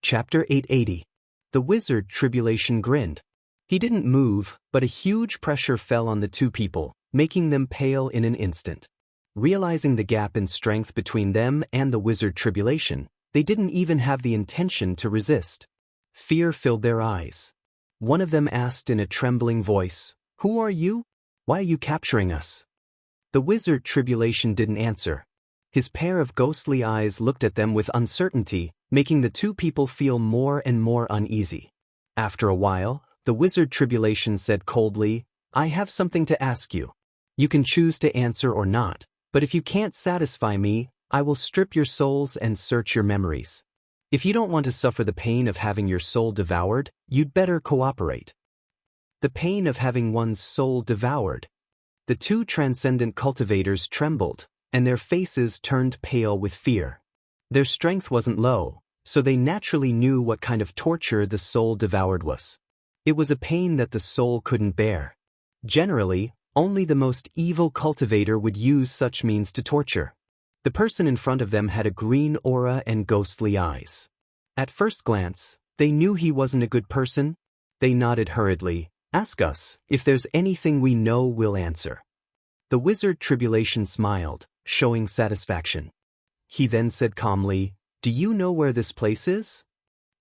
Chapter 880. The wizard Tribulation grinned. He didn't move, but a huge pressure fell on the two people, making them pale in an instant. Realizing the gap in strength between them and the wizard Tribulation, they didn't even have the intention to resist. Fear filled their eyes. One of them asked in a trembling voice, "Who are you? Why are you capturing us?" The wizard Tribulation didn't answer. His pair of ghostly eyes looked at them with uncertainty, making the two people feel more and more uneasy. After a while, the wizard Tribulation said coldly, "I have something to ask you. You can choose to answer or not, but if you can't satisfy me, I will strip your souls and search your memories. If you don't want to suffer the pain of having your soul devoured, you'd better cooperate." The pain of having one's soul devoured. The two transcendent cultivators trembled, and their faces turned pale with fear. Their strength wasn't low, so they naturally knew what kind of torture the soul devoured was. It was a pain that the soul couldn't bear. Generally, only the most evil cultivator would use such means to torture. The person in front of them had a green aura and ghostly eyes. At first glance, they knew he wasn't a good person. They nodded hurriedly. "Ask us. If there's anything we know, we'll answer." The wizard Tribulation smiled, showing satisfaction. He then said calmly, "Do you know where this place is?"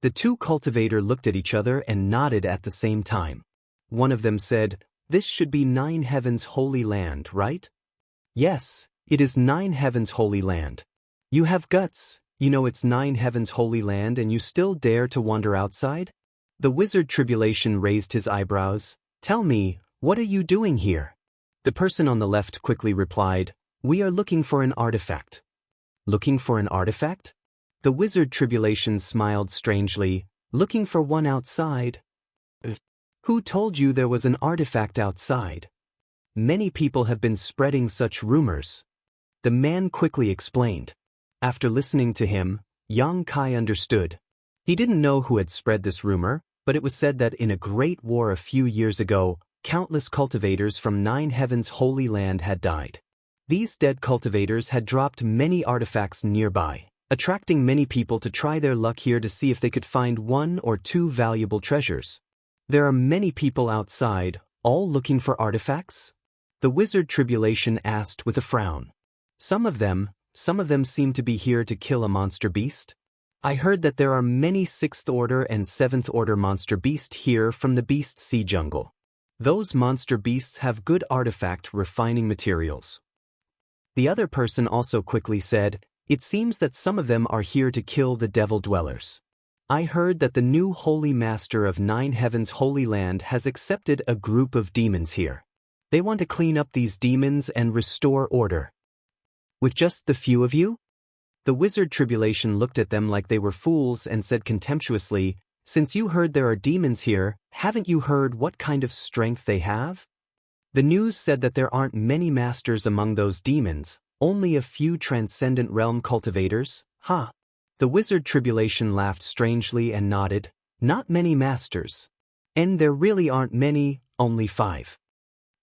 The two cultivators looked at each other and nodded at the same time. One of them said, "This should be Nine Heavens' holy land, right?" "Yes, it is Nine Heavens' holy land." "You have guts. You know it's Nine Heavens' holy land and you still dare to wander outside?" The wizard Tribulation raised his eyebrows. "Tell me, what are you doing here?" The person on the left quickly replied, "We are looking for an artifact." "Looking for an artifact?" The wizard Tribulation smiled strangely. "Looking for one outside?" "Who told you there was an artifact outside?" "Many people have been spreading such rumors." The man quickly explained. After listening to him, Yang Kai understood. He didn't know who had spread this rumor, but it was said that in a great war a few years ago, countless cultivators from Nine Heavens' holy land had died. These dead cultivators had dropped many artifacts nearby, attracting many people to try their luck here to see if they could find one or two valuable treasures. "There are many people outside, all looking for artifacts?" The wizard Tribulation asked with a frown. Some of them seem to be here to kill a monster beast." "I heard that there are many 6th order and 7th order monster beasts here from the Beast Sea Jungle. Those monster beasts have good artifact refining materials." The other person also quickly said, "It seems that some of them are here to kill the devil dwellers. I heard that the new holy master of Nine Heavens' holy land has accepted a group of demons here. They want to clean up these demons and restore order." "With just the few of you?" The wizard Tribulation looked at them like they were fools and said contemptuously, "Since you heard there are demons here, haven't you heard what kind of strength they have? The news said that there aren't many masters among those demons, only a few transcendent realm cultivators." "Ha!" The wizard Tribulation laughed strangely and nodded. "Not many masters. And there really aren't many, only 5.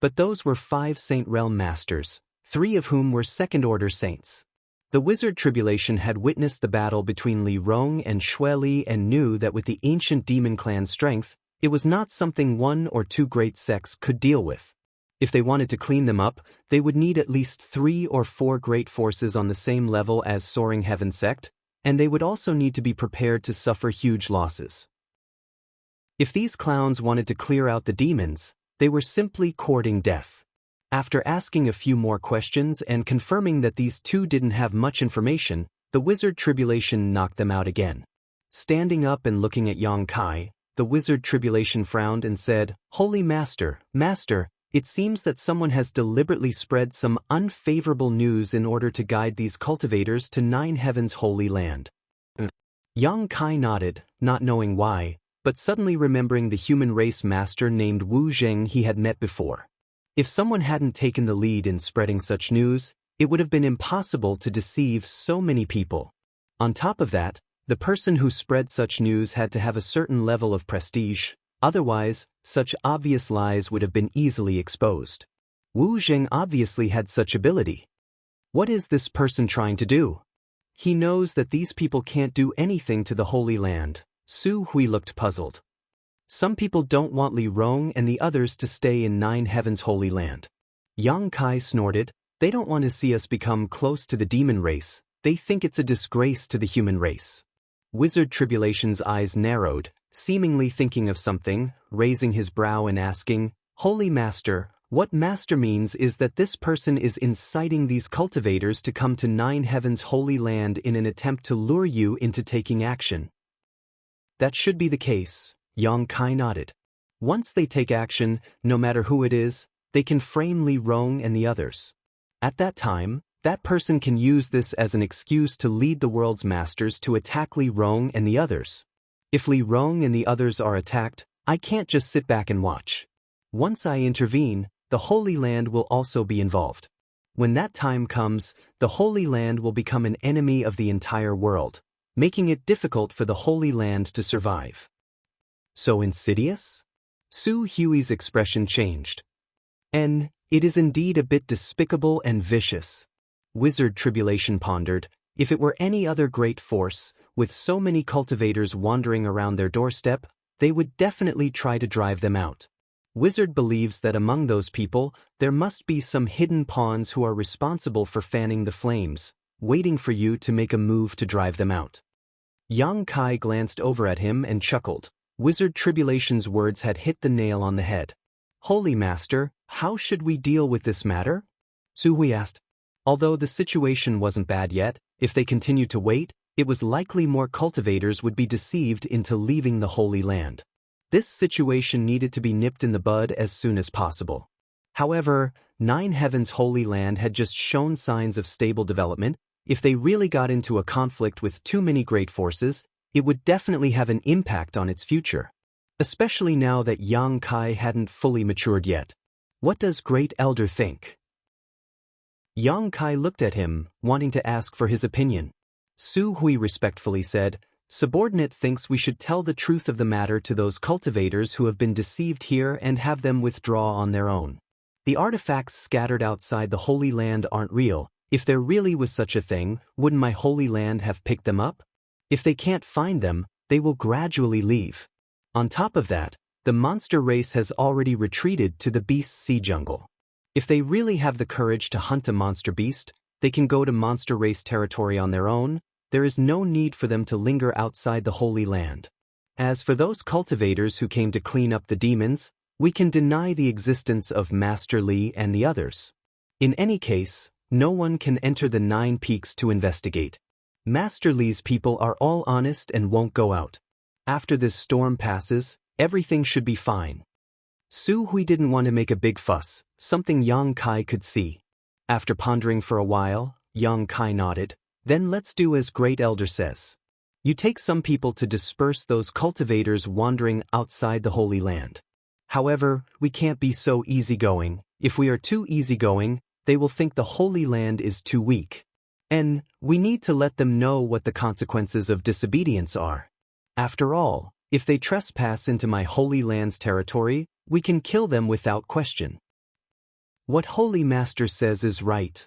But those were 5 Saint Realm masters, 3 of whom were 2nd order saints." The wizard Tribulation had witnessed the battle between Li Rong and Shui Li and knew that with the ancient demon clan's strength, it was not something 1 or 2 great sects could deal with. If they wanted to clean them up, they would need at least 3 or 4 great forces on the same level as Soaring Heaven sect, and they would also need to be prepared to suffer huge losses. If these clowns wanted to clear out the demons, they were simply courting death. After asking a few more questions and confirming that these two didn't have much information, the wizard Tribulation knocked them out again. Standing up and looking at Yang Kai, the wizard Tribulation frowned and said, "Holy Master, it seems that someone has deliberately spread some unfavorable news in order to guide these cultivators to Nine Heavens' holy land." Yang Kai nodded, not knowing why, but suddenly remembering the human race master named Wu Zheng he had met before. If someone hadn't taken the lead in spreading such news, it would have been impossible to deceive so many people. On top of that, the person who spread such news had to have a certain level of prestige, otherwise, such obvious lies would have been easily exposed. Wu Zheng obviously had such ability. What is this person trying to do? He knows that these people can't do anything to the Holy Land, Su Hui looked puzzled. Some people don't want Li Rong and the others to stay in Nine Heavens' Holy Land. Yang Kai snorted, they don't want to see us become close to the demon race, they think it's a disgrace to the human race. Wizard Tribulation's eyes narrowed, seemingly thinking of something, raising his brow and asking, Holy Master, what Master means is that this person is inciting these cultivators to come to Nine Heavens' Holy Land in an attempt to lure you into taking action. That should be the case, Yang Kai nodded. Once they take action, no matter who it is, they can frame Li Rong and the others. At that time, that person can use this as an excuse to lead the world's masters to attack Li Rong and the others. If Li Rong and the others are attacked, I can't just sit back and watch. Once I intervene, the Holy Land will also be involved. When that time comes, the Holy Land will become an enemy of the entire world, making it difficult for the Holy Land to survive. So insidious? Su Hui's expression changed. And it is indeed a bit despicable and vicious. Wizard Tribulation pondered, if it were any other great force, with so many cultivators wandering around their doorstep, they would definitely try to drive them out. Wizard believes that among those people, there must be some hidden pawns who are responsible for fanning the flames, waiting for you to make a move to drive them out. Yang Kai glanced over at him and chuckled. Wizard Tribulation's words had hit the nail on the head. Holy Master, how should we deal with this matter? Su Hui asked. Although the situation wasn't bad yet, if they continued to wait, it was likely more cultivators would be deceived into leaving the Holy Land. This situation needed to be nipped in the bud as soon as possible. However, Nine Heavens' Holy Land had just shown signs of stable development. If they really got into a conflict with too many great forces, it would definitely have an impact on its future. Especially now that Yang Kai hadn't fully matured yet. What does Great Elder think? Yang Kai looked at him, wanting to ask for his opinion. Su Hui respectfully said, Subordinate thinks we should tell the truth of the matter to those cultivators who have been deceived here and have them withdraw on their own. The artifacts scattered outside the Holy Land aren't real. If there really was such a thing, wouldn't my Holy Land have picked them up? If they can't find them, they will gradually leave. On top of that, the monster race has already retreated to the Beast Sea Jungle. If they really have the courage to hunt a monster beast, they can go to monster race territory on their own. There is no need for them to linger outside the Holy Land. As for those cultivators who came to clean up the demons, we can deny the existence of Master Li and the others. In any case, no one can enter the 9 Peaks to investigate. Master Li's people are all honest and won't go out. After this storm passes, everything should be fine. Su Hui didn't want to make a big fuss, something Yang Kai could see. After pondering for a while, Yang Kai nodded. Then let's do as Great Elder says. You take some people to disperse those cultivators wandering outside the Holy Land. However, we can't be so easygoing. If we are too easygoing, they will think the Holy Land is too weak. And we need to let them know what the consequences of disobedience are. After all, if they trespass into my Holy Land's territory, we can kill them without question. What Holy Master says is right.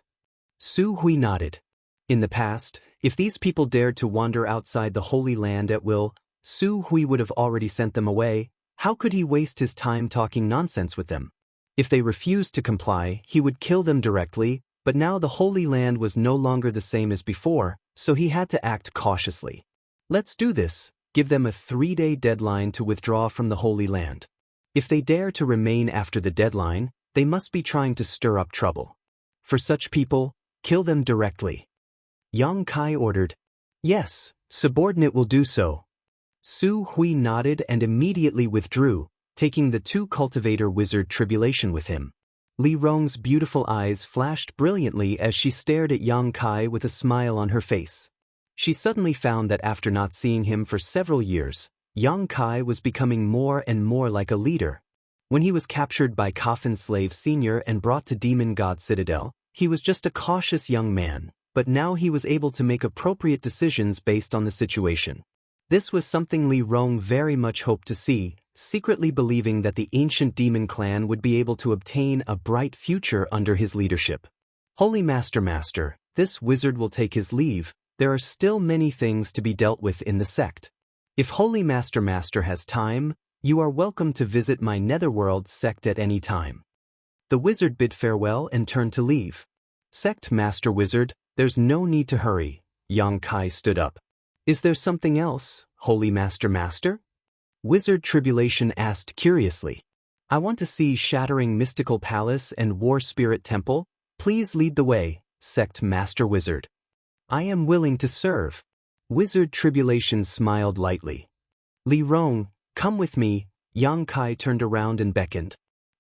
Su Hui nodded. In the past, if these people dared to wander outside the Holy Land at will, Su Hui would have already sent them away. How could he waste his time talking nonsense with them? If they refused to comply, he would kill them directly, but now the Holy Land was no longer the same as before, so he had to act cautiously. Let's do this. Give them a 3-day deadline to withdraw from the Holy Land. If they dare to remain after the deadline, they must be trying to stir up trouble. For such people, kill them directly. Yang Kai ordered. Yes, subordinate will do so. Su Hui nodded and immediately withdrew, taking the 2 cultivator Wizard Tribulation with him. Li Rong's beautiful eyes flashed brilliantly as she stared at Yang Kai with a smile on her face. She suddenly found that after not seeing him for several years, Yang Kai was becoming more and more like a leader. When he was captured by Coffin Slave Sr. and brought to Demon God Citadel, he was just a cautious young man, but now he was able to make appropriate decisions based on the situation. This was something Li Rong very much hoped to see, secretly believing that the ancient demon clan would be able to obtain a bright future under his leadership. Holy Master, this wizard will take his leave. There are still many things to be dealt with in the sect. If Holy Master has time, you are welcome to visit my netherworld sect at any time. The wizard bid farewell and turned to leave. Sect Master Wizard, there's no need to hurry. Yang Kai stood up. Is there something else, Holy Master? Wizard Tribulation asked curiously. I want to see Shattering Mystical Palace and War Spirit Temple. Please lead the way, Sect Master Wizard. I am willing to serve. Wizard Tribulation smiled lightly. Li Rong, come with me. Yang Kai turned around and beckoned.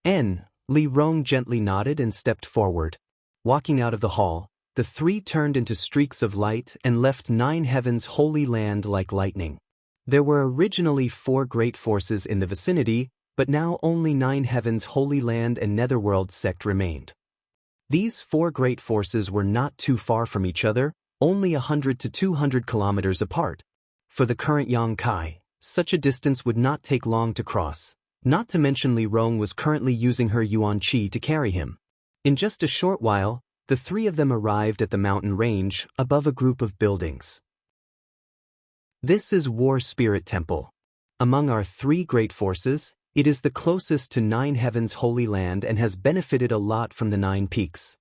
Li Rong gently nodded and stepped forward. Walking out of the hall, the three turned into streaks of light and left Nine Heaven's holy land like lightning. There were originally 4 great forces in the vicinity, but now only Nine Heaven's holy land and netherworld sect remained. These 4 great forces were not too far from each other, only 100 to 200 kilometers apart. For the current Yang Kai, such a distance would not take long to cross, not to mention Li Rong was currently using her Yuan Qi to carry him. In just a short while, the 3 of them arrived at the mountain range above a group of buildings. This is War Spirit Temple. Among our 3 great forces, it is the closest to Nine Heaven's holy land and has benefited a lot from the 9 peaks.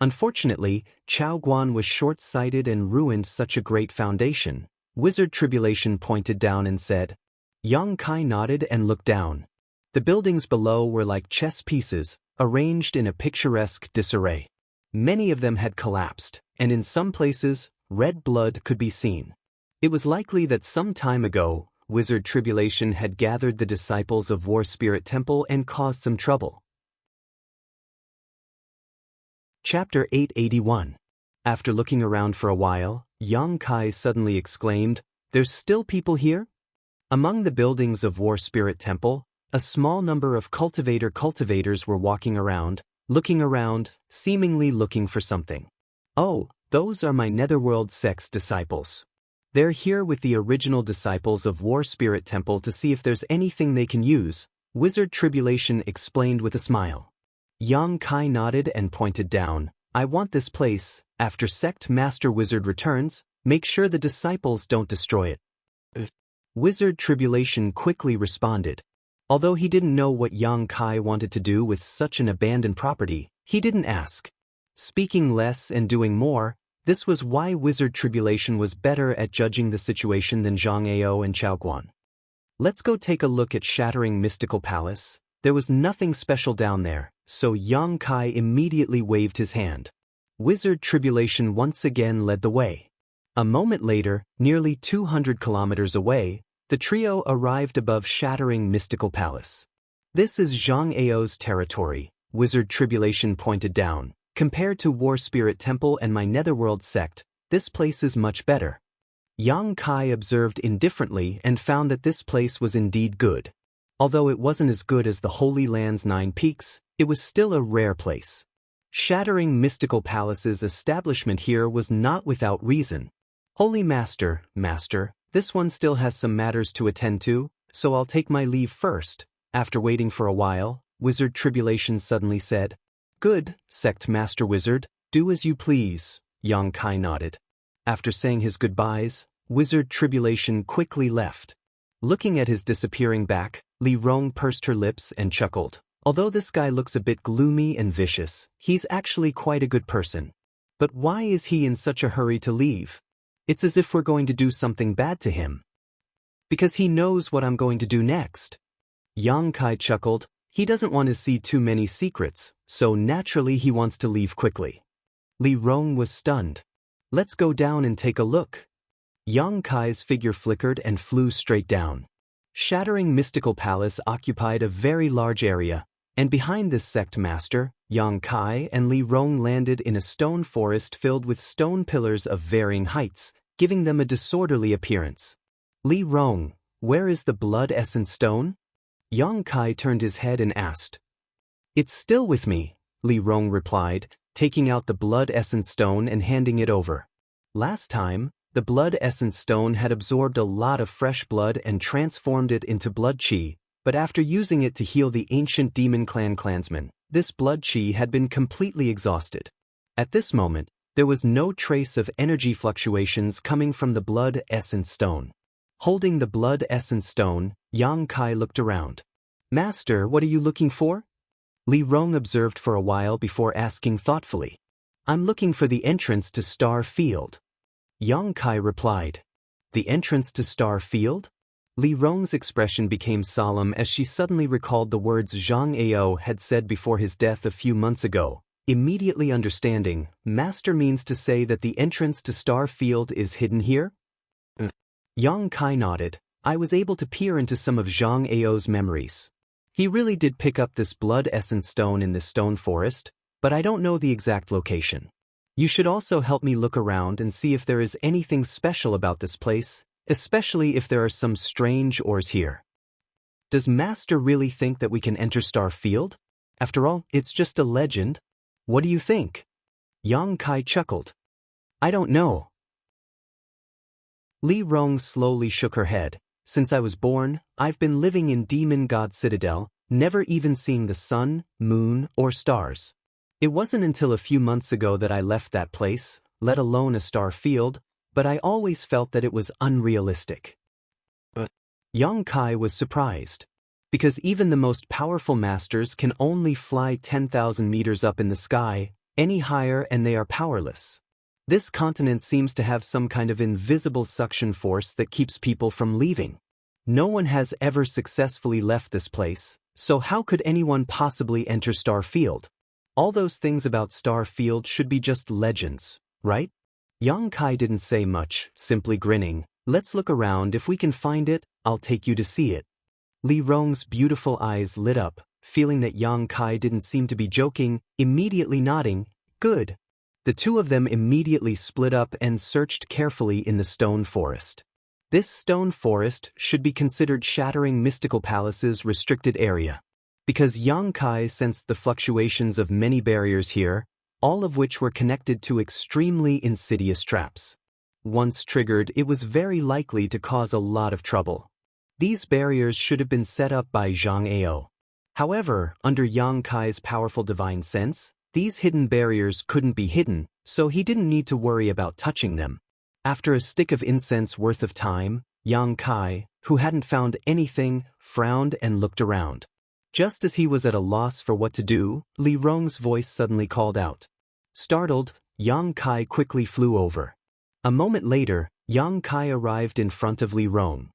Unfortunately, Chao Guan was short-sighted and ruined such a great foundation. Wizard Tribulation pointed down and said. Yang Kai nodded and looked down. The buildings below were like chess pieces, arranged in a picturesque disarray. Many of them had collapsed, and in some places, red blood could be seen. It was likely that some time ago, Wizard Tribulation had gathered the disciples of War Spirit Temple and caused some trouble. Chapter 881. After looking around for a while, Yang Kai suddenly exclaimed, There's still people here? Among the buildings of War Spirit Temple, a small number of cultivators were walking around, looking around, seemingly looking for something. Oh, those are my netherworld sect's disciples. They're here with the original disciples of War Spirit Temple to see if there's anything they can use, Wizard Tribulation explained with a smile. Yang Kai nodded and pointed down. I want this place. After Sect Master Wizard returns, make sure the disciples don't destroy it. Wizard Tribulation quickly responded. Although he didn't know what Yang Kai wanted to do with such an abandoned property, he didn't ask. Speaking less and doing more, this was why Wizard Tribulation was better at judging the situation than Zhang Ao and Chao Guan. Let's go take a look at Shattering Mystical Palace. There was nothing special down there, so Yang Kai immediately waved his hand. Wizard Tribulation once again led the way. A moment later, nearly 200 kilometers away, the trio arrived above Shattering Mystical Palace. This is Zhang Ao's territory, Wizard Tribulation pointed down. Compared to War Spirit Temple and my netherworld sect, this place is much better. Yang Kai observed indifferently and found that this place was indeed good. Although it wasn't as good as the Holy Land's 9 peaks, it was still a rare place. Shattering Mystical Palace's establishment here was not without reason. Holy Master, this one still has some matters to attend to, so I'll take my leave first. After waiting for a while, Wizard Tribulation suddenly said, Good, Sect Master Wizard, do as you please. Yang Kai nodded. After saying his goodbyes, Wizard Tribulation quickly left. Looking at his disappearing back, Li Rong pursed her lips and chuckled. Although this guy looks a bit gloomy and vicious, he's actually quite a good person. But why is he in such a hurry to leave? It's as if we're going to do something bad to him. Because he knows what I'm going to do next. Yang Kai chuckled. He doesn't want to see too many secrets, so naturally he wants to leave quickly. Li Rong was stunned. Let's go down and take a look. Yang Kai's figure flickered and flew straight down. Shattering Mystical Palace occupied a very large area, and behind this sect master, Yang Kai and Li Rong landed in a stone forest filled with stone pillars of varying heights, giving them a disorderly appearance. Li Rong, where is the blood essence stone? Yang Kai turned his head and asked. It's still with me, Li Rong replied, taking out the blood essence stone and handing it over. Last time, the blood essence stone had absorbed a lot of fresh blood and transformed it into blood qi, but after using it to heal the ancient demon clan clansmen, this blood qi had been completely exhausted. At this moment, there was no trace of energy fluctuations coming from the blood essence stone. Holding the blood essence stone, Yang Kai looked around. "Master, what are you looking for?" Li Rong observed for a while before asking thoughtfully. "I'm looking for the entrance to Star Field." Yang Kai replied. "The entrance to Star Field?" Li Rong's expression became solemn as she suddenly recalled the words Zhang Ao had said before his death a few months ago, immediately understanding, Master means to say that the entrance to Star Field is hidden here? Yang Kai nodded. "I was able to peer into some of Zhang Ao's memories. He really did pick up this blood essence stone in this stone forest, but I don't know the exact location. You should also help me look around and see if there is anything special about this place, especially if there are some strange ores here. Does Master really think that we can enter Star Field? After all, it's just a legend. What do you think?" Yang Kai chuckled. "I don't know." Li Rong slowly shook her head. "Since I was born, I've been living in Demon God Citadel, never even seeing the sun, moon, or stars. It wasn't until a few months ago that I left that place, let alone a star field, but I always felt that it was unrealistic." But Yang Kai was surprised. Because even the most powerful masters can only fly 10,000 meters up in the sky, any higher and they are powerless. This continent seems to have some kind of invisible suction force that keeps people from leaving. No one has ever successfully left this place, so how could anyone possibly enter Star Field? All those things about Star Field should be just legends, right? Yang Kai didn't say much, simply grinning. "Let's look around. If we can find it, I'll take you to see it." Li Rong's beautiful eyes lit up, feeling that Yang Kai didn't seem to be joking, immediately nodding. "Good." The two of them immediately split up and searched carefully in the stone forest. This stone forest should be considered Shattering Mystical Palace's restricted area. Because Yang Kai sensed the fluctuations of many barriers here, all of which were connected to extremely insidious traps. Once triggered, it was very likely to cause a lot of trouble. These barriers should have been set up by Zhang Ao. However, under Yang Kai's powerful divine sense, these hidden barriers couldn't be hidden, so he didn't need to worry about touching them. After a stick of incense worth of time, Yang Kai, who hadn't found anything, frowned and looked around. Just as he was at a loss for what to do, Li Rong's voice suddenly called out. Startled, Yang Kai quickly flew over. A moment later, Yang Kai arrived in front of Li Rong.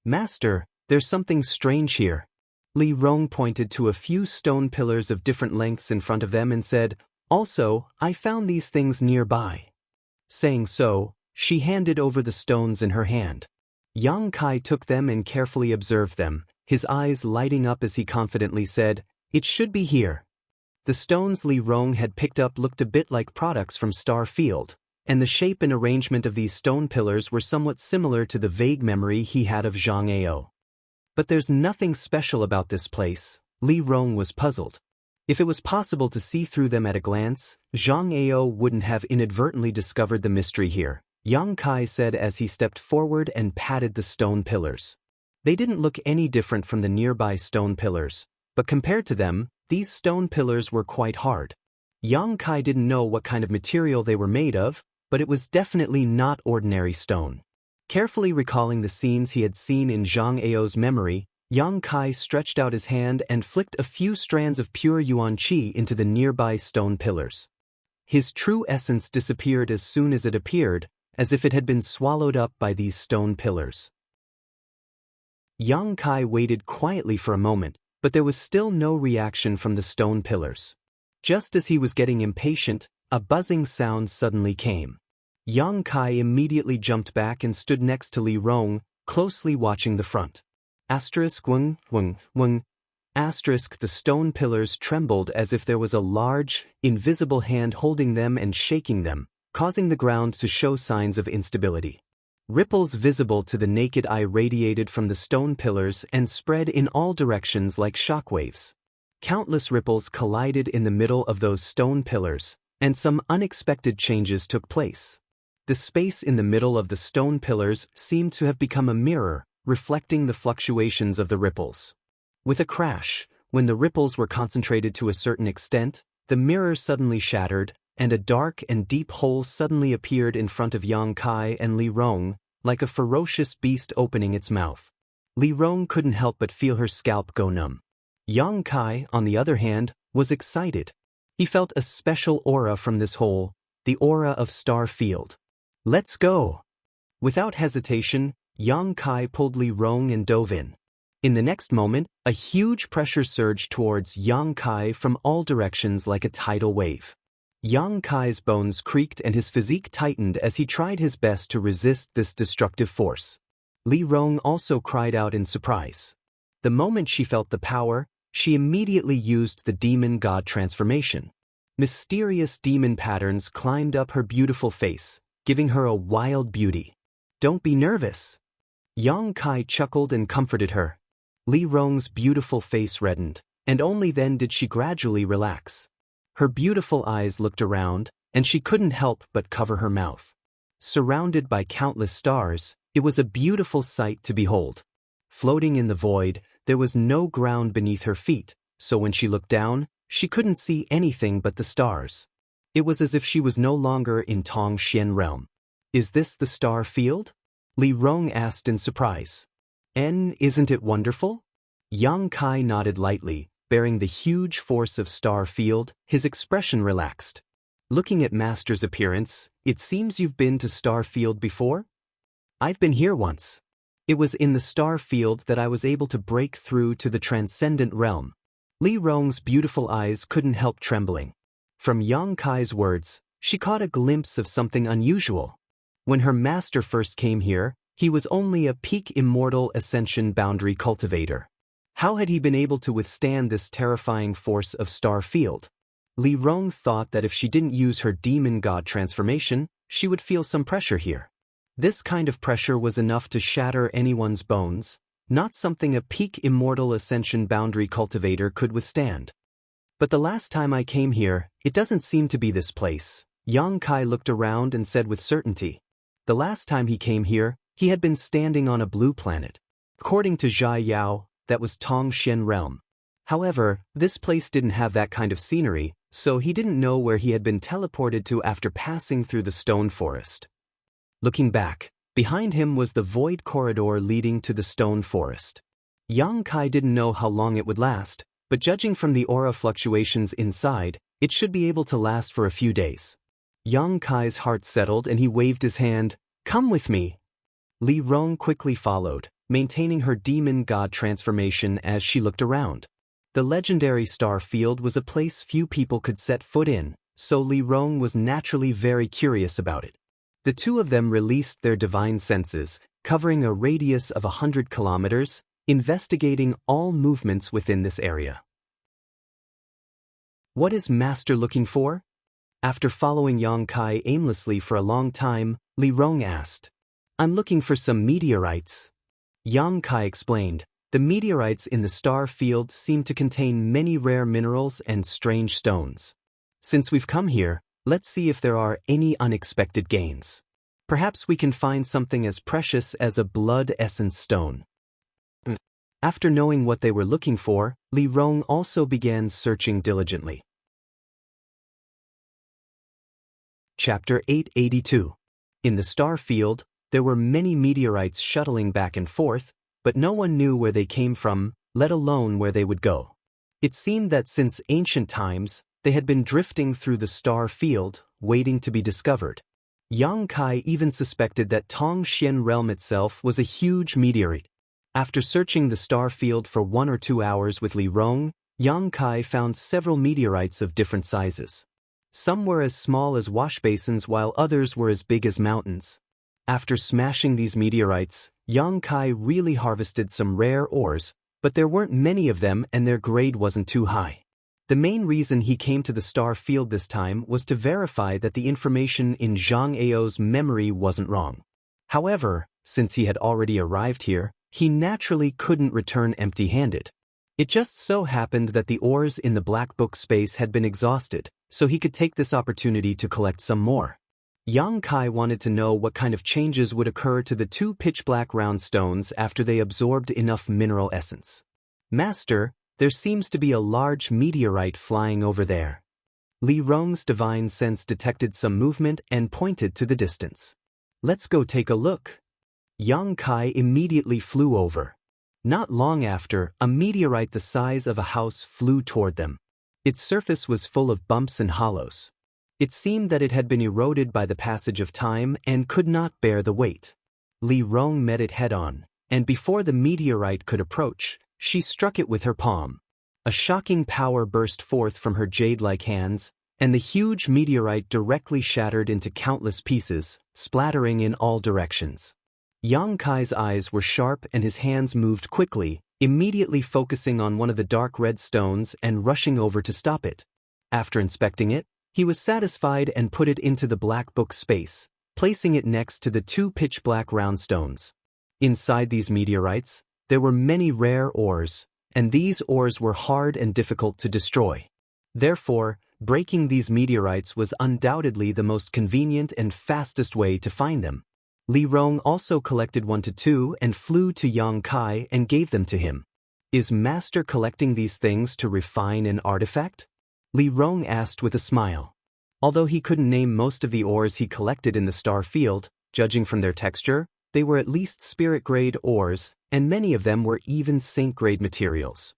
"Master, there's something strange here." Li Rong pointed to a few stone pillars of different lengths in front of them and said, "Also, I found these things nearby." Saying so, she handed over the stones in her hand. Yang Kai took them and carefully observed them, his eyes lighting up as he confidently said, "It should be here." The stones Li Rong had picked up looked a bit like products from Star Field, and the shape and arrangement of these stone pillars were somewhat similar to the vague memory he had of Zhang Ao. But there's nothing special about this place, Li Rong was puzzled. If it was possible to see through them at a glance, Zhang Ao wouldn't have inadvertently discovered the mystery here, Yang Kai said as he stepped forward and patted the stone pillars. They didn't look any different from the nearby stone pillars, but compared to them, these stone pillars were quite hard. Yang Kai didn't know what kind of material they were made of, but it was definitely not ordinary stone. Carefully recalling the scenes he had seen in Zhang Ao's memory, Yang Kai stretched out his hand and flicked a few strands of pure yuan qi into the nearby stone pillars. His true essence disappeared as soon as it appeared, as if it had been swallowed up by these stone pillars. Yang Kai waited quietly for a moment, but there was still no reaction from the stone pillars. Just as he was getting impatient, a buzzing sound suddenly came. Yang Kai immediately jumped back and stood next to Li Rong, closely watching the front. Weng, weng, weng. The stone pillars trembled as if there was a large, invisible hand holding them and shaking them, causing the ground to show signs of instability. Ripples visible to the naked eye radiated from the stone pillars and spread in all directions like shockwaves. Countless ripples collided in the middle of those stone pillars, and some unexpected changes took place. The space in the middle of the stone pillars seemed to have become a mirror, reflecting the fluctuations of the ripples. With a crash, when the ripples were concentrated to a certain extent, the mirror suddenly shattered, and a dark and deep hole suddenly appeared in front of Yang Kai and Li Rong, like a ferocious beast opening its mouth. Li Rong couldn't help but feel her scalp go numb. Yang Kai, on the other hand, was excited. He felt a special aura from this hole, the aura of Star Field. "Let's go!" Without hesitation, Yang Kai pulled Li Rong and dove in. In the next moment, a huge pressure surged towards Yang Kai from all directions like a tidal wave. Yang Kai's bones creaked and his physique tightened as he tried his best to resist this destructive force. Li Rong also cried out in surprise. The moment she felt the power, she immediately used the demon god transformation. Mysterious demon patterns climbed up her beautiful face, giving her a wild beauty. "Don't be nervous." Yang Kai chuckled and comforted her. Li Rong's beautiful face reddened, and only then did she gradually relax. Her beautiful eyes looked around, and she couldn't help but cover her mouth. Surrounded by countless stars, it was a beautiful sight to behold. Floating in the void, there was no ground beneath her feet, so when she looked down, she couldn't see anything but the stars. It was as if she was no longer in Tong Xian realm. "Is this the star field?" Li Rong asked in surprise. Isn't it wonderful?" Yang Kai nodded lightly, bearing the huge force of Star Field, his expression relaxed. "Looking at Master's appearance, it seems you've been to Star Field before?" "I've been here once. It was in the Star Field that I was able to break through to the transcendent realm." Li Rong's beautiful eyes couldn't help trembling. From Yang Kai's words, she caught a glimpse of something unusual. When her master first came here, he was only a peak immortal ascension boundary cultivator. How had he been able to withstand this terrifying force of Star Field? Li Rong thought that if she didn't use her demon god transformation, she would feel some pressure here. This kind of pressure was enough to shatter anyone's bones, not something a peak immortal ascension boundary cultivator could withstand. "But the last time I came here, it doesn't seem to be this place." Yang Kai looked around and said with certainty. The last time he came here, he had been standing on a blue planet. According to Zhai Yao, that was Tong Xian realm. However, this place didn't have that kind of scenery, so he didn't know where he had been teleported to after passing through the stone forest. Looking back, behind him was the void corridor leading to the stone forest. Yang Kai didn't know how long it would last, but judging from the aura fluctuations inside, it should be able to last for a few days. Yang Kai's heart settled and he waved his hand. "Come with me." Li Rong quickly followed, maintaining her demon god transformation as she looked around. The legendary Star Field was a place few people could set foot in, so Li Rong was naturally very curious about it. The two of them released their divine senses, covering a radius of 100 kilometers, investigating all movements within this area. "What is Master looking for?" After following Yang Kai aimlessly for a long time, Li Rong asked. "I'm looking for some meteorites." Yang Kai explained, "The meteorites in the star field seem to contain many rare minerals and strange stones. Since we've come here, let's see if there are any unexpected gains. Perhaps we can find something as precious as a blood essence stone." After knowing what they were looking for, Li Rong also began searching diligently. Chapter 882. In the star field, there were many meteorites shuttling back and forth, but no one knew where they came from, let alone where they would go. It seemed that since ancient times, they had been drifting through the star field, waiting to be discovered. Yang Kai even suspected that Tong Xian realm itself was a huge meteorite. After searching the star field for 1 or 2 hours with Li Rong, Yang Kai found several meteorites of different sizes. Some were as small as wash basins while others were as big as mountains. After smashing these meteorites, Yang Kai really harvested some rare ores, but there weren't many of them and their grade wasn't too high. The main reason he came to the star field this time was to verify that the information in Zhang Ao's memory wasn't wrong. However, since he had already arrived here, he naturally couldn't return empty-handed. It just so happened that the ores in the Black Book space had been exhausted, so he could take this opportunity to collect some more. Yang Kai wanted to know what kind of changes would occur to the 2 pitch-black round stones after they absorbed enough mineral essence. "Master, there seems to be a large meteorite flying over there." Li Rong's divine sense detected some movement and pointed to the distance. "Let's go take a look." Yang Kai immediately flew over. Not long after, a meteorite the size of a house flew toward them. Its surface was full of bumps and hollows. It seemed that it had been eroded by the passage of time and could not bear the weight. Li Rong met it head-on, and before the meteorite could approach, she struck it with her palm. A shocking power burst forth from her jade-like hands, and the huge meteorite directly shattered into countless pieces, splattering in all directions. Yang Kai's eyes were sharp and his hands moved quickly, immediately focusing on one of the dark red stones and rushing over to stop it. After inspecting it, he was satisfied and put it into the black book space, placing it next to the two pitch-black round stones. Inside these meteorites, there were many rare ores, and these ores were hard and difficult to destroy. Therefore, breaking these meteorites was undoubtedly the most convenient and fastest way to find them. Li Rong also collected 1 to 2 and flew to Yang Kai and gave them to him. Is Master collecting these things to refine an artifact? Li Rong asked with a smile. Although he couldn't name most of the ores he collected in the star field, judging from their texture, they were at least spirit-grade ores, and many of them were even saint-grade materials.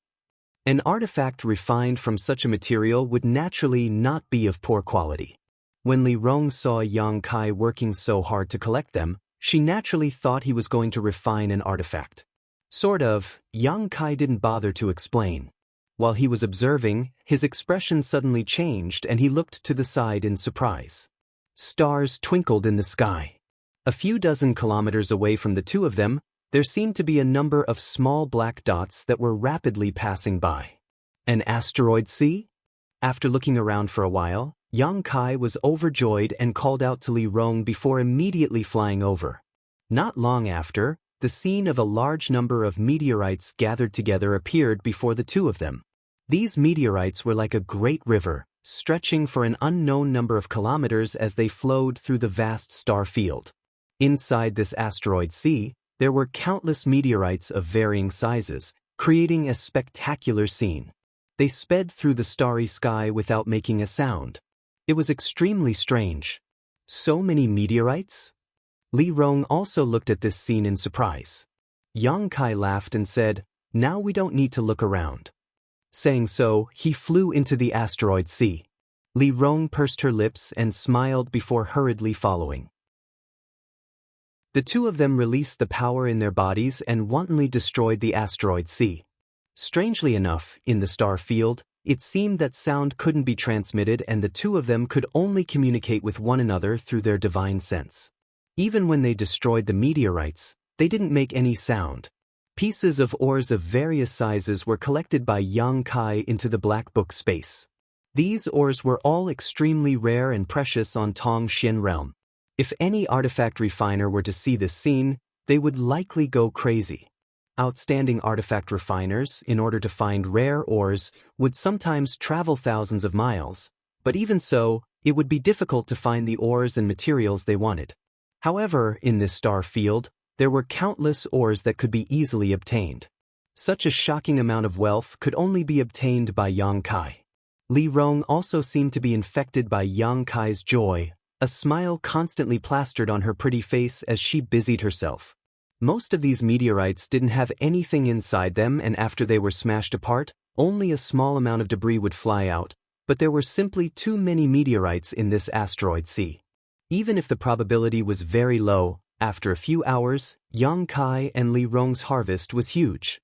An artifact refined from such a material would naturally not be of poor quality. When Li Rong saw Yang Kai working so hard to collect them, she naturally thought he was going to refine an artifact. Sort of. Yang Kai didn't bother to explain. While he was observing, his expression suddenly changed and he looked to the side in surprise. Stars twinkled in the sky. A few dozen kilometers away from the two of them, there seemed to be a number of small black dots that were rapidly passing by. An asteroid sea? After looking around for a while, Yang Kai was overjoyed and called out to Li Rong before immediately flying over. Not long after, the scene of a large number of meteorites gathered together appeared before the two of them. These meteorites were like a great river, stretching for an unknown number of kilometers as they flowed through the vast star field. Inside this asteroid sea, there were countless meteorites of varying sizes, creating a spectacular scene. They sped through the starry sky without making a sound. It was extremely strange. So many meteorites? Li Rong also looked at this scene in surprise. Yang Kai laughed and said, "Now we don't need to look around." Saying so, he flew into the asteroid sea. Li Rong pursed her lips and smiled before hurriedly following. The two of them released the power in their bodies and wantonly destroyed the asteroid sea. Strangely enough, in the star field, it seemed that sound couldn't be transmitted and the two of them could only communicate with one another through their divine sense. Even when they destroyed the meteorites, they didn't make any sound. Pieces of ores of various sizes were collected by Yang Kai into the black book space. These ores were all extremely rare and precious on Tong Xian realm. If any artifact refiner were to see this scene, they would likely go crazy. Outstanding artifact refiners, in order to find rare ores, would sometimes travel thousands of miles, but even so, it would be difficult to find the ores and materials they wanted. However, in this star field, there were countless ores that could be easily obtained. Such a shocking amount of wealth could only be obtained by Yang Kai. Li Rong also seemed to be infected by Yang Kai's joy, a smile constantly plastered on her pretty face as she busied herself. Most of these meteorites didn't have anything inside them, and after they were smashed apart, only a small amount of debris would fly out, but there were simply too many meteorites in this asteroid sea. Even if the probability was very low, after a few hours, Yang Kai and Li Rong's harvest was huge.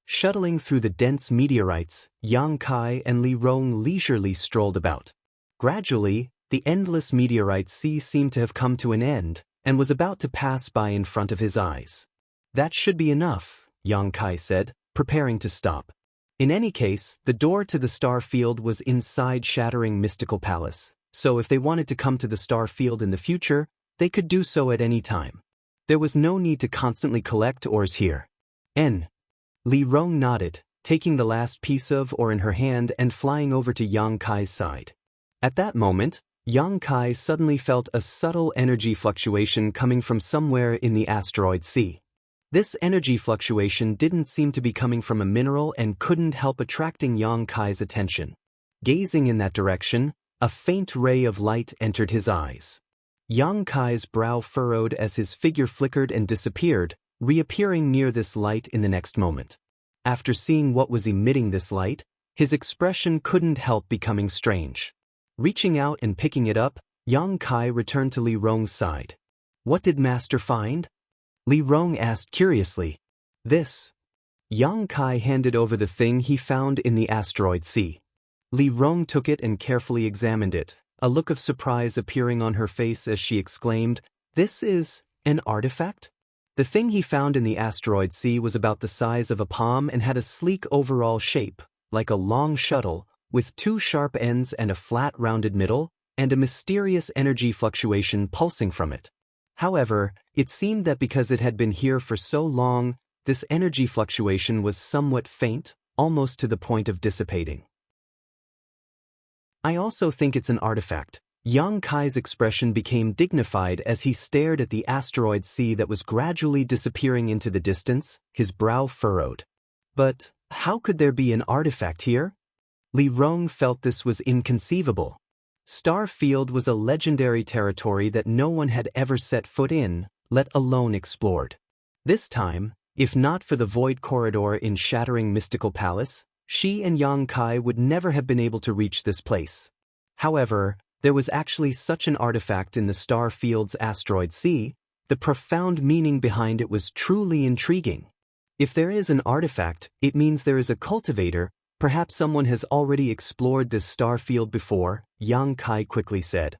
Shuttling through the dense meteorites, Yang Kai and Li Rong leisurely strolled about. Gradually, the endless meteorite sea seemed to have come to an end, and was about to pass by in front of his eyes. "That should be enough," Yang Kai said, preparing to stop. In any case, the door to the star field was inside Shattering Mystical Palace, so if they wanted to come to the star field in the future, they could do so at any time. There was no need to constantly collect ores here. Li Rong nodded, taking the last piece of ore in her hand and flying over to Yang Kai's side. At that moment, Yang Kai suddenly felt a subtle energy fluctuation coming from somewhere in the asteroid sea. This energy fluctuation didn't seem to be coming from a mineral and couldn't help attracting Yang Kai's attention. Gazing in that direction, a faint ray of light entered his eyes. Yang Kai's brow furrowed as his figure flickered and disappeared, reappearing near this light in the next moment. After seeing what was emitting this light, his expression couldn't help becoming strange. Reaching out and picking it up, Yang Kai returned to Li Rong's side. "What did Master find?" Li Rong asked curiously. "This." Yang Kai handed over the thing he found in the asteroid sea. Li Rong took it and carefully examined it, a look of surprise appearing on her face as she exclaimed, "This is an artifact?" The thing he found in the asteroid sea was about the size of a palm and had a sleek overall shape, like a long shuttle, with two sharp ends and a flat rounded middle, and a mysterious energy fluctuation pulsing from it. However, it seemed that because it had been here for so long, this energy fluctuation was somewhat faint, almost to the point of dissipating. "I also think it's an artifact." Yang Kai's expression became dignified as he stared at the asteroid sea that was gradually disappearing into the distance, his brow furrowed. "But how could there be an artifact here?" Li Rong felt this was inconceivable. Star Field was a legendary territory that no one had ever set foot in, let alone explored. This time, if not for the void corridor in Shattering Mystical Palace, she and Yang Kai would never have been able to reach this place. However, there was actually such an artifact in the Star Field's asteroid sea. The profound meaning behind it was truly intriguing. If there is an artifact, it means there is a cultivator. Perhaps someone has already explored this star field before, Yang Kai quickly said.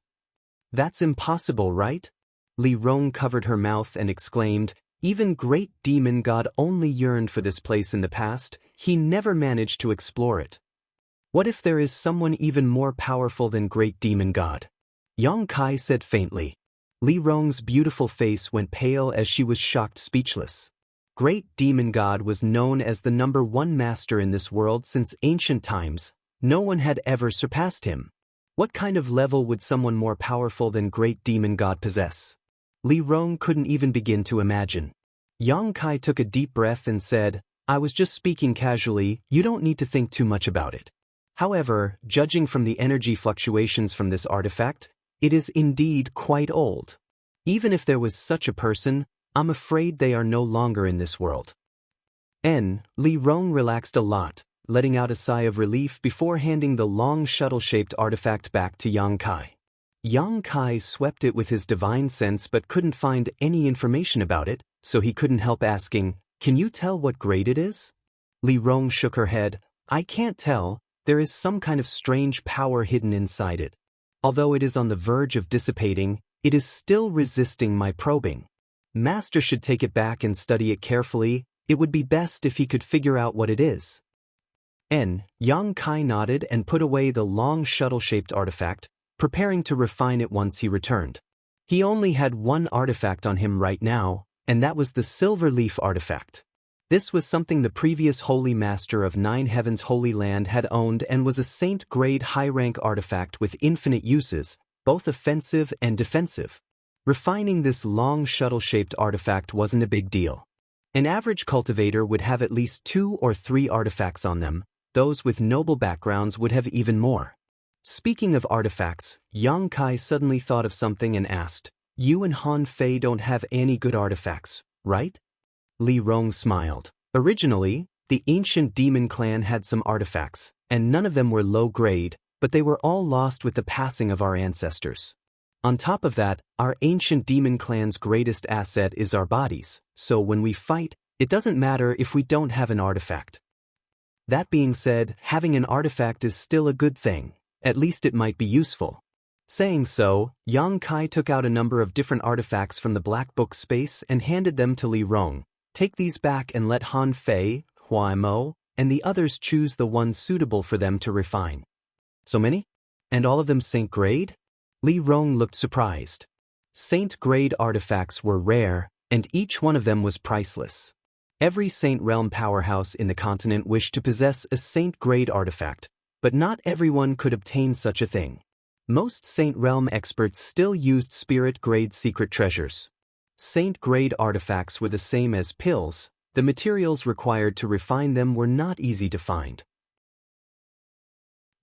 "That's impossible, right?" Li Rong covered her mouth and exclaimed, "Even Great Demon God only yearned for this place in the past, he never managed to explore it. What if there is someone even more powerful than Great Demon God?" Yang Kai said faintly. Li Rong's beautiful face went pale as she was shocked speechless. Great Demon God was known as the #1 master in this world since ancient times. No one had ever surpassed him. What kind of level would someone more powerful than Great Demon God possess? Li Rong couldn't even begin to imagine. Yang Kai took a deep breath and said, "I was just speaking casually, you don't need to think too much about it. However, judging from the energy fluctuations from this artifact, it is indeed quite old. Even if there was such a person, I'm afraid they are no longer in this world." Li Rong relaxed a lot, letting out a sigh of relief before handing the long shuttle-shaped artifact back to Yang Kai. Yang Kai swept it with his divine sense but couldn't find any information about it, so he couldn't help asking, "Can you tell what grade it is?" Li Rong shook her head. "I can't tell, there is some kind of strange power hidden inside it. Although it is on the verge of dissipating, it is still resisting my probing. Master should take it back and study it carefully. It would be best if he could figure out what it is." Yang Kai nodded and put away the long shuttle-shaped artifact, preparing to refine it once he returned. He only had one artifact on him right now, and that was the Silver Leaf artifact. This was something the previous Holy Master of Nine Heavens Holy Land had owned and was a saint-grade high-rank artifact with infinite uses, both offensive and defensive. Refining this long shuttle-shaped artifact wasn't a big deal. An average cultivator would have at least 2 or 3 artifacts on them. Those with noble backgrounds would have even more. Speaking of artifacts, Yang Kai suddenly thought of something and asked, "You and Han Fei don't have any good artifacts, right?" Li Rong smiled. Originally, the ancient demon clan had some artifacts, and none of them were low-grade, but they were all lost with the passing of our ancestors. On top of that, our ancient demon clan's greatest asset is our bodies, so when we fight, it doesn't matter if we don't have an artifact. That being said, having an artifact is still a good thing, at least it might be useful. Saying so, Yang Kai took out a number of different artifacts from the Black Book space and handed them to Li Rong. "Take these back and let Han Fei, Hua Mo, and the others choose the one suitable for them to refine." "So many? And all of them Saint grade?" Li Rong looked surprised. Saint-grade artifacts were rare, and each one of them was priceless. Every Saint Realm powerhouse in the continent wished to possess a Saint-grade artifact, but not everyone could obtain such a thing. Most Saint Realm experts still used Spirit-grade secret treasures. Saint-grade artifacts were the same as pills. The materials required to refine them were not easy to find.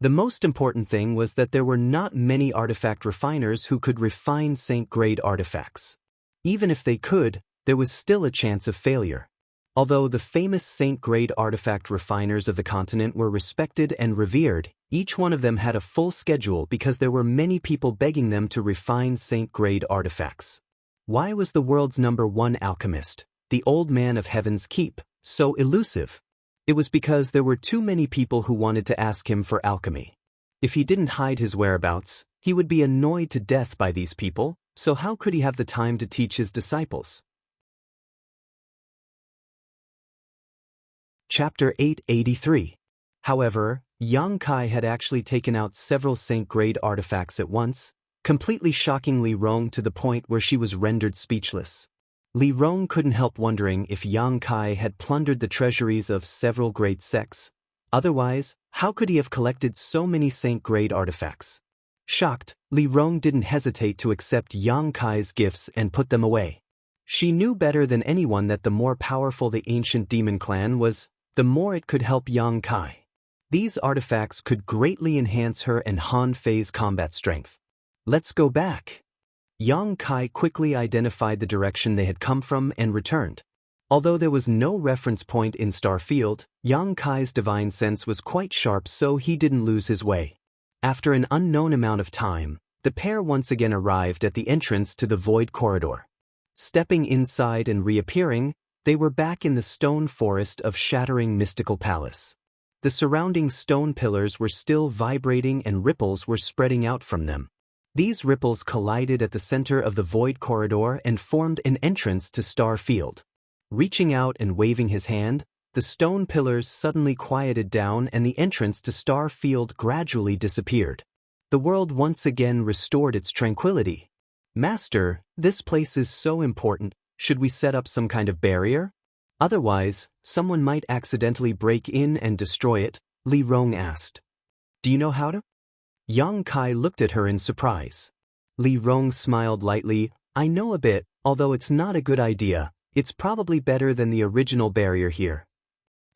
The most important thing was that there were not many artifact refiners who could refine saint-grade artifacts. Even if they could, there was still a chance of failure. Although the famous saint-grade artifact refiners of the continent were respected and revered, each one of them had a full schedule because there were many people begging them to refine saint-grade artifacts. Why was the world's #1 alchemist, the Old Man of Heaven's Keep, so elusive? It was because there were too many people who wanted to ask him for alchemy. If he didn't hide his whereabouts, he would be annoyed to death by these people, so how could he have the time to teach his disciples? Chapter 883. However, Yang Kai had actually taken out several saint-grade artifacts at once, completely shocking Li Rong to the point where she was rendered speechless. Li Rong couldn't help wondering if Yang Kai had plundered the treasuries of several great sects. Otherwise, how could he have collected so many saint-grade artifacts? Shocked, Li Rong didn't hesitate to accept Yang Kai's gifts and put them away. She knew better than anyone that the more powerful the ancient demon clan was, the more it could help Yang Kai. These artifacts could greatly enhance her and Han Fei's combat strength. Let's go back. Yang Kai quickly identified the direction they had come from and returned. Although there was no reference point in Starfield, Yang Kai's divine sense was quite sharp, so he didn't lose his way. After an unknown amount of time, the pair once again arrived at the entrance to the Void Corridor. Stepping inside and reappearing, they were back in the stone forest of Shattering Mystical Palace. The surrounding stone pillars were still vibrating and ripples were spreading out from them. These ripples collided at the center of the Void Corridor and formed an entrance to Starfield. Reaching out and waving his hand, the stone pillars suddenly quieted down and the entrance to Starfield gradually disappeared. The world once again restored its tranquility. Master, this place is so important, should we set up some kind of barrier? Otherwise, someone might accidentally break in and destroy it, Li Rong asked. Do you know how to? Yang Kai looked at her in surprise. Li Rong smiled lightly. I know a bit, although it's not a good idea. It's probably better than the original barrier here.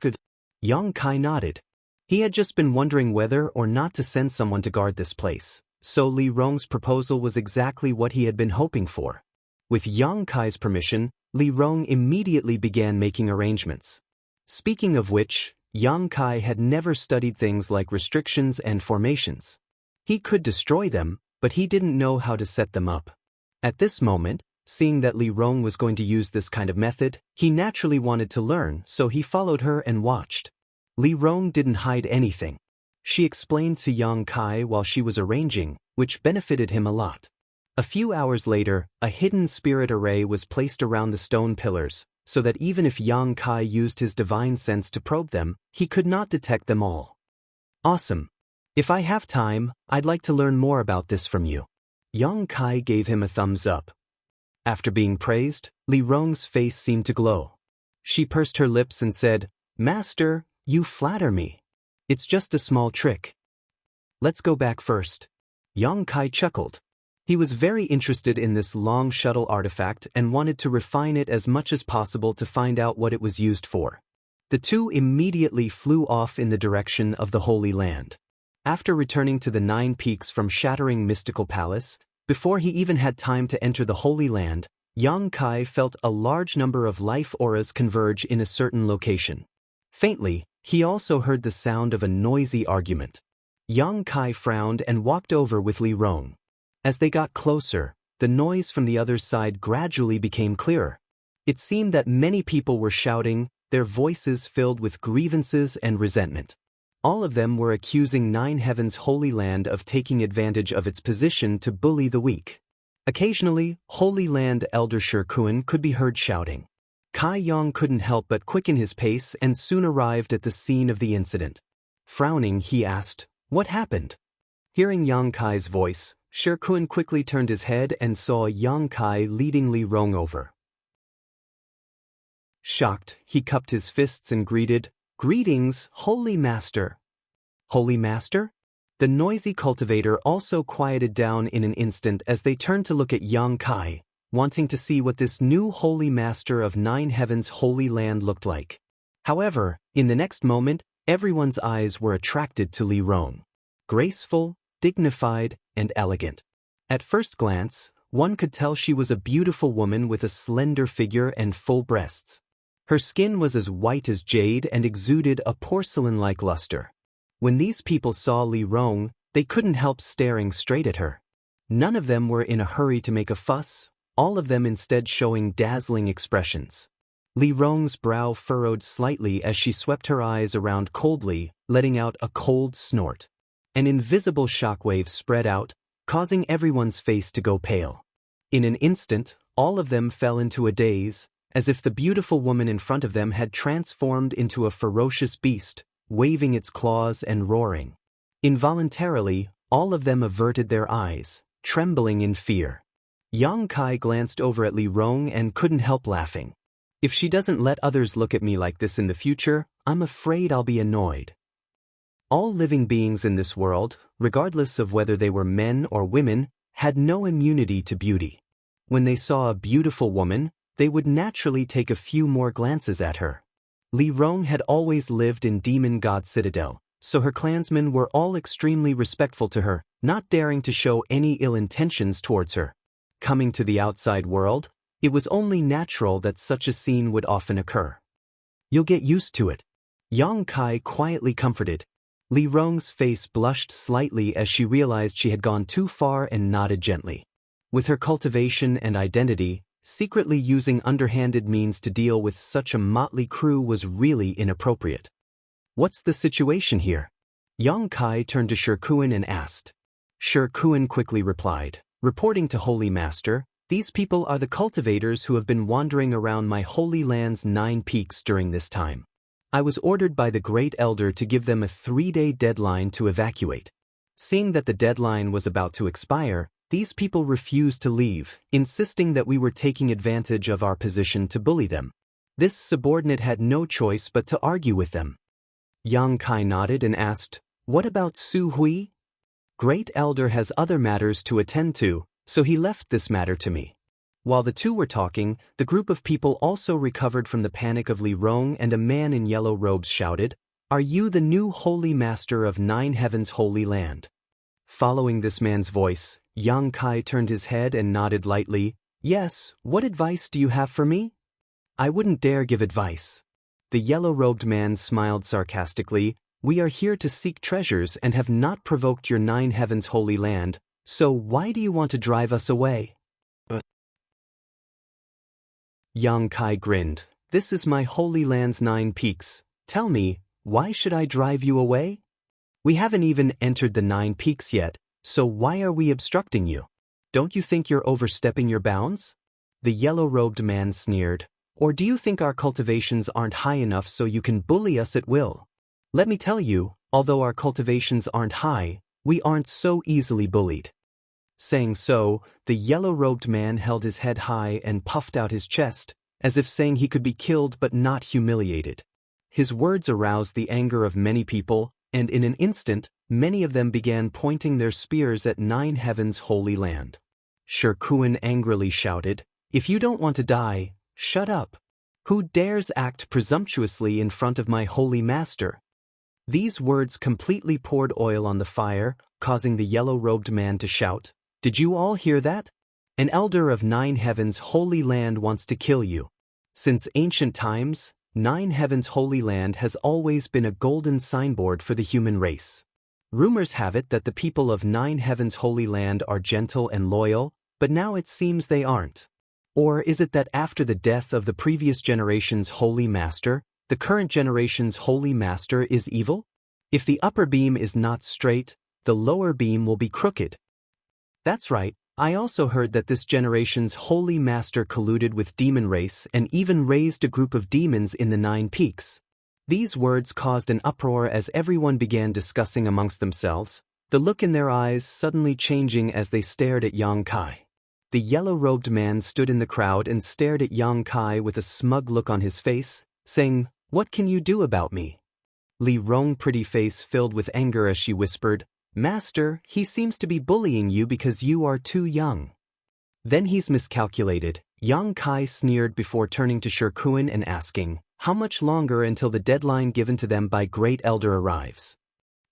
Good. Yang Kai nodded. He had just been wondering whether or not to send someone to guard this place, so Li Rong's proposal was exactly what he had been hoping for. With Yang Kai's permission, Li Rong immediately began making arrangements. Speaking of which, Yang Kai had never studied things like restrictions and formations. He could destroy them, but he didn't know how to set them up. At this moment, seeing that Li Rong was going to use this kind of method, he naturally wanted to learn, so he followed her and watched. Li Rong didn't hide anything. She explained to Yang Kai while she was arranging, which benefited him a lot. A few hours later, a hidden spirit array was placed around the stone pillars, so that even if Yang Kai used his divine sense to probe them, he could not detect them all. Awesome. If I have time, I'd like to learn more about this from you. Yang Kai gave him a thumbs up. After being praised, Li Rong's face seemed to glow. She pursed her lips and said, Master, you flatter me. It's just a small trick. Let's go back first. Yang Kai chuckled. He was very interested in this long shuttle artifact and wanted to refine it as much as possible to find out what it was used for. The two immediately flew off in the direction of the Holy Land. After returning to the 9 peaks from Shattering Mystical Palace, before he even had time to enter the Holy Land, Yang Kai felt a large number of life auras converge in a certain location. Faintly, he also heard the sound of a noisy argument. Yang Kai frowned and walked over with Li Rong. As they got closer, the noise from the other side gradually became clearer. It seemed that many people were shouting, their voices filled with grievances and resentment. All of them were accusing Nine Heaven's Holy Land of taking advantage of its position to bully the weak. Occasionally, Holy Land Elder Shirkuan could be heard shouting. Kai Yang couldn't help but quicken his pace and soon arrived at the scene of the incident. Frowning, he asked, What happened? Hearing Yang Kai's voice, Shirkuan quickly turned his head and saw Yang Kai leading Li Rong over. Shocked, he cupped his fists and greeted, Greetings, Holy Master. Holy Master? The noisy cultivator also quieted down in an instant as they turned to look at Yang Kai, wanting to see what this new Holy Master of Nine Heaven's Holy Land looked like. However, in the next moment, everyone's eyes were attracted to Li Rong. graceful, dignified, and elegant. At first glance, one could tell she was a beautiful woman with a slender figure and full breasts. Her skin was as white as jade and exuded a porcelain-like luster. When these people saw Li Rong, they couldn't help staring straight at her. None of them were in a hurry to make a fuss, all of them instead showing dazzling expressions. Li Rong's brow furrowed slightly as she swept her eyes around coldly, letting out a cold snort. An invisible shockwave spread out, causing everyone's face to go pale. In an instant, all of them fell into a daze, as if the beautiful woman in front of them had transformed into a ferocious beast, waving its claws and roaring. Involuntarily, all of them averted their eyes, trembling in fear. Yang Kai glanced over at Li Rong and couldn't help laughing. If she doesn't let others look at me like this in the future, I'm afraid I'll be annoyed. All living beings in this world, regardless of whether they were men or women, had no immunity to beauty. When they saw a beautiful woman, they would naturally take a few more glances at her. Li Rong had always lived in Demon God Citadel, so her clansmen were all extremely respectful to her, not daring to show any ill intentions towards her. Coming to the outside world, it was only natural that such a scene would often occur. You'll get used to it. Yang Kai quietly comforted. Li Rong's face blushed slightly as she realized she had gone too far and nodded gently. With her cultivation and identity, secretly using underhanded means to deal with such a motley crew was really inappropriate. What's the situation here? Yang Kai turned to Shi Kuan and asked. Shi Kuan quickly replied, reporting to Holy Master, these people are the cultivators who have been wandering around my holy land's 9 peaks during this time. I was ordered by the Great Elder to give them a 3-day deadline to evacuate. Seeing that the deadline was about to expire, these people refused to leave, insisting that we were taking advantage of our position to bully them. This subordinate had no choice but to argue with them. Yang Kai nodded and asked, what about Su Hui? Great Elder has other matters to attend to, so he left this matter to me. While the two were talking, the group of people also recovered from the panic of Li Rong, and a man in yellow robes shouted, are you the new Holy Master of 9 Heavens' Holy Land? Following this man's voice, Yang Kai turned his head and nodded lightly, yes, what advice do you have for me? I wouldn't dare give advice. The yellow-robed man smiled sarcastically, we are here to seek treasures and have not provoked your 9 Heavens' Holy Land, so why do you want to drive us away? Yang Kai grinned, this is my holy land's 9 peaks. Tell me, why should I drive you away? We haven't even entered the 9 peaks yet, so why are we obstructing you? Don't you think you're overstepping your bounds? The yellow-robed man sneered, or do you think our cultivations aren't high enough so you can bully us at will? Let me tell you, although our cultivations aren't high, we aren't so easily bullied. Saying so, the yellow-robed man held his head high and puffed out his chest, as if saying he could be killed but not humiliated. His words aroused the anger of many people, and in an instant, many of them began pointing their spears at 9 Heavens' Holy Land. Shi Kuan angrily shouted, if you don't want to die, shut up. Who dares act presumptuously in front of my holy master? These words completely poured oil on the fire, causing the yellow-robed man to shout, did you all hear that? An elder of 9 Heavens' Holy Land wants to kill you. Since ancient times, 9 Heavens' Holy Land has always been a golden signboard for the human race. Rumors have it that the people of 9 Heavens' Holy Land are gentle and loyal, but now it seems they aren't. Or is it that after the death of the previous generation's Holy Master, the current generation's Holy Master is evil? If the upper beam is not straight, the lower beam will be crooked. That's right, I also heard that this generation's Holy Master colluded with demon race and even raised a group of demons in the 9 peaks. These words caused an uproar as everyone began discussing amongst themselves, the look in their eyes suddenly changing as they stared at Yang Kai. The yellow-robed man stood in the crowd and stared at Yang Kai with a smug look on his face, saying, what can you do about me? Li Rong's pretty face filled with anger as she whispered, Master, he seems to be bullying you because you are too young. Then he's miscalculated, Yang Kai sneered before turning to Shi Kuan and asking, how much longer until the deadline given to them by Great Elder arrives?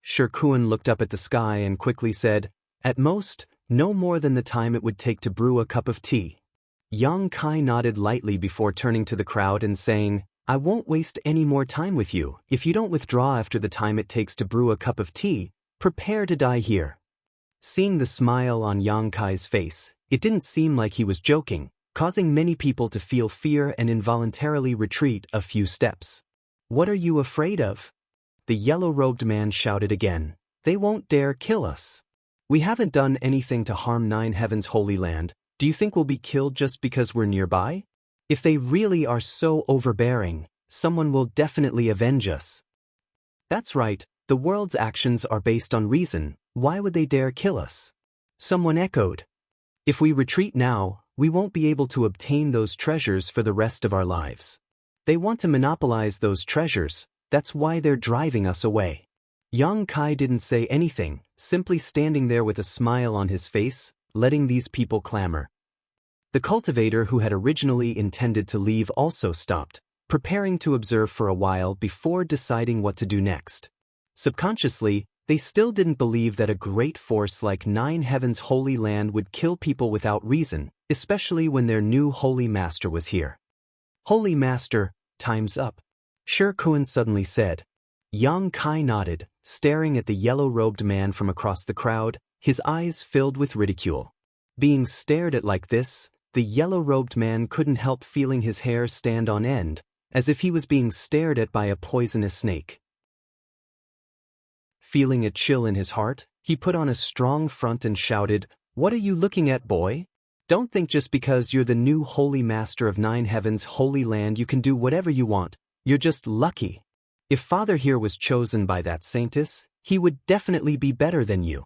Shirkuan looked up at the sky and quickly said, "At most, no more than the time it would take to brew a cup of tea." Yang Kai nodded lightly before turning to the crowd and saying, "I won't waste any more time with you. If you don't withdraw after the time it takes to brew a cup of tea, prepare to die here." Seeing the smile on Yang Kai's face, it didn't seem like he was joking, causing many people to feel fear and involuntarily retreat a few steps. "What are you afraid of?" The yellow-robed man shouted again. "They won't dare kill us. We haven't done anything to harm Nine Heavens' holy land. Do you think we'll be killed just because we're nearby? If they really are so overbearing, someone will definitely avenge us." "That's right, the world's actions are based on reason. Why would they dare kill us?" Someone echoed. "If we retreat now, we won't be able to obtain those treasures for the rest of our lives. They want to monopolize those treasures, that's why they're driving us away." Yang Kai didn't say anything, simply standing there with a smile on his face, letting these people clamor. The cultivator who had originally intended to leave also stopped, preparing to observe for a while before deciding what to do next. Subconsciously, they still didn't believe that a great force like Nine Heavens' holy land would kill people without reason, especially when their new holy master was here. "Holy master, time's up," Shirkuan suddenly said. Yang Kai nodded, staring at the yellow-robed man from across the crowd, his eyes filled with ridicule. Being stared at like this, the yellow-robed man couldn't help feeling his hair stand on end, as if he was being stared at by a poisonous snake. Feeling a chill in his heart, he put on a strong front and shouted, "What are you looking at, boy? Don't think just because you're the new holy master of Nine Heavens' holy land you can do whatever you want. You're just lucky. If Father here was chosen by that saintess, he would definitely be better than you."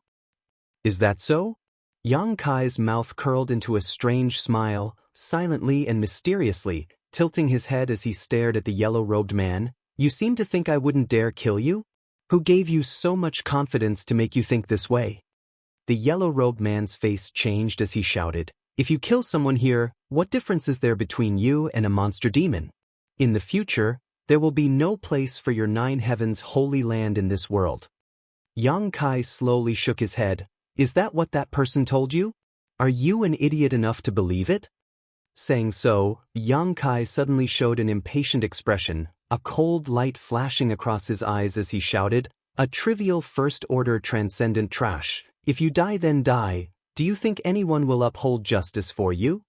"Is that so?" Yang Kai's mouth curled into a strange smile, silently and mysteriously, tilting his head as he stared at the yellow-robed man. "You seem to think I wouldn't dare kill you? Who gave you so much confidence to make you think this way?" The yellow-robed man's face changed as he shouted, "If you kill someone here, what difference is there between you and a monster demon? In the future, there will be no place for your Nine Heavens' holy land in this world." Yang Kai slowly shook his head. "Is that what that person told you? Are you an idiot enough to believe it?" Saying so, Yang Kai suddenly showed an impatient expression, a cold light flashing across his eyes as he shouted, "A trivial first-order transcendent trash. If you die then die, do you think anyone will uphold justice for you?"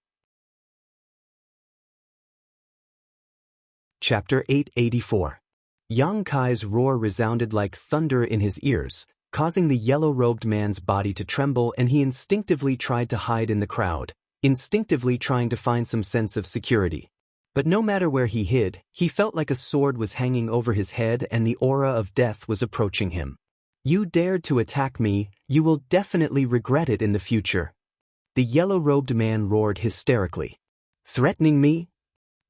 Chapter 884. Yang Kai's roar resounded like thunder in his ears, causing the yellow-robed man's body to tremble, and he instinctively tried to hide in the crowd, instinctively trying to find some sense of security. But no matter where he hid, he felt like a sword was hanging over his head and the aura of death was approaching him. "You dared to attack me, you will definitely regret it in the future." The yellow-robed man roared hysterically. "Threatening me?"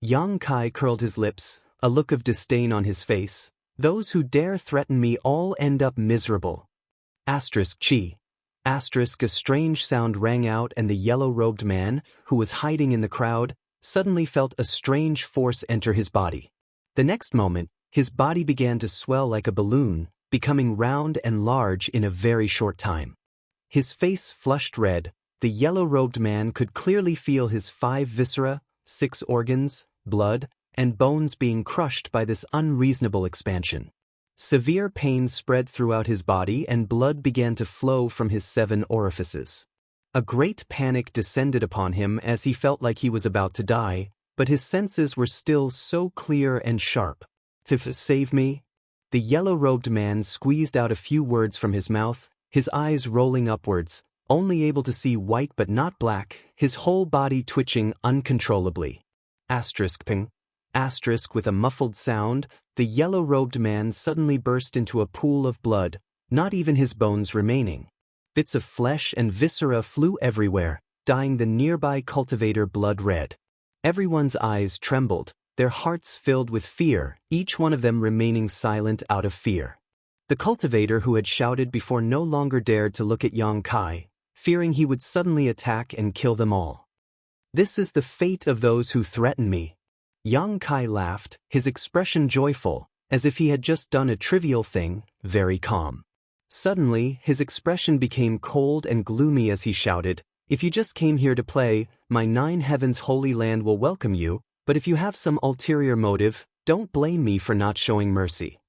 Yang Kai curled his lips, a look of disdain on his face. "Those who dare threaten me all end up miserable." Chi. A strange sound rang out, and the yellow-robed man, who was hiding in the crowd, suddenly felt a strange force enter his body. The next moment, his body began to swell like a balloon, becoming round and large in a very short time. His face flushed red. The yellow-robed man could clearly feel his 5 viscera, 6 organs, blood, and bones being crushed by this unreasonable expansion. Severe pain spread throughout his body and blood began to flow from his 7 orifices. A great panic descended upon him as he felt like he was about to die, but his senses were still so clear and sharp. Save me?" The yellow-robed man squeezed out a few words from his mouth, his eyes rolling upwards, only able to see white but not black, his whole body twitching uncontrollably. Ping. With a muffled sound, the yellow-robed man suddenly burst into a pool of blood, not even his bones remaining. Bits of flesh and viscera flew everywhere, dyeing the nearby cultivator blood red. Everyone's eyes trembled, their hearts filled with fear, each one of them remaining silent out of fear. The cultivator who had shouted before no longer dared to look at Yang Kai, fearing he would suddenly attack and kill them all. "This is the fate of those who threaten me." Yang Kai laughed, his expression joyful, as if he had just done a trivial thing, very calm. Suddenly, his expression became cold and gloomy as he shouted, "If you just came here to play, my 9 heavens holy land will welcome you, but if you have some ulterior motive, don't blame me for not showing mercy."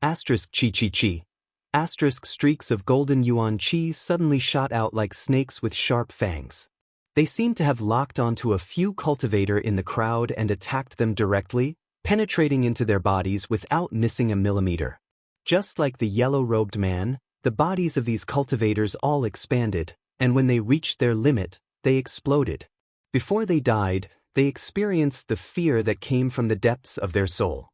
Asterisk chi chi chi. Asterisk streaks of golden yuan chi suddenly shot out like snakes with sharp fangs. They seemed to have locked onto a few cultivator in the crowd and attacked them directly, penetrating into their bodies without missing a millimeter. Just like the yellow-robed man, the bodies of these cultivators all expanded, and when they reached their limit, they exploded. Before they died, they experienced the fear that came from the depths of their soul.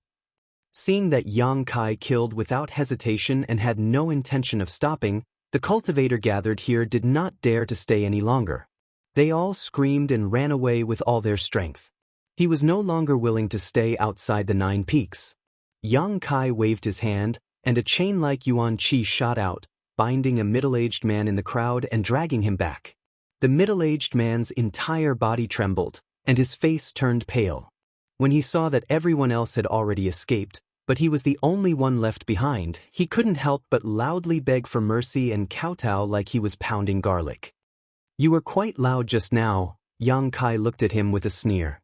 Seeing that Yang Kai killed without hesitation and had no intention of stopping, the cultivator gathered here did not dare to stay any longer. They all screamed and ran away with all their strength. He was no longer willing to stay outside the 9 peaks. Yang Kai waved his hand, and a chain-like yuan chi shot out, binding a middle-aged man in the crowd and dragging him back. The middle-aged man's entire body trembled, and his face turned pale. When he saw that everyone else had already escaped, but he was the only one left behind, he couldn't help but loudly beg for mercy and kowtow like he was pounding garlic. "You were quite loud just now," Yang Kai looked at him with a sneer.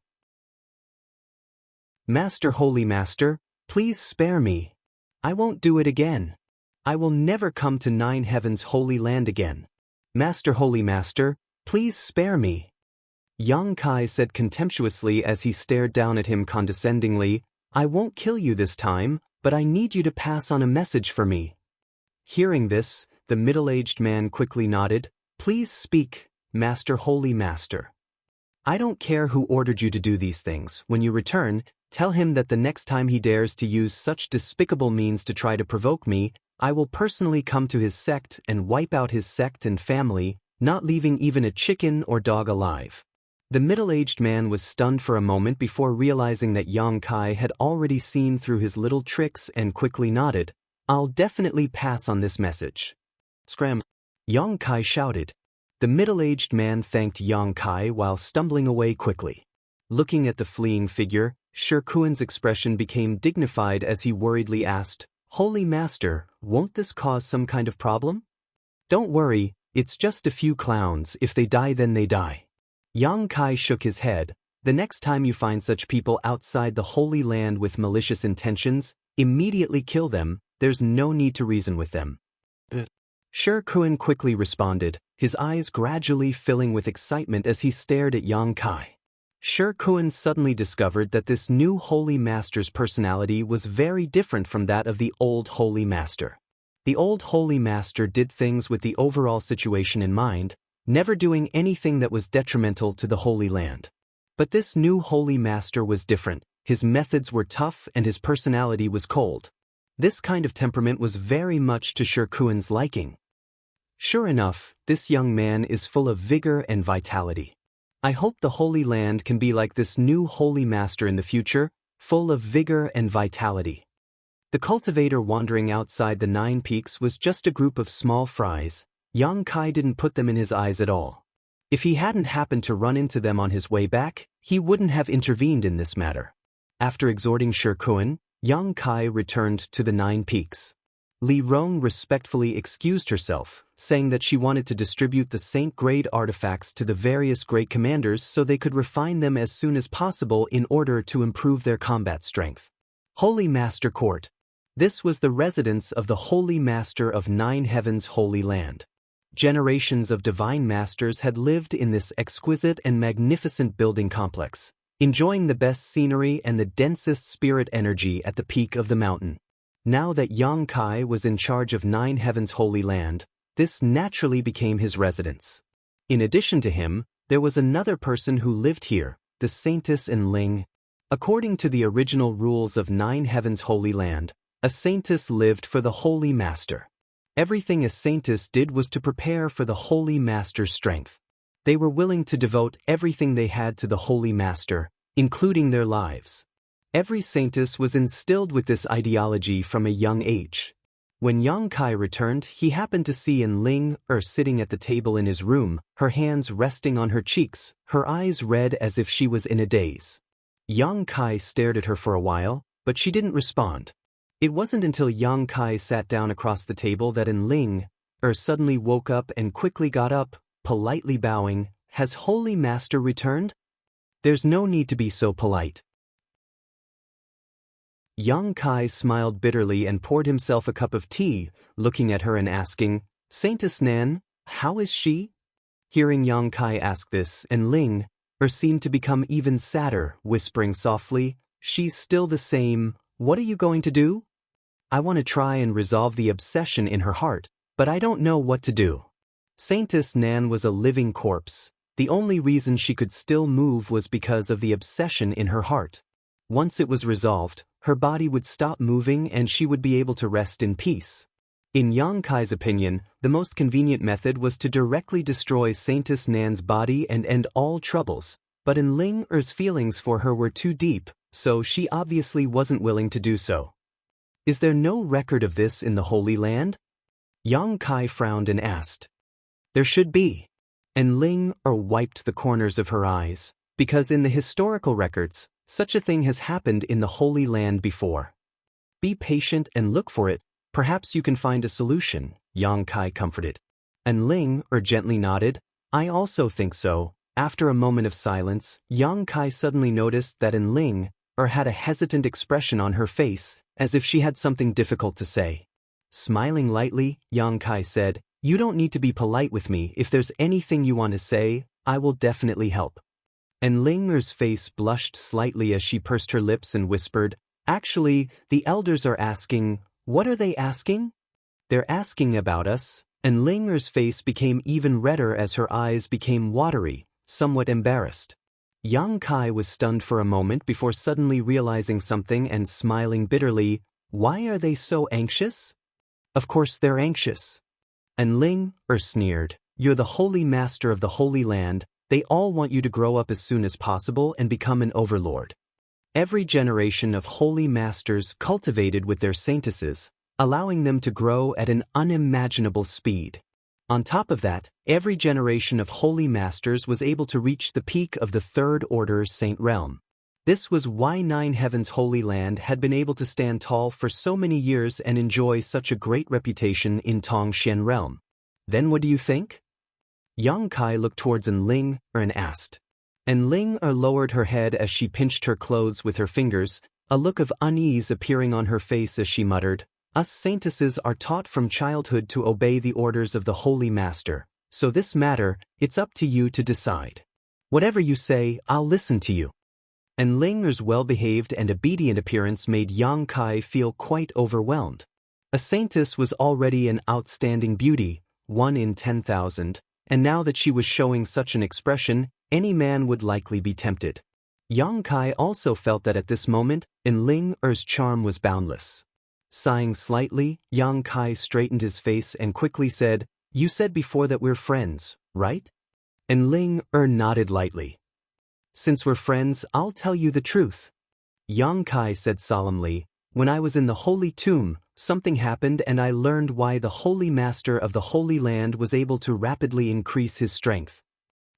"Master, holy master, please spare me. I won't do it again. I will never come to 9 heavens holy land again. Master, holy master, please spare me." Yang Kai said contemptuously as he stared down at him condescendingly, "I won't kill you this time, but I need you to pass on a message for me." Hearing this, the middle-aged man quickly nodded. "Please speak, Master, holy master. I don't care who ordered you to do these things. When you return, tell him that the next time he dares to use such despicable means to try to provoke me, I will personally come to his sect and wipe out his sect and family, not leaving even a chicken or dog alive." The middle-aged man was stunned for a moment before realizing that Yang Kai had already seen through his little tricks and quickly nodded. "I'll definitely pass on this message." "Scram!" Yang Kai shouted. The middle-aged man thanked Yang Kai while stumbling away quickly. Looking at the fleeing figure, Shirkuan's expression became dignified as he worriedly asked, "Holy Master, won't this cause some kind of problem?" "Don't worry, it's just a few clowns. If they die, then they die." Yang Kai shook his head. "The next time you find such people outside the Holy Land with malicious intentions, immediately kill them. There's no need to reason with them." Shirkuan quickly responded, his eyes gradually filling with excitement as he stared at Yang Kai. Shirkuan suddenly discovered that this new Holy Master's personality was very different from that of the old Holy Master. The old Holy Master did things with the overall situation in mind, never doing anything that was detrimental to the Holy Land. But this new Holy Master was different. His methods were tough and his personality was cold. This kind of temperament was very much to Shirkuan's liking. Sure enough, this young man is full of vigor and vitality. I hope the Holy Land can be like this new Holy Master in the future, full of vigor and vitality. The cultivator wandering outside the 9 peaks was just a group of small fries. Yang Kai didn't put them in his eyes at all. If he hadn't happened to run into them on his way back, he wouldn't have intervened in this matter. After exhorting Shirkuan, Yang Kai returned to the 9 peaks. Li Rong respectfully excused herself, saying that she wanted to distribute the Saint-grade artifacts to the various great commanders so they could refine them as soon as possible in order to improve their combat strength. Holy Master Court. This was the residence of the Holy Master of 9 heavens Holy Land. Generations of divine masters had lived in this exquisite and magnificent building complex, enjoying the best scenery and the densest spirit energy at the peak of the mountain. Now that Yang Kai was in charge of 9 heavens Holy Land, this naturally became his residence. In addition to him, there was another person who lived here, the Saintess in Ling. According to the original rules of 9 heavens Holy Land, a Saintess lived for the Holy Master. Everything a Saintess did was to prepare for the Holy Master's strength. They were willing to devote everything they had to the Holy Master, including their lives. Every Saintess was instilled with this ideology from a young age. When Yang Kai returned, he happened to see Ling sitting at the table in his room, her hands resting on her cheeks, her eyes red as if she was in a daze. Yang Kai stared at her for a while, but she didn't respond. It wasn't until Yang Kai sat down across the table that Ling suddenly woke up and quickly got up, politely bowing. Has Holy Master returned? There's no need to be so polite. Yang Kai smiled bitterly and poured himself a cup of tea, looking at her and asking, Saintess Nan, how is she? Hearing Yang Kai ask this, Ling seemed to become even sadder, whispering softly, She's still the same. What are you going to do? I want to try and resolve the obsession in her heart, but I don't know what to do. Saintess Nan was a living corpse. The only reason she could still move was because of the obsession in her heart. Once it was resolved, her body would stop moving and she would be able to rest in peace. In Yang Kai's opinion, the most convenient method was to directly destroy Saintess Nan's body and end all troubles, but Ling feelings for her were too deep, so she obviously wasn't willing to do so. Is there no record of this in the Holy Land? Yang Kai frowned and asked. There should be. Ling wiped the corners of her eyes, because in the historical records, such a thing has happened in the Holy Land before. Be patient and look for it, perhaps you can find a solution, Yang Kai comforted. Ling gently nodded, I also think so. After a moment of silence, Yang Kai suddenly noticed that Ling had a hesitant expression on her face, as if she had something difficult to say. Smiling lightly, Yang Kai said, You don't need to be polite with me. If there's anything you want to say, I will definitely help. Ling's face blushed slightly as she pursed her lips and whispered, Actually, the elders are asking. What are they asking? They're asking about us. Ling's face became even redder as her eyes became watery, somewhat embarrassed. Yang Kai was stunned for a moment before suddenly realizing something and smiling bitterly. Why are they so anxious? Of course they're anxious. Ling sneered, You're the Holy Master of the Holy Land. They all want you to grow up as soon as possible and become an overlord. Every generation of Holy Masters cultivated with their saintesses, allowing them to grow at an unimaginable speed. On top of that, every generation of Holy Masters was able to reach the peak of the Third Order Saint Realm. This was why Nine Heavens Holy Land had been able to stand tall for so many years and enjoy such a great reputation in Tongxian Realm. Then what do you think? Yang Kai looked towards Ling and asked. Ling lowered her head as she pinched her clothes with her fingers, a look of unease appearing on her face as she muttered, Us saintesses are taught from childhood to obey the orders of the Holy Master, so this matter, it's up to you to decide. Whatever you say, I'll listen to you. Ling's well-behaved and obedient appearance made Yang Kai feel quite overwhelmed. A saintess was already an outstanding beauty, 1 in 10,000, and now that she was showing such an expression, any man would likely be tempted. Yang Kai also felt that at this moment, Ling's charm was boundless. Sighing slightly, Yang Kai straightened his face and quickly said, You said before that we're friends, right? Ling nodded lightly. Since we're friends, I'll tell you the truth. Yang Kai said solemnly, When I was in the Holy Tomb, something happened and I learned why the Holy Master of the Holy Land was able to rapidly increase his strength.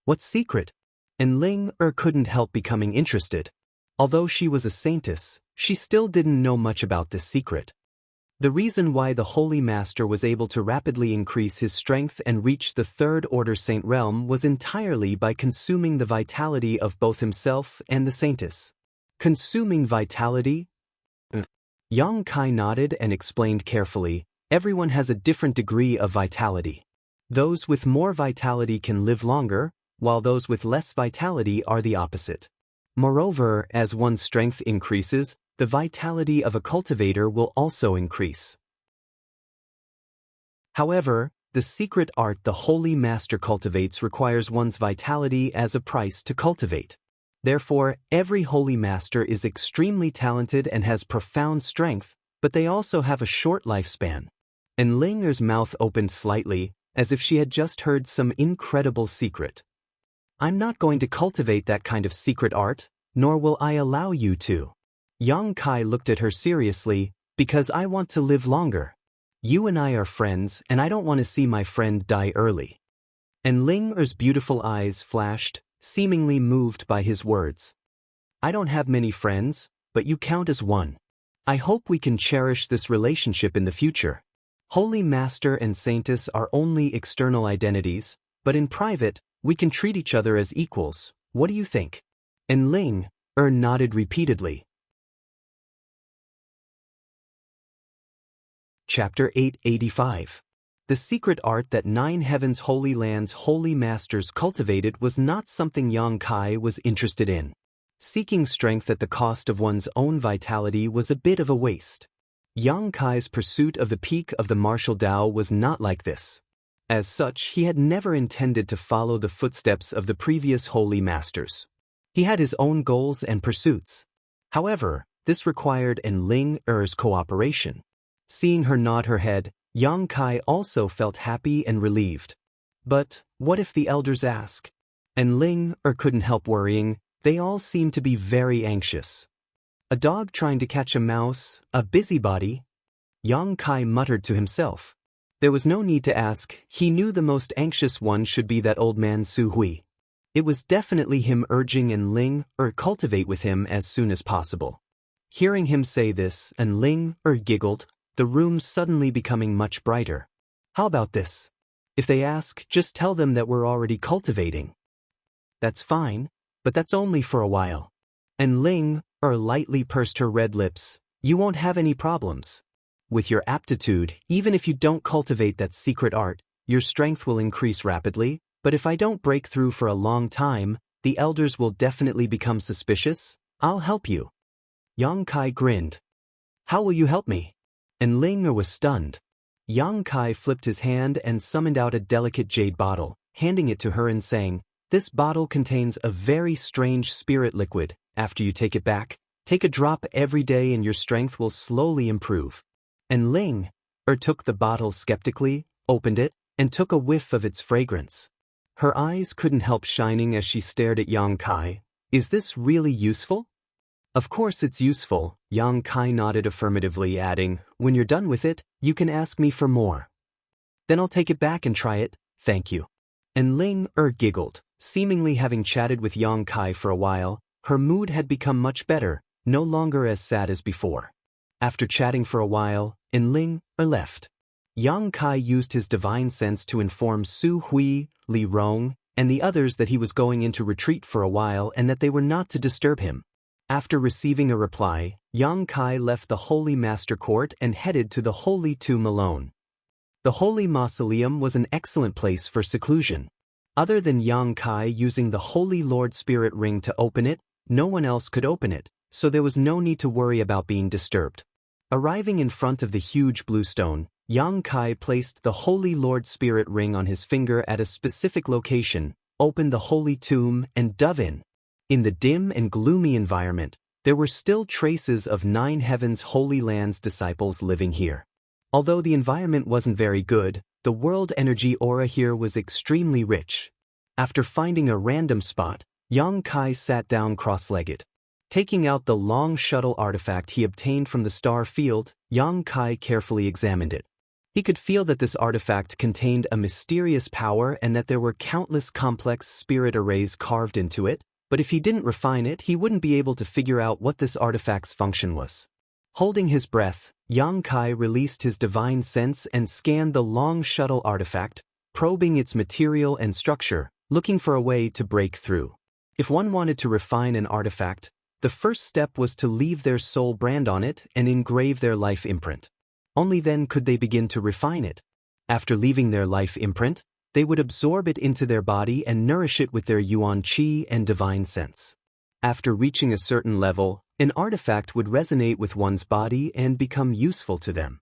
What secret? Ling couldn't help becoming interested. Although she was a saintess, she still didn't know much about this secret. The reason why the Holy Master was able to rapidly increase his strength and reach the Third Order Saint Realm was entirely by consuming the vitality of both himself and the saintess. Consuming vitality? Yang Kai nodded and explained carefully, Everyone has a different degree of vitality. Those with more vitality can live longer, while those with less vitality are the opposite. Moreover, as one's strength increases, the vitality of a cultivator will also increase. However, the secret art the Holy Master cultivates requires one's vitality as a price to cultivate. Therefore, every Holy Master is extremely talented and has profound strength, but they also have a short lifespan. Ling's mouth opened slightly, as if she had just heard some incredible secret. I'm not going to cultivate that kind of secret art, nor will I allow you to. Yang Kai looked at her seriously, because I want to live longer. You and I are friends, and I don't want to see my friend die early. Ling's beautiful eyes flashed, seemingly moved by his words. I don't have many friends, but you count as one. I hope we can cherish this relationship in the future. Holy Master and Saintess are only external identities, but in private, we can treat each other as equals. What do you think? And Ling nodded repeatedly. Chapter 885. The secret art that 9 Heavens Holy Lands Holy Masters cultivated was not something Yang Kai was interested in. Seeking strength at the cost of one's own vitality was a bit of a waste. Yang Kai's pursuit of the peak of the martial Tao was not like this. As such, he had never intended to follow the footsteps of the previous holy masters. He had his own goals and pursuits. However, this required Ling Er's cooperation. Seeing her nod her head, Yang Kai also felt happy and relieved. But what if the elders ask? And Ling couldn't help worrying. They all seemed to be very anxious. A dog trying to catch a mouse, a busybody? Yang Kai muttered to himself. There was no need to ask. He knew the most anxious one should be that old man Su Hui. It was definitely him urging Ling cultivate with him as soon as possible. Hearing him say this, Ling giggled, the room suddenly becoming much brighter. How about this? If they ask, just tell them that we're already cultivating. That's fine, but that's only for a while. And Ling lightly pursed her red lips. You won't have any problems. With your aptitude, even if you don't cultivate that secret art, your strength will increase rapidly, but if I don't break through for a long time, the elders will definitely become suspicious. I'll help you. Yang Kai grinned. How will you help me? And Ling was stunned. Yang Kai flipped his hand and summoned out a delicate jade bottle, handing it to her and saying, This bottle contains a very strange spirit liquid. After you take it back, take a drop every day and your strength will slowly improve. And Ling took the bottle skeptically, opened it, and took a whiff of its fragrance. Her eyes couldn't help shining as she stared at Yang Kai. Is this really useful? Of course it's useful, Yang Kai nodded affirmatively, adding, When you're done with it, you can ask me for more. Then I'll take it back and try it, thank you. And Ling giggled. Seemingly having chatted with Yang Kai for a while, her mood had become much better, no longer as sad as before. After chatting for a while, Ling left. Yang Kai used his divine sense to inform Su Hui, Li Rong, and the others that he was going into retreat for a while and that they were not to disturb him. After receiving a reply, Yang Kai left the Holy Master Court and headed to the Holy Tomb alone. The Holy Mausoleum was an excellent place for seclusion. Other than Yang Kai using the Holy Lord Spirit Ring to open it, no one else could open it, so there was no need to worry about being disturbed. Arriving in front of the huge blue stone, Yang Kai placed the Holy Lord Spirit Ring on his finger at a specific location, opened the Holy Tomb, and dove in. In the dim and gloomy environment, there were still traces of 9 Heavens Holy Lands disciples living here. Although the environment wasn't very good, the world energy aura here was extremely rich. After finding a random spot, Yang Kai sat down cross-legged. Taking out the long shuttle artifact he obtained from the star field, Yang Kai carefully examined it. He could feel that this artifact contained a mysterious power and that there were countless complex spirit arrays carved into it, but if he didn't refine it, he wouldn't be able to figure out what this artifact's function was. Holding his breath, Yang Kai released his divine sense and scanned the long shuttle artifact, probing its material and structure, looking for a way to break through. If one wanted to refine an artifact, the first step was to leave their soul brand on it and engrave their life imprint. Only then could they begin to refine it. After leaving their life imprint, they would absorb it into their body and nourish it with their yuan qi and divine sense. After reaching a certain level, an artifact would resonate with one's body and become useful to them.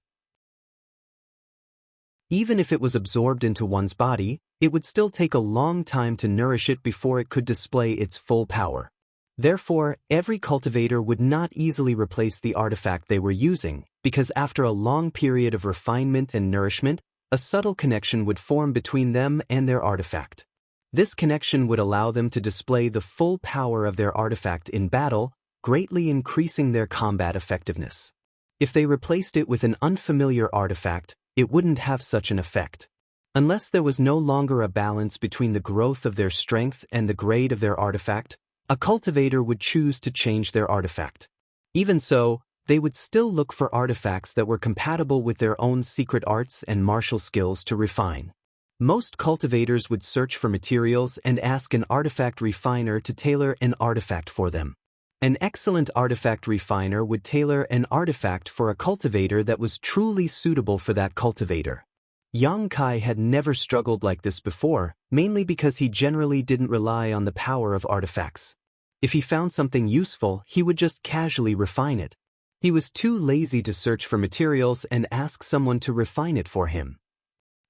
Even if it was absorbed into one's body, it would still take a long time to nourish it before it could display its full power. Therefore, every cultivator would not easily replace the artifact they were using, because after a long period of refinement and nourishment, a subtle connection would form between them and their artifact. This connection would allow them to display the full power of their artifact in battle, greatly increasing their combat effectiveness. If they replaced it with an unfamiliar artifact, it wouldn't have such an effect. Unless there was no longer a balance between the growth of their strength and the grade of their artifact, a cultivator would choose to change their artifact. Even so, they would still look for artifacts that were compatible with their own secret arts and martial skills to refine. Most cultivators would search for materials and ask an artifact refiner to tailor an artifact for them. An excellent artifact refiner would tailor an artifact for a cultivator that was truly suitable for that cultivator. Yang Kai had never struggled like this before, mainly because he generally didn't rely on the power of artifacts. If he found something useful, he would just casually refine it. He was too lazy to search for materials and ask someone to refine it for him.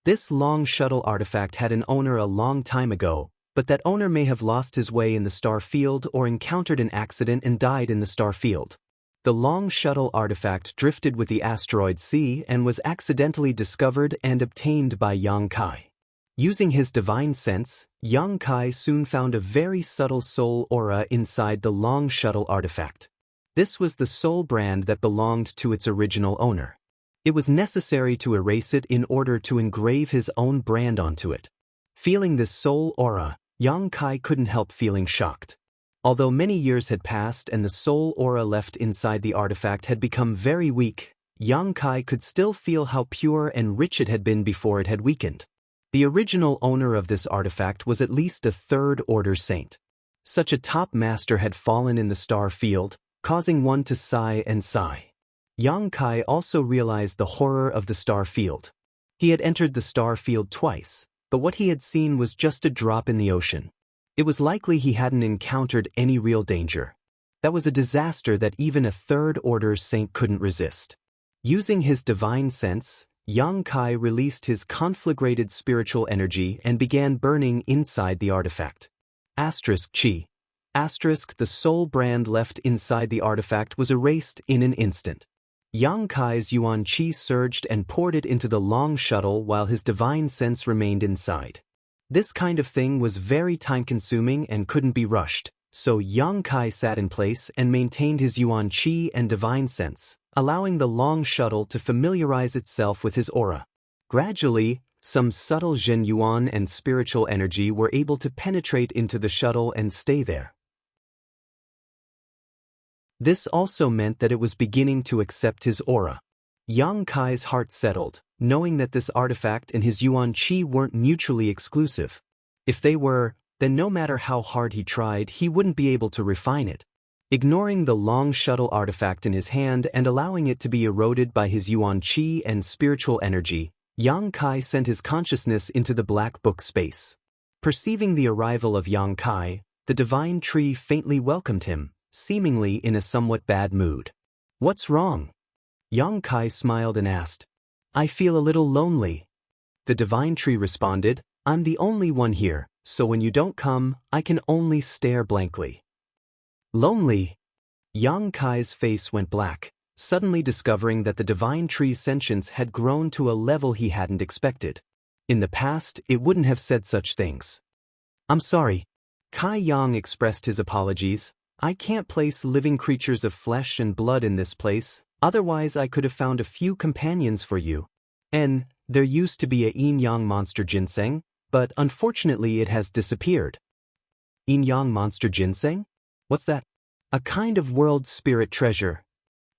This long shuttle artifact had an owner a long time ago, but that owner may have lost his way in the star field or encountered an accident and died in the star field. The long shuttle artifact drifted with the asteroid C and was accidentally discovered and obtained by Yang Kai. Using his divine sense, Yang Kai soon found a very subtle soul aura inside the long shuttle artifact. This was the soul brand that belonged to its original owner. It was necessary to erase it in order to engrave his own brand onto it. Feeling this soul aura, Yang Kai couldn't help feeling shocked. Although many years had passed and the soul aura left inside the artifact had become very weak, Yang Kai could still feel how pure and rich it had been before it had weakened. The original owner of this artifact was at least a third-order saint. Such a top master had fallen in the star field, causing one to sigh and sigh. Yang Kai also realized the horror of the star field. He had entered the star field twice, but what he had seen was just a drop in the ocean. It was likely he hadn't encountered any real danger. That was a disaster that even a third-order saint couldn't resist. Using his divine sense, Yang Kai released his conflagrated spiritual energy and began burning inside the artifact. Chi. The soul brand left inside the artifact was erased in an instant. Yang Kai's Yuan Qi surged and poured it into the long shuttle while his divine sense remained inside. This kind of thing was very time-consuming and couldn't be rushed, so Yang Kai sat in place and maintained his Yuan Qi and divine sense, allowing the long shuttle to familiarize itself with his aura. Gradually, some subtle Zhen Yuan and spiritual energy were able to penetrate into the shuttle and stay there. This also meant that it was beginning to accept his aura. Yang Kai's heart settled, knowing that this artifact and his Yuan Qi weren't mutually exclusive. If they were, then no matter how hard he tried, he wouldn't be able to refine it. Ignoring the long shuttle artifact in his hand and allowing it to be eroded by his Yuan Qi and spiritual energy, Yang Kai sent his consciousness into the black book space. Perceiving the arrival of Yang Kai, the divine tree faintly welcomed him, seemingly in a somewhat bad mood. "What's wrong?" Yang Kai smiled and asked. "I feel a little lonely." The divine tree responded, "I'm the only one here, so when you don't come, I can only stare blankly." "Lonely?" Yang Kai's face went black, suddenly discovering that the divine tree's sentience had grown to a level he hadn't expected. In the past, it wouldn't have said such things. "I'm sorry." Kai Yang expressed his apologies. "I can't place living creatures of flesh and blood in this place, otherwise I could have found a few companions for you. And there used to be a yin-yang monster ginseng, but unfortunately it has disappeared." Yin-yang monster ginseng? What's that? "A kind of world spirit treasure."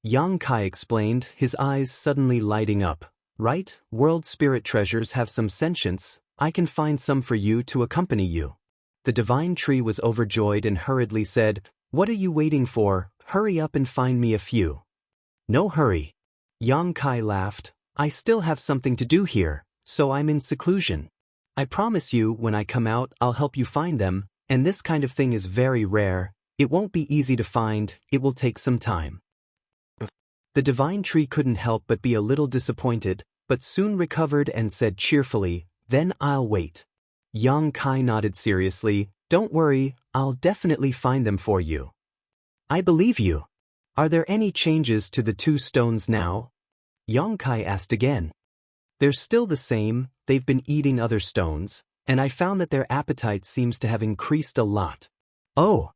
Yang Kai explained, his eyes suddenly lighting up. "Right, world spirit treasures have some sentience, I can find some for you to accompany you." The divine tree was overjoyed and hurriedly said, "What are you waiting for? Hurry up and find me a few." "No hurry." Yang Kai laughed. "I still have something to do here, so I'm in seclusion. I promise you when I come out I'll help you find them, and this kind of thing is very rare. It won't be easy to find, it will take some time." The divine tree couldn't help but be a little disappointed, but soon recovered and said cheerfully, "Then I'll wait." Yang Kai nodded seriously. "Don't worry, I'll definitely find them for you." "I believe you." "Are there any changes to the two stones now?" Yang Kai asked again. "They're still the same, they've been eating other stones, and I found that their appetite seems to have increased a lot." "Oh."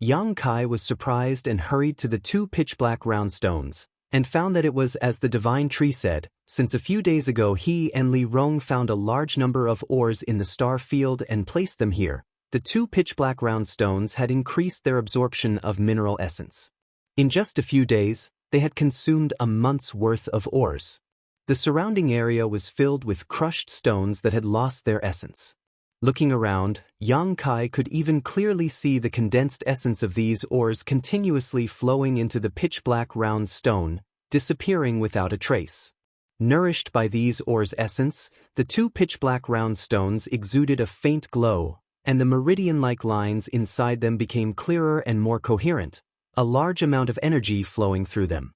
Yang Kai was surprised and hurried to the two pitch-black round stones, and found that it was as the divine tree said, since a few days ago he and Li Rong found a large number of ores in the star field and placed them here. The two pitch-black round stones had increased their absorption of mineral essence. In just a few days, they had consumed a month's worth of ores. The surrounding area was filled with crushed stones that had lost their essence. Looking around, Yang Kai could even clearly see the condensed essence of these ores continuously flowing into the pitch-black round stone, disappearing without a trace. Nourished by these ores' essence, the two pitch-black round stones exuded a faint glow, and the meridian-like lines inside them became clearer and more coherent, a large amount of energy flowing through them.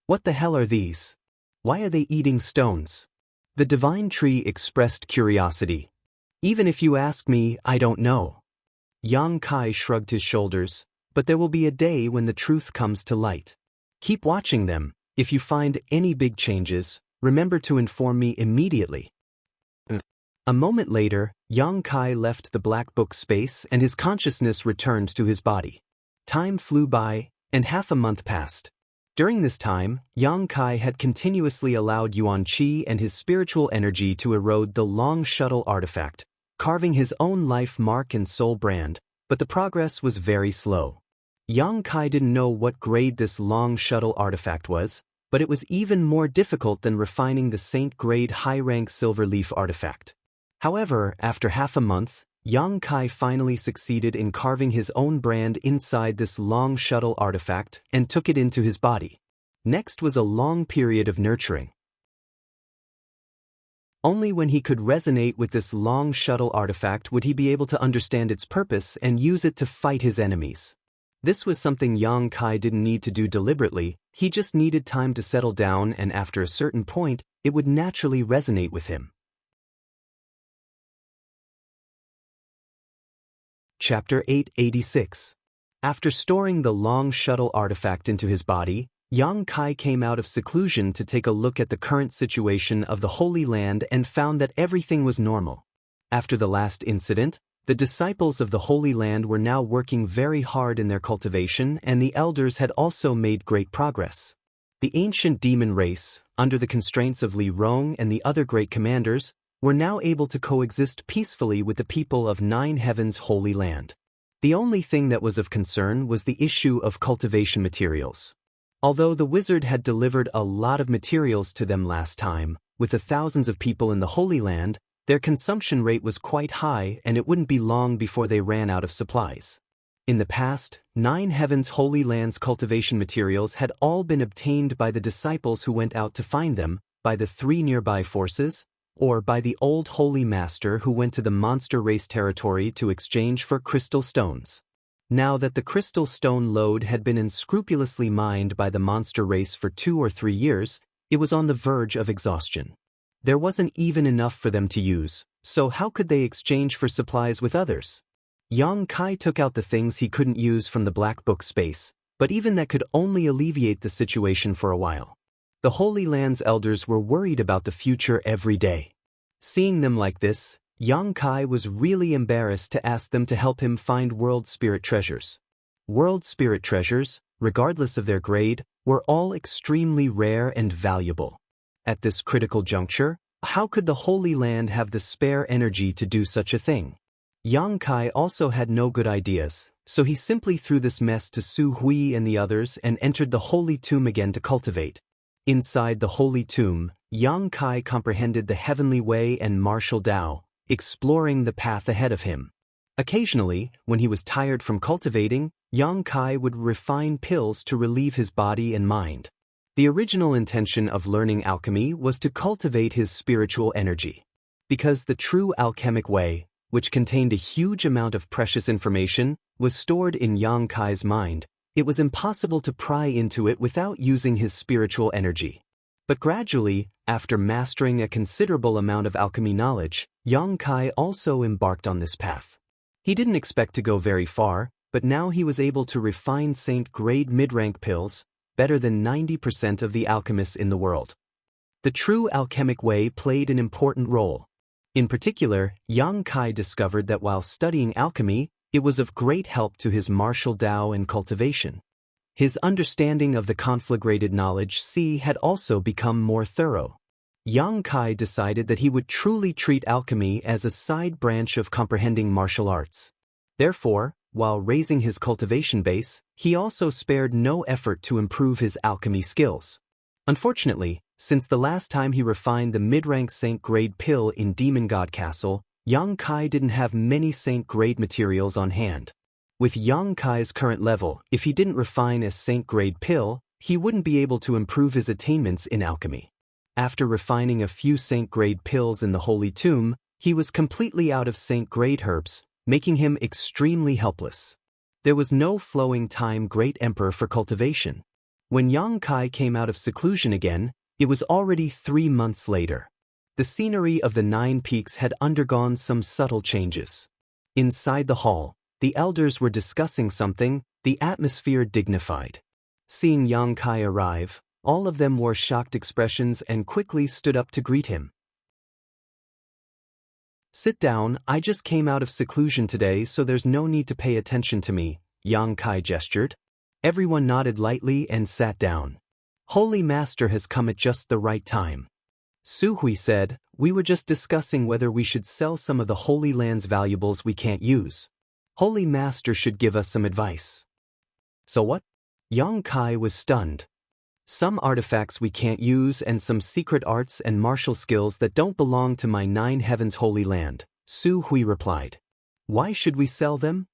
What the hell are these? Why are they eating stones? The divine tree expressed curiosity. Even if you ask me, I don't know. Yang Kai shrugged his shoulders, but there will be a day when the truth comes to light. Keep watching them. If you find any big changes, remember to inform me immediately. A moment later, Yang Kai left the black book space and his consciousness returned to his body. Time flew by, and half a month passed. During this time, Yang Kai had continuously allowed Yuan Qi and his spiritual energy to erode the long shuttle artifact, carving his own life mark and soul brand, but the progress was very slow. Yang Kai didn't know what grade this long shuttle artifact was, but it was even more difficult than refining the Saint grade high-rank silver leaf artifact. However, after half a month, Yang Kai finally succeeded in carving his own brand inside this long shuttle artifact and took it into his body. Next was a long period of nurturing. Only when he could resonate with this long shuttle artifact would he be able to understand its purpose and use it to fight his enemies. This was something Yang Kai didn't need to do deliberately, he just needed time to settle down, and after a certain point, it would naturally resonate with him. Chapter 886. After storing the long shuttle artifact into his body, Yang Kai came out of seclusion to take a look at the current situation of the Holy Land and found that everything was normal. After the last incident, the disciples of the Holy Land were now working very hard in their cultivation, and the elders had also made great progress. The ancient demon race, under the constraints of Li Rong and the other great commanders, were now able to coexist peacefully with the people of Nine Heavens' Holy Land. The only thing that was of concern was the issue of cultivation materials. Although the wizard had delivered a lot of materials to them last time, with the thousands of people in the Holy Land, their consumption rate was quite high and it wouldn't be long before they ran out of supplies. In the past, Nine Heavens' Holy Land's cultivation materials had all been obtained by the disciples who went out to find them, by the three nearby forces, or by the old Holy Master who went to the monster race territory to exchange for crystal stones. Now that the crystal stone lode had been unscrupulously mined by the monster race for 2 or 3 years, it was on the verge of exhaustion. There wasn't even enough for them to use, so how could they exchange for supplies with others? Yang Kai took out the things he couldn't use from the black book space, but even that could only alleviate the situation for a while. The Holy Land's elders were worried about the future every day. Seeing them like this, Yang Kai was really embarrassed to ask them to help him find world spirit treasures. World spirit treasures, regardless of their grade, were all extremely rare and valuable. At this critical juncture, how could the Holy Land have the spare energy to do such a thing? Yang Kai also had no good ideas, so he simply threw this mess to Su Hui and the others and entered the Holy Tomb again to cultivate. Inside the Holy Tomb, Yang Kai comprehended the heavenly way and martial Tao, exploring the path ahead of him. Occasionally, when he was tired from cultivating, Yang Kai would refine pills to relieve his body and mind. The original intention of learning alchemy was to cultivate his spiritual energy. Because the true alchemic way, which contained a huge amount of precious information, was stored in Yang Kai's mind, it was impossible to pry into it without using his spiritual energy. But gradually, after mastering a considerable amount of alchemy knowledge, Yang Kai also embarked on this path. He didn't expect to go very far, but now he was able to refine Saint-grade mid-rank pills, better than 90% of the alchemists in the world. The true alchemic way played an important role. In particular, Yang Kai discovered that while studying alchemy, it was of great help to his martial Tao and cultivation. His understanding of the conflagrated knowledge C had also become more thorough. Yang Kai decided that he would truly treat alchemy as a side branch of comprehending martial arts. Therefore, while raising his cultivation base, he also spared no effort to improve his alchemy skills. Unfortunately, since the last time he refined the mid-rank Saint-grade pill in Demon God Castle, Yang Kai didn't have many Saint-grade materials on hand. With Yang Kai's current level, if he didn't refine a Saint-grade pill, he wouldn't be able to improve his attainments in alchemy. After refining a few Saint-grade pills in the Holy Tomb, he was completely out of Saint-grade herbs, making him extremely helpless. There was no flowing time Great Emperor for cultivation. When Yang Kai came out of seclusion again, it was already 3 months later. The scenery of the 9 peaks had undergone some subtle changes. Inside the hall, the elders were discussing something, the atmosphere dignified. Seeing Yang Kai arrive, all of them wore shocked expressions and quickly stood up to greet him. "Sit down, I just came out of seclusion today, so there's no need to pay attention to me," Yang Kai gestured. Everyone nodded lightly and sat down. "Holy Master has come at just the right time." Su Hui said, "We were just discussing whether we should sell some of the Holy Land's valuables we can't use. Holy Master should give us some advice." "So what?" Yang Kai was stunned. "Some artifacts we can't use and some secret arts and martial skills that don't belong to my 9 heavens Holy Land," Su Hui replied. "Why should we sell them?"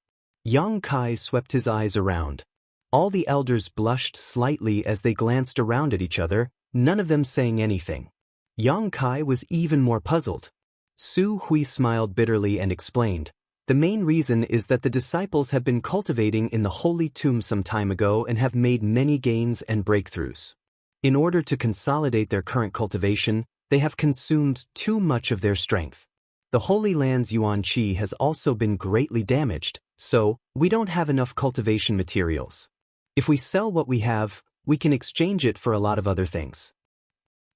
Yang Kai swept his eyes around. All the elders blushed slightly as they glanced around at each other, none of them saying anything. Yang Kai was even more puzzled. Su Hui smiled bitterly and explained, "The main reason is that the disciples have been cultivating in the Holy Tomb some time ago and have made many gains and breakthroughs. In order to consolidate their current cultivation, they have consumed too much of their strength. The Holy Land's Yuan Qi has also been greatly damaged, so we don't have enough cultivation materials. If we sell what we have, we can exchange it for a lot of other things.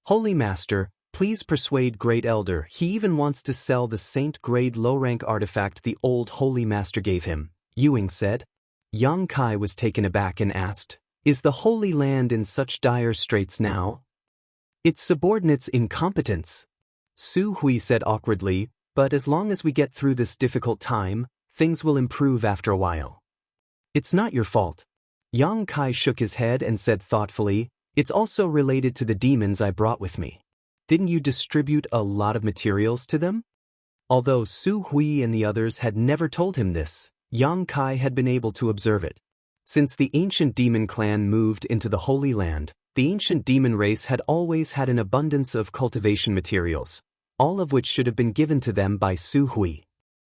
Holy Master, please persuade Great Elder. He even wants to sell the Saint-grade low-rank artifact the old Holy Master gave him," Yuing said. Yang Kai was taken aback and asked, "Is the Holy Land in such dire straits now?" "Its subordinates' incompetence," Su Hui said awkwardly, "but as long as we get through this difficult time, things will improve after a while." "It's not your fault." Yang Kai shook his head and said thoughtfully, "It's also related to the demons I brought with me. Didn't you distribute a lot of materials to them?" Although Su Hui and the others had never told him this, Yang Kai had been able to observe it. Since the ancient demon clan moved into the Holy Land, the ancient demon race had always had an abundance of cultivation materials, all of which should have been given to them by Su Hui.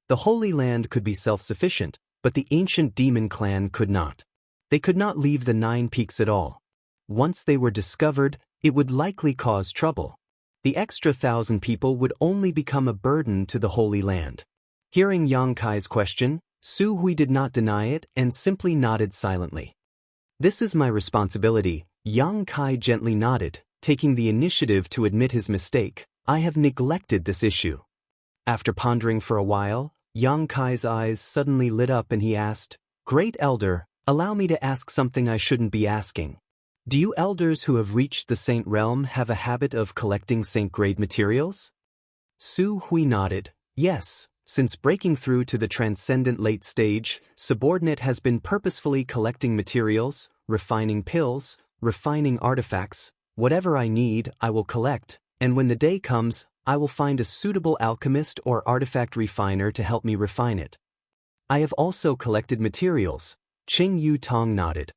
The Holy Land could be self-sufficient, but the ancient demon clan could not. They could not leave the 9 peaks at all. Once they were discovered, it would likely cause trouble. The extra 1,000 people would only become a burden to the Holy Land. Hearing Yang Kai's question, Su Hui did not deny it and simply nodded silently. "This is my responsibility," Yang Kai gently nodded, taking the initiative to admit his mistake. "I have neglected this issue." After pondering for a while, Yang Kai's eyes suddenly lit up and he asked, "Great Elder, allow me to ask something I shouldn't be asking. Do you elders who have reached the Saint Realm have a habit of collecting Saint-grade materials?" Su Hui nodded. "Yes, since breaking through to the transcendent late stage, Subordinate has been purposefully collecting materials, refining pills, refining artifacts. Whatever I need, I will collect, and when the day comes, I will find a suitable alchemist or artifact refiner to help me refine it. I have also collected materials." Qing Yu Tong nodded.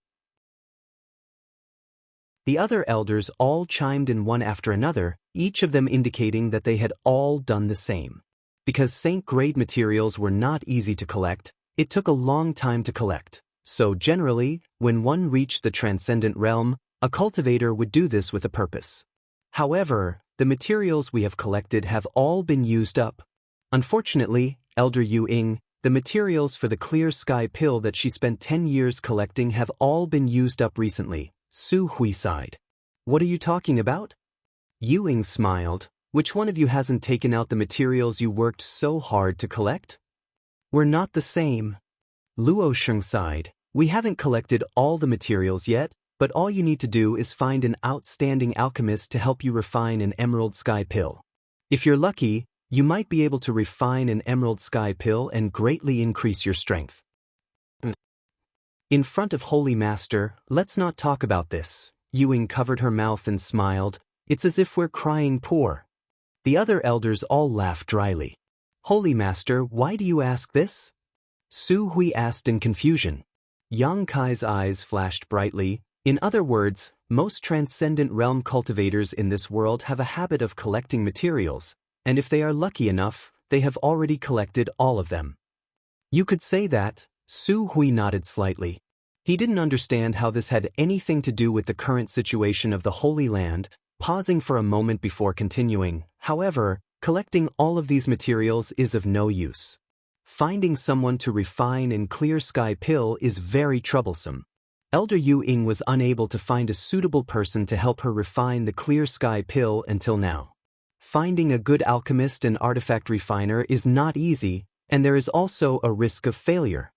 The other elders all chimed in one after another, each of them indicating that they had all done the same. Because Saint-grade materials were not easy to collect, it took a long time to collect. So generally, when one reached the transcendent realm, a cultivator would do this with a purpose. However, the materials we have collected have all been used up. Unfortunately, Elder Yu Ying, the materials for the clear sky pill that she spent 10 years collecting have all been used up recently. Su Hui sighed. "What are you talking about?" Yu Ying smiled. "Which one of you hasn't taken out the materials you worked so hard to collect?" "We're not the same." Luo Sheng sighed. "We haven't collected all the materials yet, but all you need to do is find an outstanding alchemist to help you refine an emerald sky pill. If you're lucky, you might be able to refine an emerald sky pill and greatly increase your strength." In front of Holy Master, let's not talk about this. Ying covered her mouth and smiled. It's as if we're crying poor. The other elders all laughed dryly. Holy Master, why do you ask this? Su Hui asked in confusion. Yang Kai's eyes flashed brightly. In other words, most transcendent realm cultivators in this world have a habit of collecting materials, and if they are lucky enough, they have already collected all of them. You could say that. Su Hui nodded slightly. He didn't understand how this had anything to do with the current situation of the Holy Land, pausing for a moment before continuing. However, collecting all of these materials is of no use. Finding someone to refine and clear sky pill is very troublesome. Elder Yu Ying was unable to find a suitable person to help her refine the clear sky pill until now. Finding a good alchemist and artifact refiner is not easy, and there is also a risk of failure.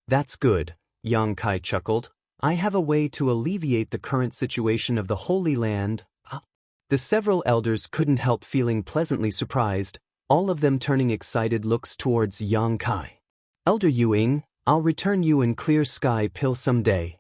That's good, Yang Kai chuckled. I have a way to alleviate the current situation of the Holy Land. The several elders couldn't help feeling pleasantly surprised, all of them turning excited looks towards Yang Kai. Elder Yu Ying, I'll return you in clear sky pill someday.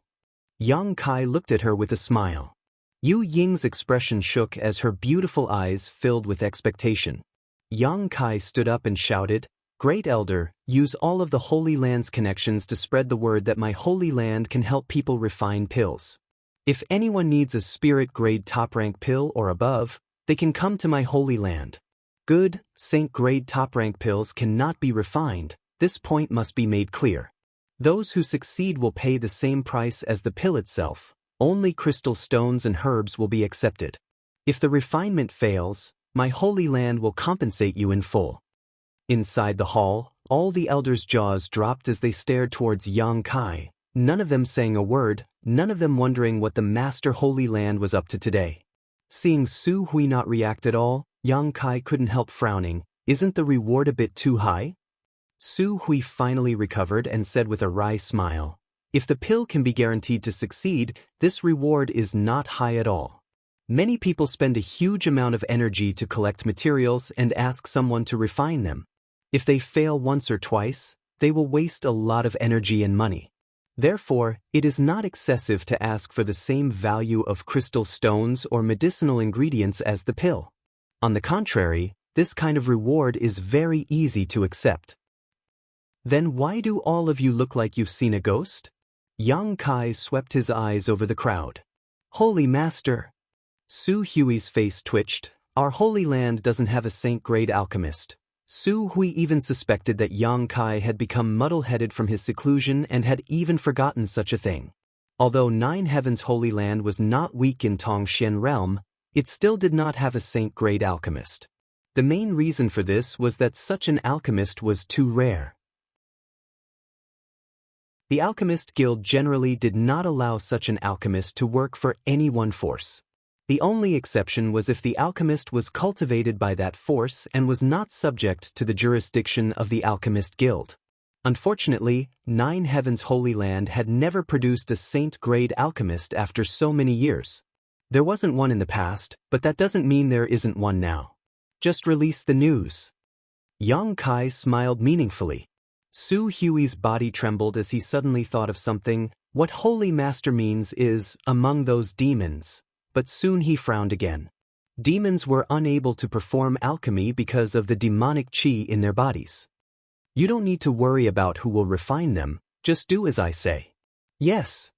Yang Kai looked at her with a smile. Yu Ying's expression shook as her beautiful eyes filled with expectation. Yang Kai stood up and shouted, Great Elder, use all of the Holy Land's connections to spread the word that my Holy Land can help people refine pills. If anyone needs a spirit-grade top-rank pill or above, they can come to my Holy Land. Good, saint-grade top-rank pills cannot be refined, this point must be made clear. Those who succeed will pay the same price as the pill itself, only crystal stones and herbs will be accepted. If the refinement fails, my Holy Land will compensate you in full. Inside the hall, all the elders' jaws dropped as they stared towards Yang Kai, none of them saying a word, none of them wondering what the Master Holy Land was up to today. Seeing Su Hui not react at all, Yang Kai couldn't help frowning. Isn't the reward a bit too high? Su Hui finally recovered and said with a wry smile, If the pill can be guaranteed to succeed, this reward is not high at all. Many people spend a huge amount of energy to collect materials and ask someone to refine them. If they fail once or twice, they will waste a lot of energy and money. Therefore, it is not excessive to ask for the same value of crystal stones or medicinal ingredients as the pill. On the contrary, this kind of reward is very easy to accept. Then why do all of you look like you've seen a ghost? Yang Kai swept his eyes over the crowd. Holy Master! Su Hui's face twitched. Our Holy Land doesn't have a saint-grade alchemist. Su Hui even suspected that Yang Kai had become muddle-headed from his seclusion and had even forgotten such a thing. Although Nine Heavens Holy Land was not weak in Tongxian realm, it still did not have a saint-grade alchemist. The main reason for this was that such an alchemist was too rare. The Alchemist Guild generally did not allow such an alchemist to work for any one force. The only exception was if the alchemist was cultivated by that force and was not subject to the jurisdiction of the Alchemist Guild. Unfortunately, Nine Heavens Holy Land had never produced a saint-grade alchemist after so many years. There wasn't one in the past, but that doesn't mean there isn't one now. Just release the news. Yang Kai smiled meaningfully. Su Hui's body trembled as he suddenly thought of something. What Holy Master means is, among those demons. But soon he frowned again. Demons were unable to perform alchemy because of the demonic qi in their bodies. You don't need to worry about who will refine them, just do as I say. Yes.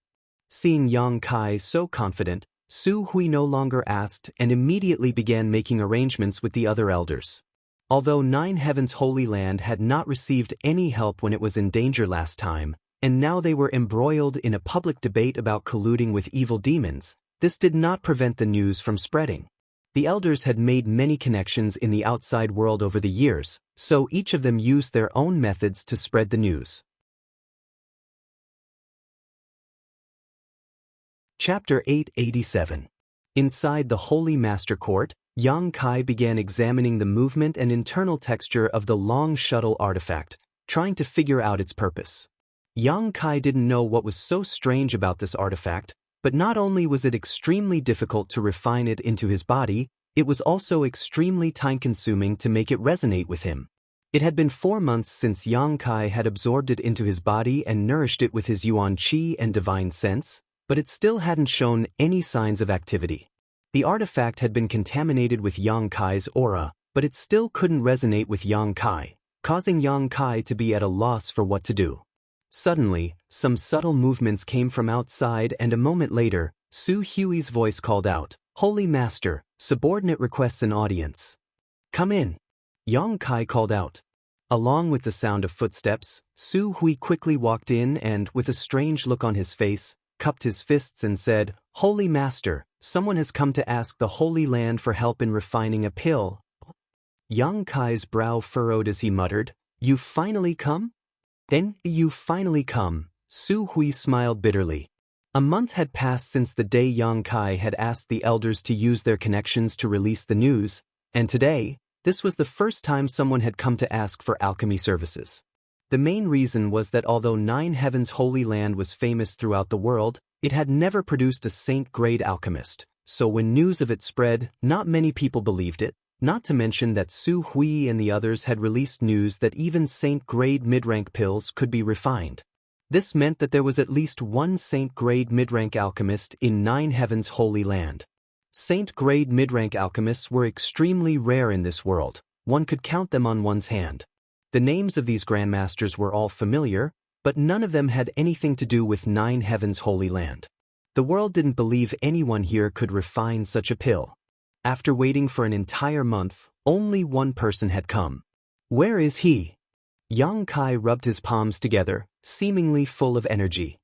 Seeing Yang Kai so confident, Su Hui no longer asked and immediately began making arrangements with the other elders. Although Nine Heavens Holy Land had not received any help when it was in danger last time, and now they were embroiled in a public debate about colluding with evil demons, this did not prevent the news from spreading. The elders had made many connections in the outside world over the years, so each of them used their own methods to spread the news. Chapter 887. Inside the Holy Master Court, Yang Kai began examining the movement and internal texture of the long shuttle artifact, trying to figure out its purpose. Yang Kai didn't know what was so strange about this artifact, but not only was it extremely difficult to refine it into his body, it was also extremely time-consuming to make it resonate with him. It had been 4 months since Yang Kai had absorbed it into his body and nourished it with his Yuan Qi and divine sense, but it still hadn't shown any signs of activity. The artifact had been contaminated with Yang Kai's aura, but it still couldn't resonate with Yang Kai, causing Yang Kai to be at a loss for what to do. Suddenly, some subtle movements came from outside, and a moment later, Su Hui's voice called out, "Holy Master, subordinate requests an audience." "Come in." Yang Kai called out. Along with the sound of footsteps, Su Hui quickly walked in and, with a strange look on his face, cupped his fists and said, "Holy Master, someone has come to ask the Holy Land for help in refining a pill." Yang Kai's brow furrowed as he muttered, "You've finally come?" "Then, you've finally come," Su Hui smiled bitterly. A month had passed since the day Yang Kai had asked the elders to use their connections to release the news, and today, this was the first time someone had come to ask for alchemy services. The main reason was that although Nine Heavens' Holy Land was famous throughout the world, it had never produced a saint-grade alchemist, so when news of it spread, not many people believed it, not to mention that Su Hui and the others had released news that even saint-grade mid-rank pills could be refined. This meant that there was at least one saint-grade mid-rank alchemist in Nine Heavens' Holy Land. Saint-grade mid-rank alchemists were extremely rare in this world, one could count them on one's hand. The names of these grandmasters were all familiar, but none of them had anything to do with Nine Heavens' Holy Land. The world didn't believe anyone here could refine such a pill. After waiting for an entire month, only one person had come. "Where is he?" Yang Kai rubbed his palms together, seemingly full of energy.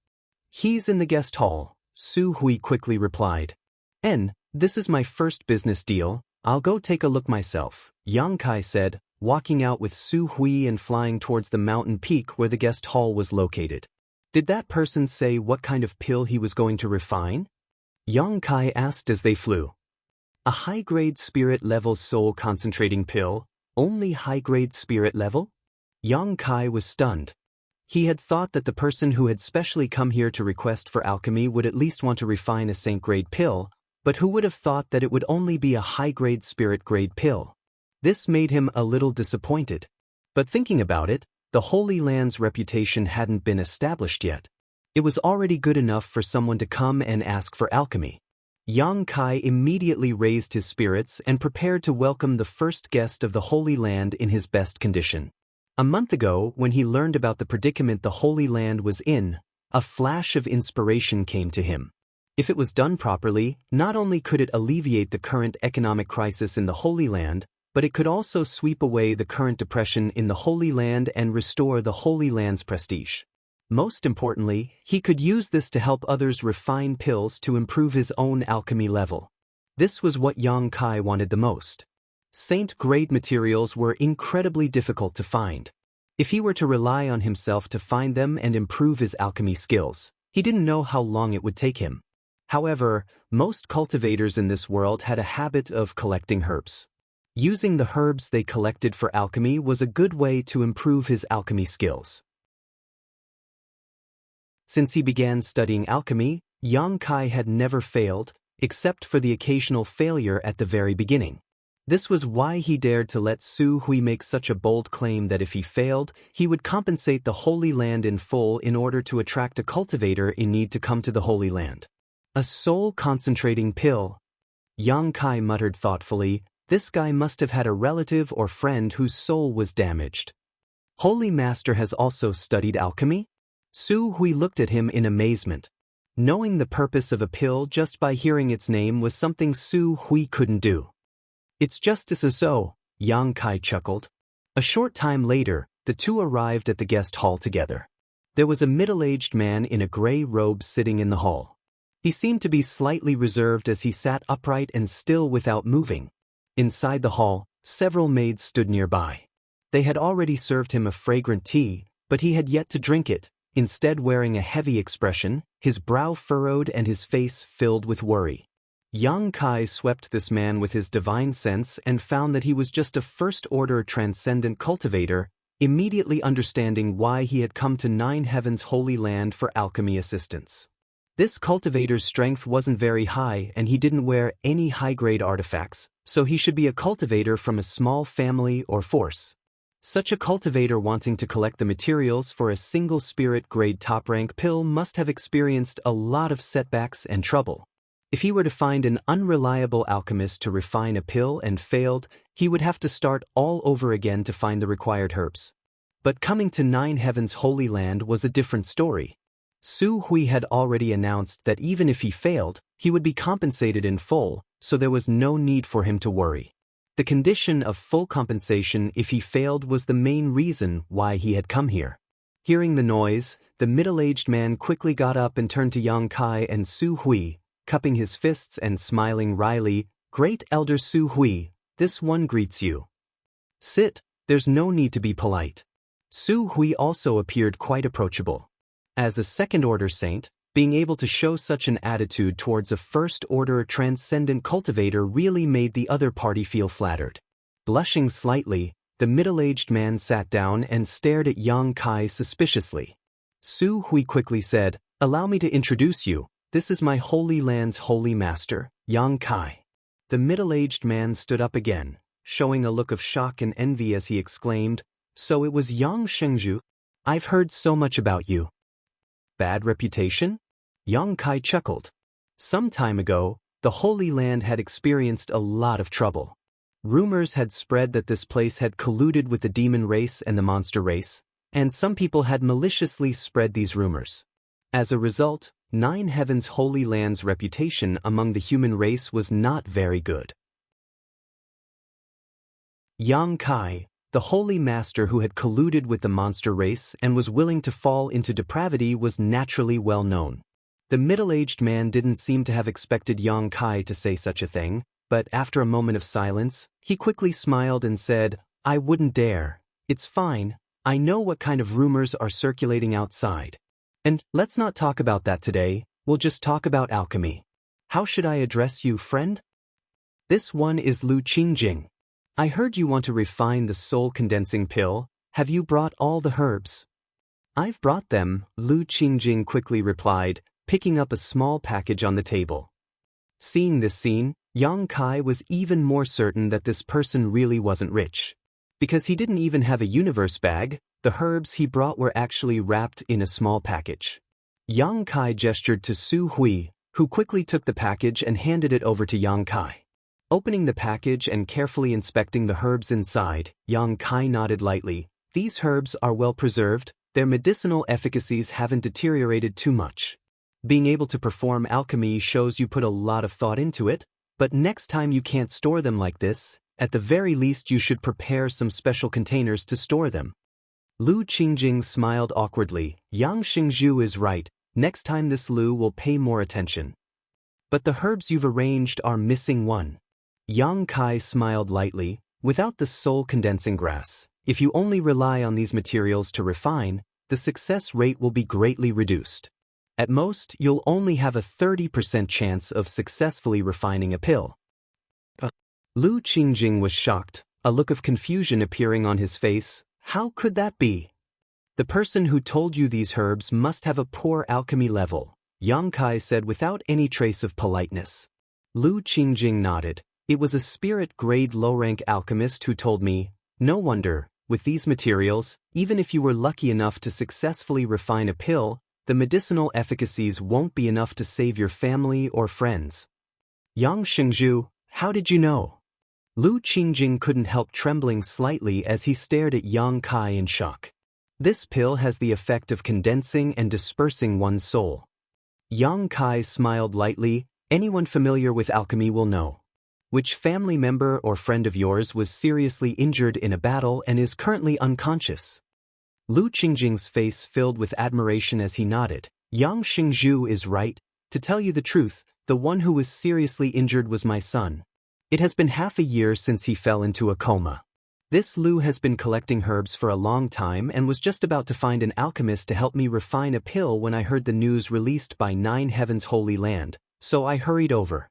"He's in the guest hall," Su Hui quickly replied. "This is my first business deal, I'll go take a look myself," Yang Kai said, walking out with Su Hui and flying towards the mountain peak where the guest hall was located. "Did that person say what kind of pill he was going to refine?" Yang Kai asked as they flew. "A high-grade spirit-level soul-concentrating pill, only high-grade spirit level?" Yang Kai was stunned. He had thought that the person who had specially come here to request for alchemy would at least want to refine a saint-grade pill, but who would have thought that it would only be a high-grade spirit-grade pill? This made him a little disappointed. But thinking about it, the Holy Land's reputation hadn't been established yet. It was already good enough for someone to come and ask for alchemy. Yang Kai immediately raised his spirits and prepared to welcome the first guest of the Holy Land in his best condition. A month ago, when he learned about the predicament the Holy Land was in, a flash of inspiration came to him. If it was done properly, not only could it alleviate the current economic crisis in the Holy Land, but it could also sweep away the current depression in the Holy Land and restore the Holy Land's prestige. Most importantly, he could use this to help others refine pills to improve his own alchemy level. This was what Yang Kai wanted the most. Saint-grade materials were incredibly difficult to find. If he were to rely on himself to find them and improve his alchemy skills, he didn't know how long it would take him. However, most cultivators in this world had a habit of collecting herbs. Using the herbs they collected for alchemy was a good way to improve his alchemy skills. Since he began studying alchemy, Yang Kai had never failed, except for the occasional failure at the very beginning. This was why he dared to let Su Hui make such a bold claim that if he failed, he would compensate the Holy Land in full in order to attract a cultivator in need to come to the Holy Land. A soul-concentrating pill. Yang Kai muttered thoughtfully, this guy must have had a relative or friend whose soul was damaged. Holy Master has also studied alchemy? Su Hui looked at him in amazement. Knowing the purpose of a pill just by hearing its name was something Su Hui couldn't do. It's just as so, Yang Kai chuckled. A short time later, the two arrived at the guest hall together. There was a middle-aged man in a gray robe sitting in the hall. He seemed to be slightly reserved as he sat upright and still without moving. Inside the hall, several maids stood nearby. They had already served him a fragrant tea, but he had yet to drink it, instead wearing a heavy expression, his brow furrowed and his face filled with worry. Yang Kai swept this man with his divine sense and found that he was just a first-order transcendent cultivator, immediately understanding why he had come to Nine Heavens' Holy Land for alchemy assistance. This cultivator's strength wasn't very high and he didn't wear any high-grade artifacts, so he should be a cultivator from a small family or force. Such a cultivator wanting to collect the materials for a single spirit-grade top-rank pill must have experienced a lot of setbacks and trouble. If he were to find an unreliable alchemist to refine a pill and failed, he would have to start all over again to find the required herbs. But coming to Nine Heavens' Holy Land was a different story. Su Hui had already announced that even if he failed, he would be compensated in full, so there was no need for him to worry. The condition of full compensation if he failed was the main reason why he had come here. Hearing the noise, the middle-aged man quickly got up and turned to Yang Kai and Su Hui, cupping his fists and smiling wryly. "Great Elder Su Hui, this one greets you. Sit, there's no need to be polite." Su Hui also appeared quite approachable. As a second-order saint, being able to show such an attitude towards a first-order transcendent cultivator really made the other party feel flattered. Blushing slightly, the middle-aged man sat down and stared at Yang Kai suspiciously. Su Hui quickly said, "Allow me to introduce you. This is my Holy Land's holy master, Yang Kai." The middle-aged man stood up again, showing a look of shock and envy as he exclaimed, "So it was Yang Shengzhu? I've heard so much about you." "Bad reputation?" Yang Kai chuckled. Some time ago, the Holy Land had experienced a lot of trouble. Rumors had spread that this place had colluded with the demon race and the monster race, and some people had maliciously spread these rumors. As a result, Nine Heavens' Holy Land's reputation among the human race was not very good. Yang Kai, the holy master who had colluded with the monster race and was willing to fall into depravity, was naturally well known. The middle-aged man didn't seem to have expected Yang Kai to say such a thing, but after a moment of silence, he quickly smiled and said, "I wouldn't dare. It's fine. I know what kind of rumors are circulating outside. And let's not talk about that today, we'll just talk about alchemy. How should I address you, friend?" "This one is Lu Qingjing. I heard you want to refine the soul-condensing pill. Have you brought all the herbs?" "I've brought them," Lu Qingjing quickly replied, picking up a small package on the table. Seeing this scene, Yang Kai was even more certain that this person really wasn't rich. Because he didn't even have a universe bag, the herbs he brought were actually wrapped in a small package. Yang Kai gestured to Su Hui, who quickly took the package and handed it over to Yang Kai. Opening the package and carefully inspecting the herbs inside, Yang Kai nodded lightly. "These herbs are well preserved, their medicinal efficacies haven't deteriorated too much. Being able to perform alchemy shows you put a lot of thought into it, but next time you can't store them like this, at the very least you should prepare some special containers to store them." Lu Qingjing smiled awkwardly. "Yang Shengzhu is right, next time this Lu will pay more attention. But the herbs you've arranged are missing one." Yang Kai smiled lightly. "Without the soul-condensing grass, if you only rely on these materials to refine, the success rate will be greatly reduced. At most, you'll only have a 30% chance of successfully refining a pill." Lu Qingjing was shocked, a look of confusion appearing on his face. "How could that be? The person who told you these herbs must have a poor alchemy level," Yang Kai said without any trace of politeness. Lu Qingjing nodded. "It was a spirit-grade low-rank alchemist who told me. No wonder, with these materials, even if you were lucky enough to successfully refine a pill, the medicinal efficacies won't be enough to save your family or friends." "Yang Shengzhu, how did you know?" Lu Qingjing couldn't help trembling slightly as he stared at Yang Kai in shock. "This pill has the effect of condensing and dispersing one's soul." Yang Kai smiled lightly. "Anyone familiar with alchemy will know. Which family member or friend of yours was seriously injured in a battle and is currently unconscious?" Lu Qingjing's face filled with admiration as he nodded. "Yang Shengzhu is right. To tell you the truth, the one who was seriously injured was my son. It has been half a year since he fell into a coma. This Lu has been collecting herbs for a long time and was just about to find an alchemist to help me refine a pill when I heard the news released by Nine Heavens' Holy Land, so I hurried over.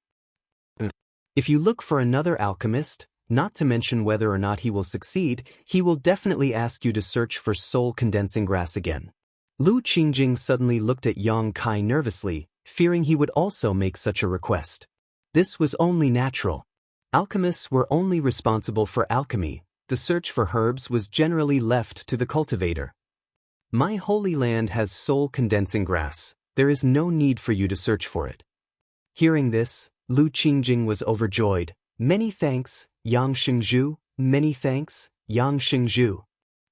If you look for another alchemist, not to mention whether or not he will succeed, he will definitely ask you to search for soul-condensing grass again." Lu Qingjing suddenly looked at Yang Kai nervously, fearing he would also make such a request. This was only natural. Alchemists were only responsible for alchemy, The search for herbs was generally left to the cultivator. My holy land has soul-condensing grass. There is no need for you to search for it. Hearing this, Lu Qingjing was overjoyed. Many thanks, Yang Xingzhu. Many thanks, Yang Xingzhu.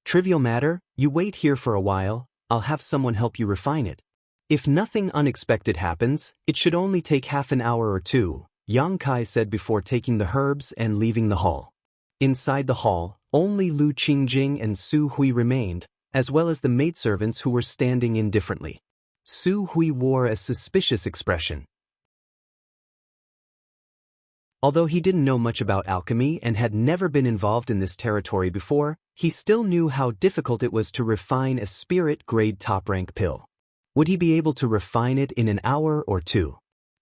Trivial matter, you wait here for a while, I'll have someone help you refine it. If nothing unexpected happens, it should only take half an hour or two, Yang Kai said before taking the herbs and leaving the hall. Inside the hall, only Lu Qingjing and Su Hui remained, as well as the maidservants who were standing indifferently. Su Hui wore a suspicious expression. Although he didn't know much about alchemy and had never been involved in this territory before, he still knew how difficult it was to refine a spirit-grade top-rank pill. Would he be able to refine it in an hour or two?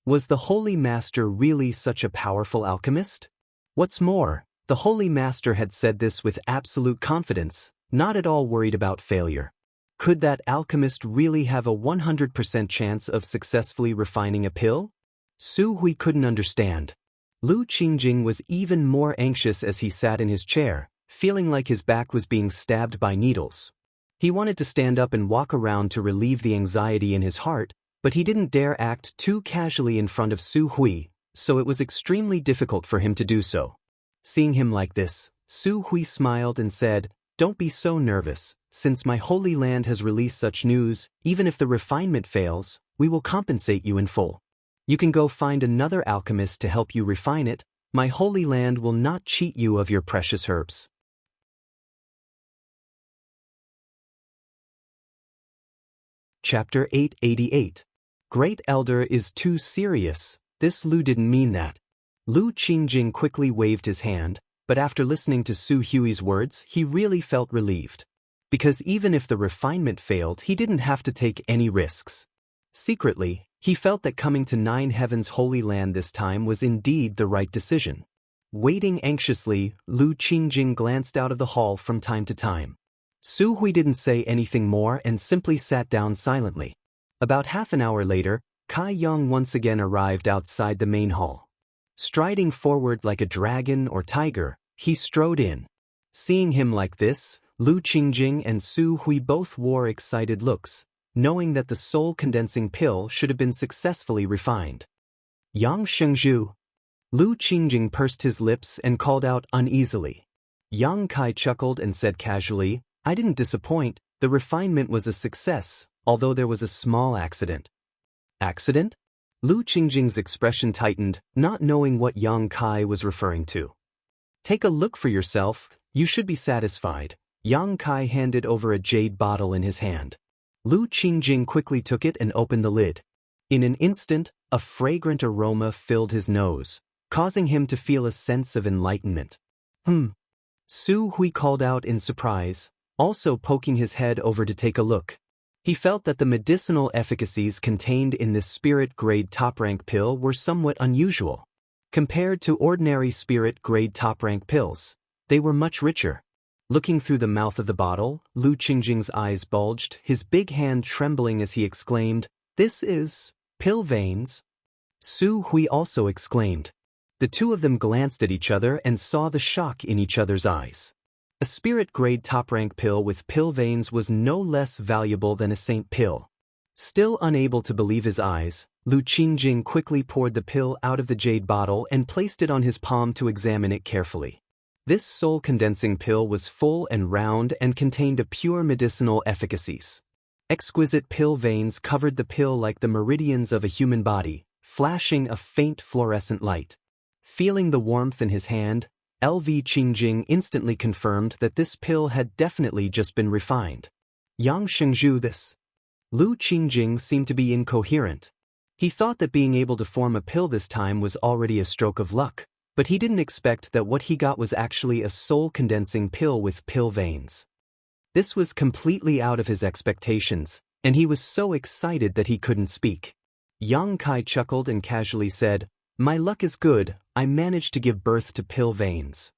Was the Holy Master really such a powerful alchemist? What's more, the Holy Master had said this with absolute confidence, not at all worried about failure. Could that alchemist really have a 100% chance of successfully refining a pill? Su Hui couldn't understand. Lu Qingjing was even more anxious as he sat in his chair, feeling like his back was being stabbed by needles. He wanted to stand up and walk around to relieve the anxiety in his heart, but he didn't dare act too casually in front of Su Hui, so it was extremely difficult for him to do so. Seeing him like this, Su Hui smiled and said, "Don't be so nervous. Since my holy land has released such news, even if the refinement fails, we will compensate you in full. You can go find another alchemist to help you refine it. My holy land will not cheat you of your precious herbs." Chapter 888. Great Elder is too serious. This Lu didn't mean that. Lu Qingjing quickly waved his hand, but after listening to Su Hui's words, he really felt relieved. Because even if the refinement failed, he didn't have to take any risks. Secretly, he felt that coming to Nine Heaven's Holy Land this time was indeed the right decision. Waiting anxiously, Lu Qingjing glanced out of the hall from time to time. Su Hui didn't say anything more and simply sat down silently. About half an hour later, Kai Yang once again arrived outside the main hall. Striding forward like a dragon or tiger, he strode in. Seeing him like this, Lu Qingjing and Su Hui both wore excited looks, knowing that the soul-condensing pill should have been successfully refined. Yang Shengzhu. Lu Qingjing pursed his lips and called out uneasily. Yang Kai chuckled and said casually, "I didn't disappoint, the refinement was a success, although there was a small accident." Accident? Lu Qingjing's expression tightened, not knowing what Yang Kai was referring to. "Take a look for yourself, you should be satisfied." Yang Kai handed over a jade bottle in his hand. Lu Qingjing quickly took it and opened the lid. In an instant, a fragrant aroma filled his nose, causing him to feel a sense of enlightenment. Su Hui called out in surprise, also poking his head over to take a look. He felt that the medicinal efficacies contained in this spirit-grade top-rank pill were somewhat unusual. Compared to ordinary spirit-grade top-rank pills, they were much richer. Looking through the mouth of the bottle, Lu Qingjing's eyes bulged, his big hand trembling as he exclaimed, "This is pill veins." Su Hui also exclaimed. The two of them glanced at each other and saw the shock in each other's eyes. A spirit-grade top-rank pill with pill veins was no less valuable than a saint pill. Still unable to believe his eyes, Lu Qingjing quickly poured the pill out of the jade bottle and placed it on his palm to examine it carefully. This soul-condensing pill was full and round and contained a pure medicinal efficacies. Exquisite pill veins covered the pill like the meridians of a human body, flashing a faint fluorescent light. Feeling the warmth in his hand, Lu Qingjing instantly confirmed that this pill had definitely just been refined. Yang Shengzhu this. Lu Qingjing seemed to be incoherent. He thought that being able to form a pill this time was already a stroke of luck, but he didn't expect that what he got was actually a soul-condensing pill with pill veins. This was completely out of his expectations, and he was so excited that he couldn't speak. Yang Kai chuckled and casually said, "My luck is good, I managed to give birth to pill veins.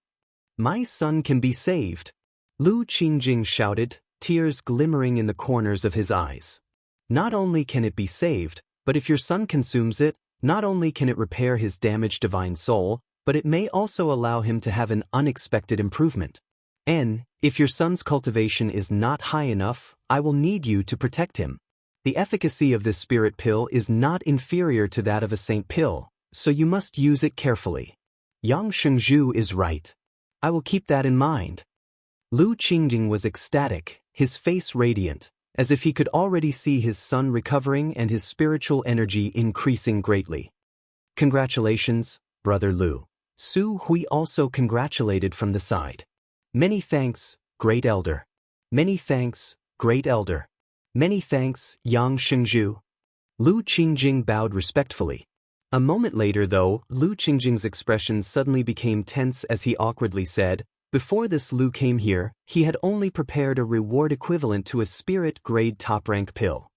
My son can be saved." Lu Qingjing shouted, tears glimmering in the corners of his eyes. "Not only can it be saved, but if your son consumes it, not only can it repair his damaged divine soul, but it may also allow him to have an unexpected improvement. If your son's cultivation is not high enough, I will need you to protect him. The efficacy of this spirit pill is not inferior to that of a saint pill, so you must use it carefully. Yang Shengzhu is right. I will keep that in mind. Lu Qingjing was ecstatic, his face radiant, as if he could already see his son recovering and his spiritual energy increasing greatly. Congratulations, Brother Lu. Su Hui also congratulated from the side. Many thanks, Great Elder. Many thanks, Great Elder. Many thanks, Yang Shengzhu. Lu Qingjing bowed respectfully. A moment later, though, Lu Qingjing's expression suddenly became tense as he awkwardly said, "Before this Lu came here, he had only prepared a reward equivalent to a spirit-grade top-rank pill.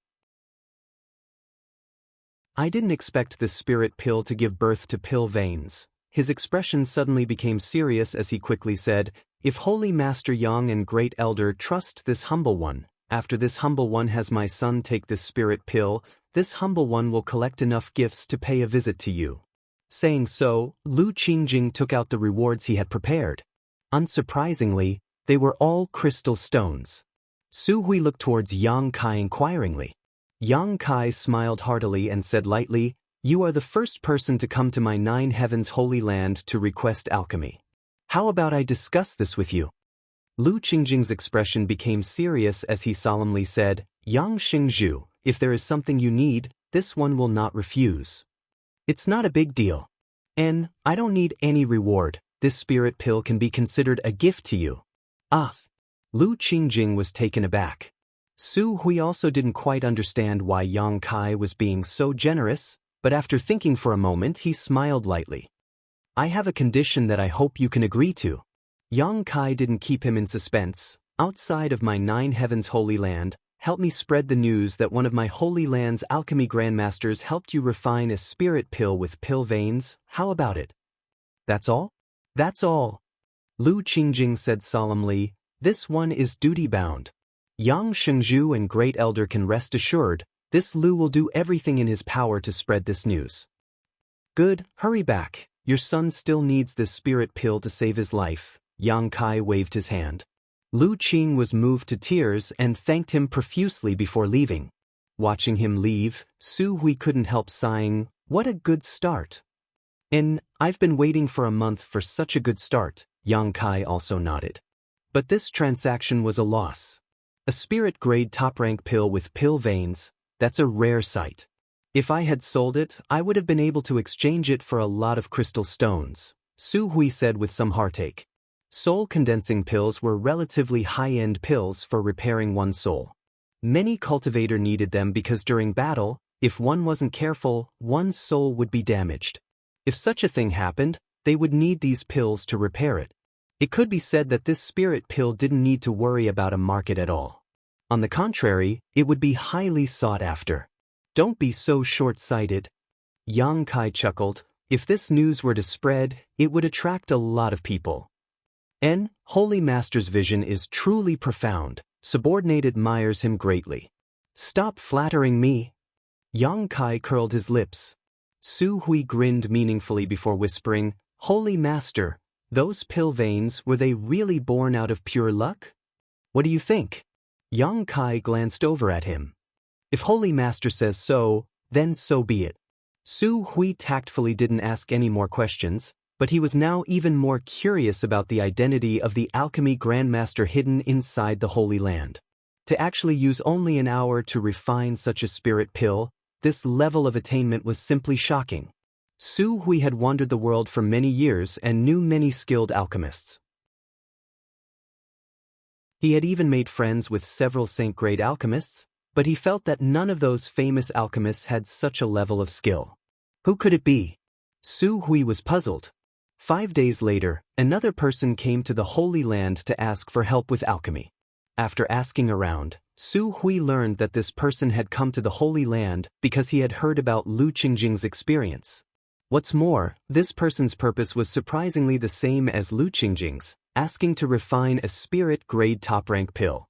I didn't expect this spirit pill to give birth to pill veins." His expression suddenly became serious as he quickly said, "If Holy Master Yang and Great Elder trust this humble one, after this humble one has my son take this spirit pill, this humble one will collect enough gifts to pay a visit to you." Saying so, Lu Qingjing took out the rewards he had prepared. Unsurprisingly, they were all crystal stones. Su Hui looked towards Yang Kai inquiringly. Yang Kai smiled heartily and said lightly, "You are the first person to come to my 9 heavens holy land to request alchemy. How about I discuss this with you?" Lu Qingjing's expression became serious as he solemnly said, "Yang Shengzhu, if there is something you need, this one will not refuse. It's not a big deal. And I don't need any reward. This spirit pill can be considered a gift to you." Ah! Lu Qingjing was taken aback. Su Hui also didn't quite understand why Yang Kai was being so generous, but after thinking for a moment he smiled lightly. "I have a condition that I hope you can agree to." Yang Kai didn't keep him in suspense. "Outside of my 9 heavens holy land, help me spread the news that one of my holy land's alchemy grandmasters helped you refine a spirit pill with pill veins. How about it?" "That's all?" "That's all." Lu Qingjing said solemnly, "This one is duty-bound. Yang Shengzhu and Great Elder can rest assured, this Lu will do everything in his power to spread this news." "Good, hurry back. Your son still needs this spirit pill to save his life." Yang Kai waved his hand. Lu Qing was moved to tears and thanked him profusely before leaving. Watching him leave, Su Hui couldn't help sighing, "What a good start." "I've been waiting for a month for such a good start," Yang Kai also nodded. But this transaction was a loss. A spirit-grade top-rank pill with pill veins, that's a rare sight. If I had sold it, I would have been able to exchange it for a lot of crystal stones, Su Hui said with some heartache. Soul-condensing pills were relatively high-end pills for repairing one's soul. Many cultivators needed them because during battle, if one wasn't careful, one's soul would be damaged. If such a thing happened, they would need these pills to repair it. It could be said that this spirit pill didn't need to worry about a market at all. On the contrary, it would be highly sought after. "Don't be so short-sighted." Yang Kai chuckled. "If this news were to spread, it would attract a lot of people." Holy Master's vision is truly profound. Subordinate admires him greatly. "Stop flattering me." Yang Kai curled his lips. Su Hui grinned meaningfully before whispering, "Holy Master, those pill veins, were they really born out of pure luck? What do you think?" Yang Kai glanced over at him. "If Holy Master says so, then so be it." Su Hui tactfully didn't ask any more questions, but he was now even more curious about the identity of the alchemy grandmaster hidden inside the Holy Land. To actually use only an hour to refine such a spirit pill, this level of attainment was simply shocking. Su Hui had wandered the world for many years and knew many skilled alchemists. He had even made friends with several saint-grade alchemists, but he felt that none of those famous alchemists had such a level of skill. Who could it be? Su Hui was puzzled. 5 days later, another person came to the Holy Land to ask for help with alchemy. After asking around, Su Hui learned that this person had come to the Holy Land because he had heard about Lu Qingjing's experience. What's more, this person's purpose was surprisingly the same as Lu Qingjing's, asking to refine a spirit-grade top-rank pill.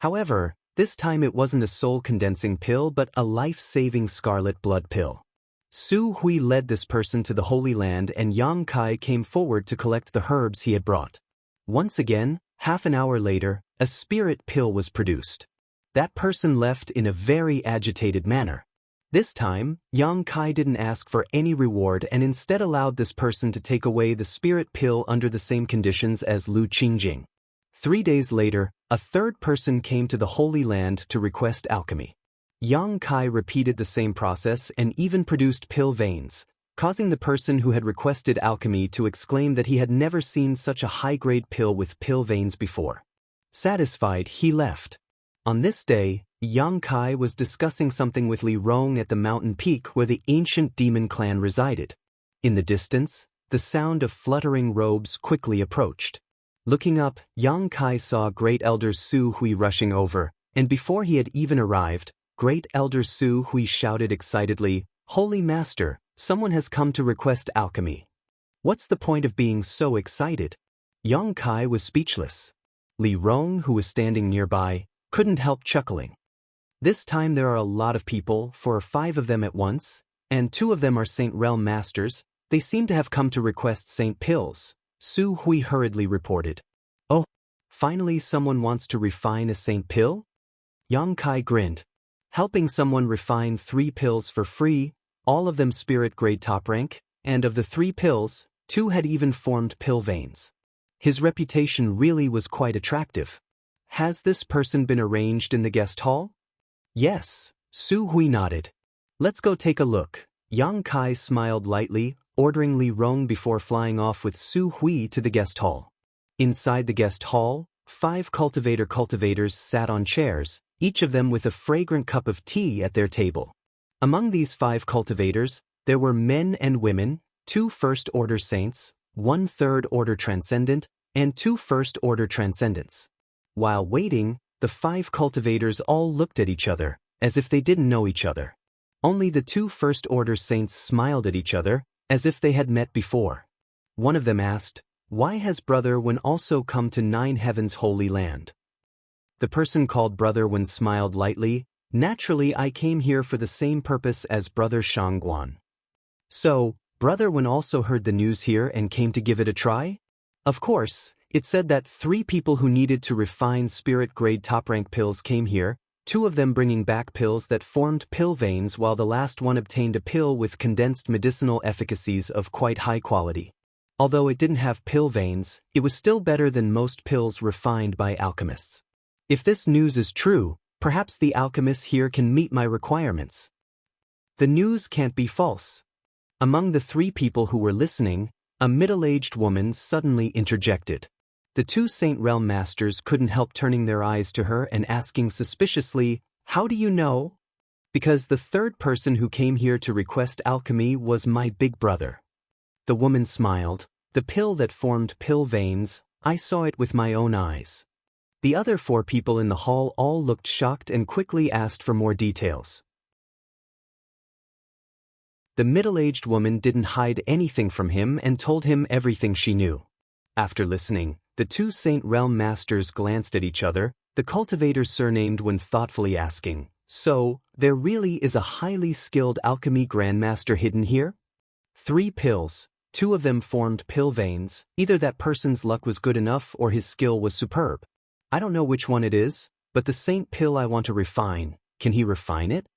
However, this time it wasn't a soul-condensing pill but a life-saving scarlet blood pill. Su Hui led this person to the Holy Land and Yang Kai came forward to collect the herbs he had brought. Once again, Half an hour later, a spirit pill was produced. That person left in a very agitated manner. This time, Yang Kai didn't ask for any reward and instead allowed this person to take away the spirit pill under the same conditions as Lu Qingjing. 3 days later, a third person came to the Holy Land to request alchemy. Yang Kai repeated the same process and even produced pill veins, causing the person who had requested alchemy to exclaim that he had never seen such a high-grade pill with pill veins before. Satisfied, he left. On this day, Yang Kai was discussing something with Li Rong at the mountain peak where the ancient demon clan resided. In the distance, the sound of fluttering robes quickly approached. Looking up, Yang Kai saw Great Elder Su Hui rushing over, and before he had even arrived, Great Elder Su Hui shouted excitedly, "Holy Master, someone has come to request alchemy." What's the point of being so excited? Yang Kai was speechless. Li Rong, who was standing nearby, couldn't help chuckling. This time there are a lot of people, 4 or 5 of them at once, and 2 of them are Saint Realm Masters. They seem to have come to request Saint Pills, Su Hui hurriedly reported. Oh, finally someone wants to refine a Saint Pill? Yang Kai grinned. Helping someone refine 3 pills for free, all of them spirit grade top rank, and of the 3 pills, 2 had even formed pill veins. His reputation really was quite attractive. Has this person been arranged in the guest hall? Yes, Su Hui nodded. Let's go take a look. Yang Kai smiled lightly, ordering Li Rong before flying off with Su Hui to the guest hall. Inside the guest hall, 5 cultivators sat on chairs, each of them with a fragrant cup of tea at their table. Among these 5 cultivators, there were men and women, 2 first-order saints, 1 third-order transcendent, and 2 first-order transcendents. While waiting, the 5 cultivators all looked at each other, as if they didn't know each other. Only the 2 first-order saints smiled at each other, as if they had met before. One of them asked, "Why has Brother Wen also come to 9 Heaven's Holy Land?" The person called Brother Wen smiled lightly. "Naturally, I came here for the same purpose as Brother Shangguan." So, Brother Wen also heard the news here and came to give it a try? Of course, it said that 3 people who needed to refine spirit-grade top-rank pills came here, 2 of them bringing back pills that formed pill veins while the last one obtained a pill with condensed medicinal efficacies of quite high quality. Although it didn't have pill veins, it was still better than most pills refined by alchemists. If this news is true, perhaps the alchemists here can meet my requirements. The news can't be false. Among the 3 people who were listening, a middle-aged woman suddenly interjected. The 2 Saint Realm Masters couldn't help turning their eyes to her and asking suspiciously, "How do you know?" "Because the 3rd person who came here to request alchemy was my big brother." The woman smiled. "The pill that formed pill veins, I saw it with my own eyes." The other 4 people in the hall all looked shocked and quickly asked for more details. The middle-aged woman didn't hide anything from him and told him everything she knew. After listening, the 2 Saint Realm Masters glanced at each other, the cultivator surnamed Wen thoughtfully asking, "So, there really is a highly skilled alchemy grandmaster hidden here?" 3 pills, 2 of them formed pill veins. Either that person's luck was good enough or his skill was superb. I don't know which one it is, but the saint pill I want to refine, can he refine it?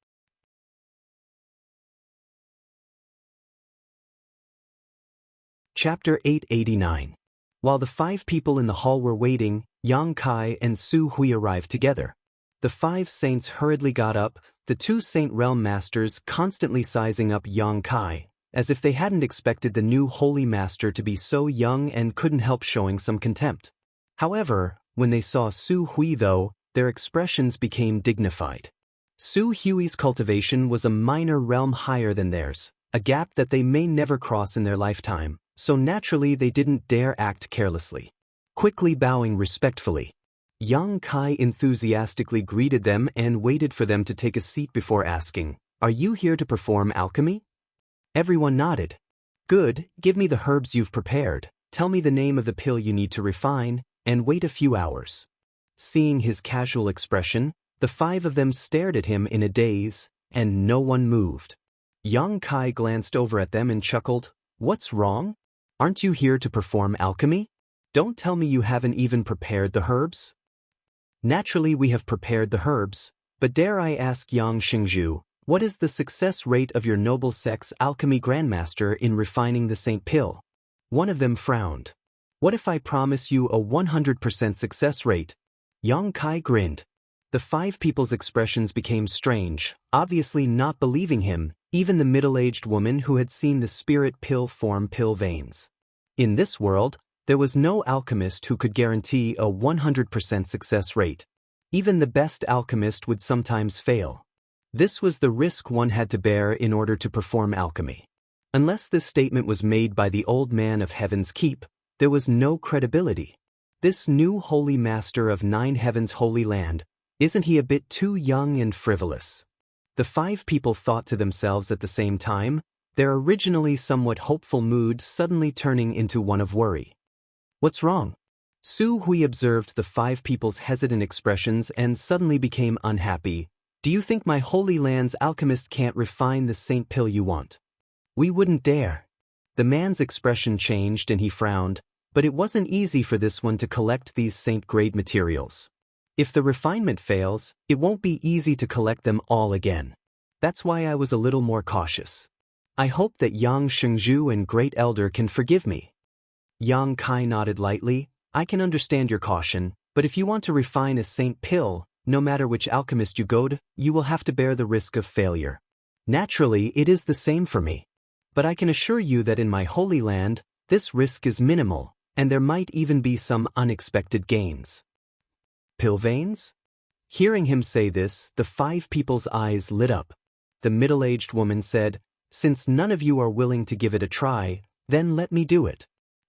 Chapter 889. While the 5 people in the hall were waiting, Yang Kai and Su Hui arrived together. The 5 saints hurriedly got up, the 2 Saint Realm Masters constantly sizing up Yang Kai, as if they hadn't expected the new Holy Master to be so young and couldn't help showing some contempt. However, when they saw Su Hui though, their expressions became dignified. Su Hui's cultivation was a minor realm higher than theirs, a gap that they may never cross in their lifetime, so naturally they didn't dare act carelessly. Quickly bowing respectfully, Yang Kai enthusiastically greeted them and waited for them to take a seat before asking, "Are you here to perform alchemy?" Everyone nodded. "Good, give me the herbs you've prepared, tell me the name of the pill you need to refine, and wait a few hours." Seeing his casual expression, the 5 of them stared at him in a daze, and no one moved. Yang Kai glanced over at them and chuckled, "What's wrong? Aren't you here to perform alchemy?" Don't tell me you haven't even prepared the herbs? Naturally we have prepared the herbs, but dare I ask Yang Xingzhu, what is the success rate of your noble sex alchemy grandmaster in refining the Saint Pill? One of them frowned. What if I promise you a 100% success rate? Yang Kai grinned. The five people's expressions became strange, obviously not believing him, even the middle-aged woman who had seen the spirit pill form pill veins. In this world, there was no alchemist who could guarantee a 100% success rate. Even the best alchemist would sometimes fail. This was the risk one had to bear in order to perform alchemy. Unless this statement was made by the old man of Heaven's Keep, there was no credibility. This new holy master of 9 Heavens' holy land, isn't he a bit too young and frivolous? The five people thought to themselves at the same time, their originally somewhat hopeful mood suddenly turning into one of worry. What's wrong? Su Hui observed the five people's hesitant expressions and suddenly became unhappy. Do you think my holy land's alchemist can't refine the Saint Pill you want? We wouldn't dare. The man's expression changed and he frowned, but it wasn't easy for this one to collect these saint-grade materials. If the refinement fails, it won't be easy to collect them all again. That's why I was a little more cautious. I hope that Yang Shengzhu and Great Elder can forgive me. Yang Kai nodded lightly. I can understand your caution, but if you want to refine a Saint Pill, no matter which alchemist you go to, you will have to bear the risk of failure. Naturally, it is the same for me. But I can assure you that in my holy land, this risk is minimal, and there might even be some unexpected gains. Pill veins? Hearing him say this, the five people's eyes lit up. The middle-aged woman said, Since none of you are willing to give it a try, then let me do it.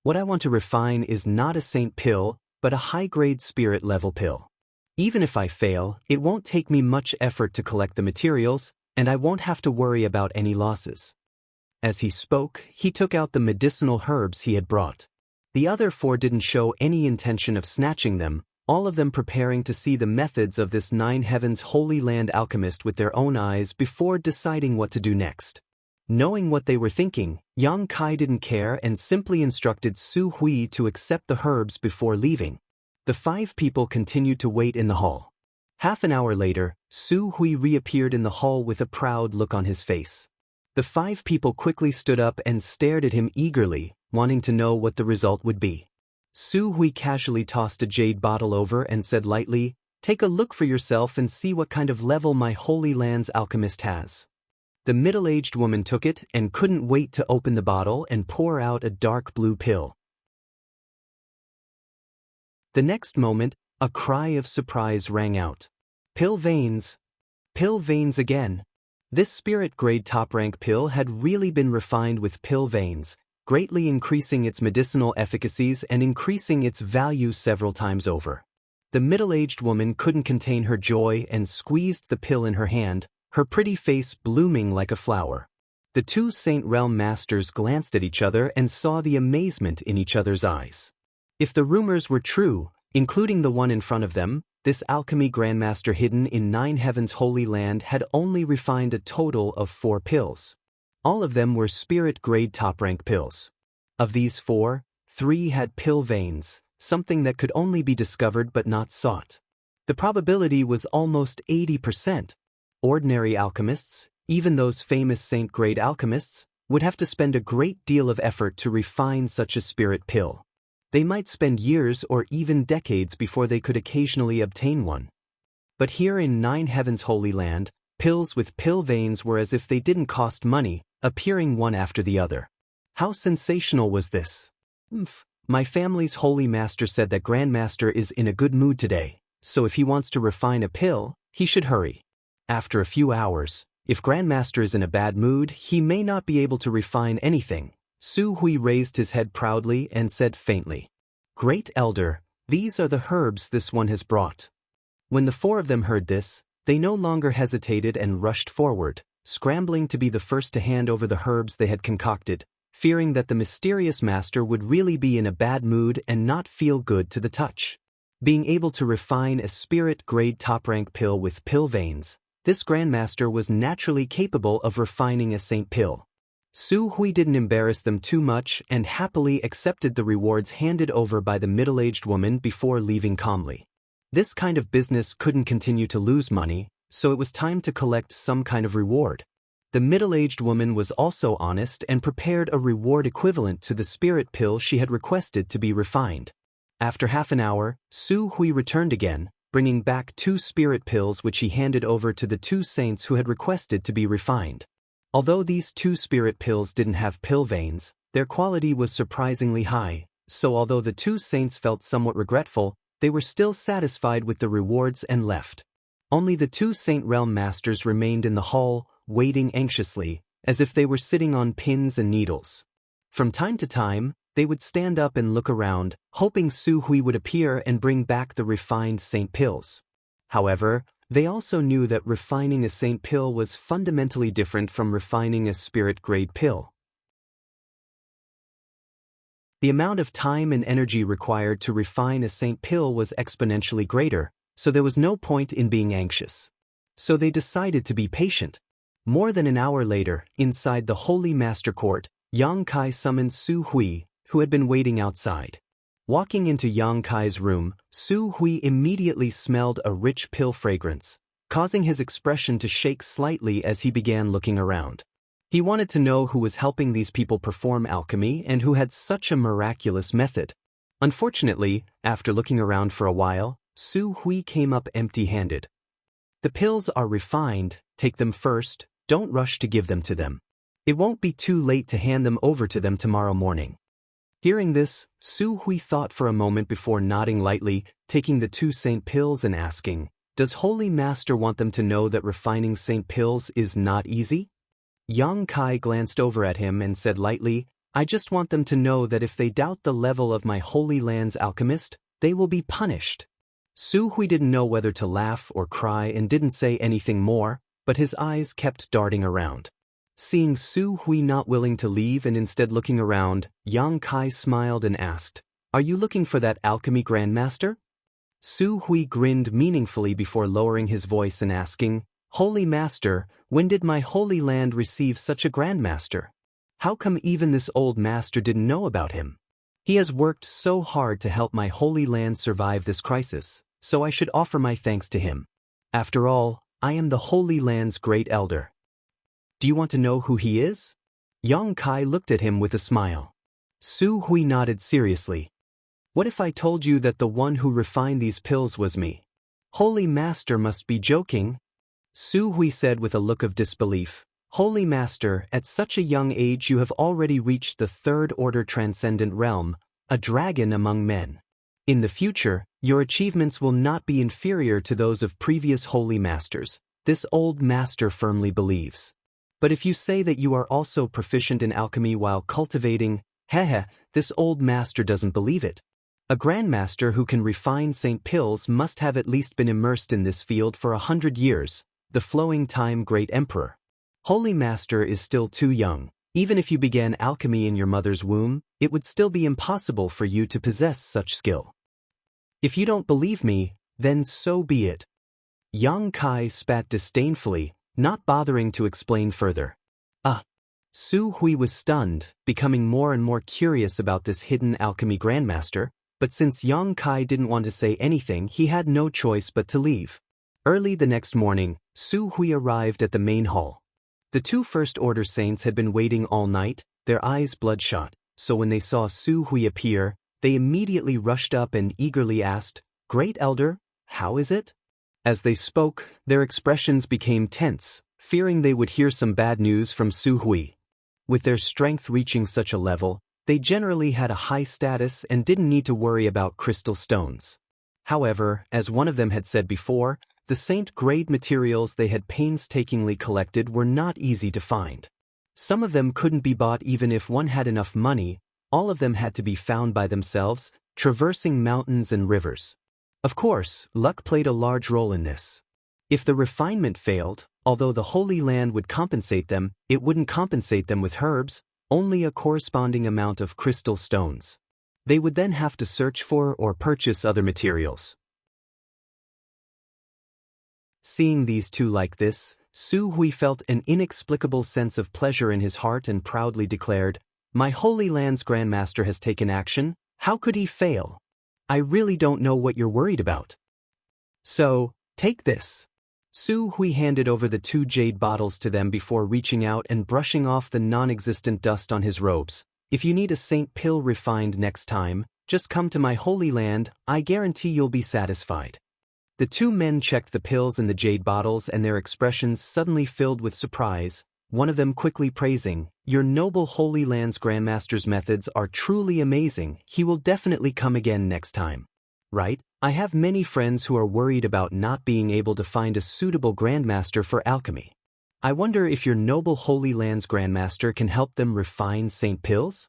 What I want to refine is not a Saint Pill, but a high-grade spirit-level pill. Even if I fail, it won't take me much effort to collect the materials, and I won't have to worry about any losses. As he spoke, he took out the medicinal herbs he had brought. The other four didn't show any intention of snatching them, all of them preparing to see the methods of this 9 Heavens holy land alchemist with their own eyes before deciding what to do next. Knowing what they were thinking, Yang Kai didn't care and simply instructed Su Hui to accept the herbs before leaving. The five people continued to wait in the hall. Half an hour later, Su Hui reappeared in the hall with a proud look on his face. The five people quickly stood up and stared at him eagerly, wanting to know what the result would be. Su Hui casually tossed a jade bottle over and said lightly, Take a look for yourself and see what kind of level my holy land's alchemist has. The middle-aged woman took it and couldn't wait to open the bottle and pour out a dark blue pill. The next moment, a cry of surprise rang out. Pill veins! Pill veins again! This spirit-grade top-rank pill had really been refined with pill veins, greatly increasing its medicinal efficacies and increasing its value several times over. The middle-aged woman couldn't contain her joy and squeezed the pill in her hand, her pretty face blooming like a flower. The two Saint Realm masters glanced at each other and saw the amazement in each other's eyes. If the rumors were true, including the one in front of them, this alchemy grandmaster hidden in 9 Heavens holy land had only refined a total of 4 pills. All of them were spirit-grade top-rank pills. Of these 4, 3 had pill veins, something that could only be discovered but not sought. The probability was almost 80%. Ordinary alchemists, even those famous saint-grade alchemists, would have to spend a great deal of effort to refine such a spirit pill. They might spend years or even decades before they could occasionally obtain one. But here in 9 Heavens holy land, pills with pill veins were as if they didn't cost money, appearing one after the other. How sensational was this? My family's holy master said that Grandmaster is in a good mood today, so if he wants to refine a pill, he should hurry. After a few hours, if Grandmaster is in a bad mood, he may not be able to refine anything. Su Hui raised his head proudly and said faintly, Great Elder, these are the herbs this one has brought. When the 4 of them heard this, they no longer hesitated and rushed forward, scrambling to be the first to hand over the herbs they had concocted, fearing that the mysterious master would really be in a bad mood and not feel good to the touch. Being able to refine a spirit-grade top-rank pill with pill veins, this Grandmaster was naturally capable of refining a Saint Pill. Su Hui didn't embarrass them too much and happily accepted the rewards handed over by the middle-aged woman before leaving calmly. This kind of business couldn't continue to lose money, so it was time to collect some kind of reward. The middle-aged woman was also honest and prepared a reward equivalent to the spirit pill she had requested to be refined. After half an hour, Su Hui returned again, bringing back 2 spirit pills which he handed over to the 2 saints who had requested to be refined. Although these 2 spirit pills didn't have pill veins, their quality was surprisingly high, so although the 2 saints felt somewhat regretful, they were still satisfied with the rewards and left. Only the 2 Saint Realm Masters remained in the hall, waiting anxiously, as if they were sitting on pins and needles. From time to time, they would stand up and look around, hoping Su Hui would appear and bring back the refined saint pills. However, they also knew that refining a saint pill was fundamentally different from refining a spirit-grade pill. The amount of time and energy required to refine a saint pill was exponentially greater, so there was no point in being anxious. So they decided to be patient. More than an hour later, inside the Holy Master Court, Yang Kai summoned Su Hui, who had been waiting outside. Walking into Yang Kai's room, Su Hui immediately smelled a rich pill fragrance, causing his expression to shake slightly as he began looking around. He wanted to know who was helping these people perform alchemy and who had such a miraculous method. Unfortunately, after looking around for a while, Su Hui came up empty-handed. The pills are refined, take them first, don't rush to give them to them. It won't be too late to hand them over to them tomorrow morning. Hearing this, Su Hui thought for a moment before nodding lightly, taking the 2 saint pills and asking, "Does Holy Master want them to know that refining saint pills is not easy?" Yang Kai glanced over at him and said lightly, "I just want them to know that if they doubt the level of my Holy Land's alchemist, they will be punished." Su Hui didn't know whether to laugh or cry and didn't say anything more, but his eyes kept darting around. Seeing Su Hui not willing to leave and instead looking around, Yang Kai smiled and asked, "Are you looking for that alchemy grandmaster?" Su Hui grinned meaningfully before lowering his voice and asking, "Holy Master, when did my Holy Land receive such a grandmaster? How come even this old master didn't know about him? He has worked so hard to help my Holy Land survive this crisis, so I should offer my thanks to him. After all, I am the Holy Land's great elder." "Do you want to know who he is?" Yang Kai looked at him with a smile. Su Hui nodded seriously. "What if I told you that the one who refined these pills was me?" "Holy Master must be joking." Su Hui said with a look of disbelief, "Holy Master, at such a young age you have already reached the 3rd order transcendent realm, a dragon among men. In the future, your achievements will not be inferior to those of previous Holy Masters, this old master firmly believes. But if you say that you are also proficient in alchemy while cultivating, this old master doesn't believe it. A grandmaster who can refine saint pills must have at least been immersed in this field for 100 years, the flowing time great emperor. Holy Master is still too young. Even if you began alchemy in your mother's womb, it would still be impossible for you to possess such skill. If you don't believe me, then so be it." Yang Kai spat disdainfully, not bothering to explain further. Su Hui was stunned, becoming more and more curious about this hidden alchemy grandmaster, but since Yang Kai didn't want to say anything, he had no choice but to leave. Early the next morning, Su Hui arrived at the main hall. The 2 First Order Saints had been waiting all night, their eyes bloodshot, so when they saw Su Hui appear, they immediately rushed up and eagerly asked, "Great Elder, how is it?" As they spoke, their expressions became tense, fearing they would hear some bad news from Su Hui. With their strength reaching such a level, they generally had a high status and didn't need to worry about crystal stones. However, as one of them had said before, the saint-grade materials they had painstakingly collected were not easy to find. Some of them couldn't be bought even if one had enough money, all of them had to be found by themselves, traversing mountains and rivers. Of course, luck played a large role in this. If the refinement failed, although the Holy Land would compensate them, it wouldn't compensate them with herbs, only a corresponding amount of crystal stones. They would then have to search for or purchase other materials. Seeing these 2 like this, Su Hui felt an inexplicable sense of pleasure in his heart and proudly declared, "My Holy Land's Grandmaster has taken action. How could he fail? I really don't know what you're worried about. So, take this." Su Hui handed over the 2 jade bottles to them before reaching out and brushing off the non-existent dust on his robes. "If you need a saint pill refined next time, just come to my Holy Land. I guarantee you'll be satisfied." The 2 men checked the pills in the jade bottles and their expressions suddenly filled with surprise, one of them quickly praising, "Your noble Holy Land's Grandmaster's methods are truly amazing. He will definitely come again next time." "Right? I have many friends who are worried about not being able to find a suitable Grandmaster for alchemy. I wonder if your noble Holy Land's Grandmaster can help them refine saint pills?"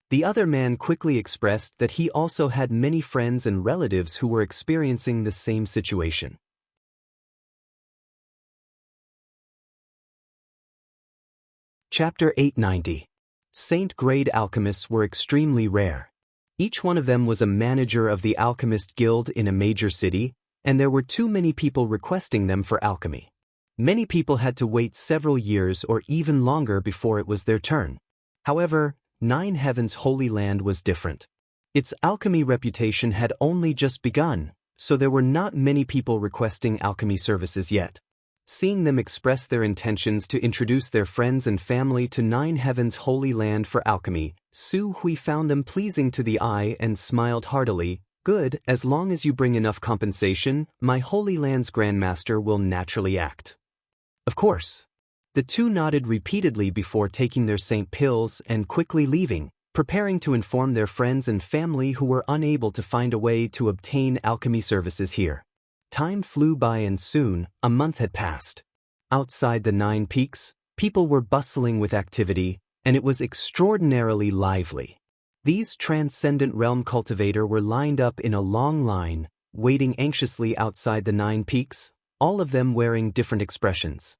The other man quickly expressed that he also had many friends and relatives who were experiencing the same situation. Chapter 890. Saint-grade alchemists were extremely rare. Each one of them was a manager of the Alchemist Guild in a major city, and there were too many people requesting them for alchemy. Many people had to wait several years or even longer before it was their turn. However, Nine Heaven's Holy Land was different. Its alchemy reputation had only just begun, so there were not many people requesting alchemy services yet. Seeing them express their intentions to introduce their friends and family to Nine Heaven's Holy Land for alchemy, Su Hui found them pleasing to the eye and smiled heartily. "Good, as long as you bring enough compensation, my Holy Land's Grandmaster will naturally act." "Of course." The 2 nodded repeatedly before taking their saint pills and quickly leaving, preparing to inform their friends and family who were unable to find a way to obtain alchemy services here. Time flew by and soon, a month had passed. Outside the 9 Peaks, people were bustling with activity, and it was extraordinarily lively. These transcendent realm cultivators were lined up in a long line, waiting anxiously outside the 9 Peaks, all of them wearing different expressions.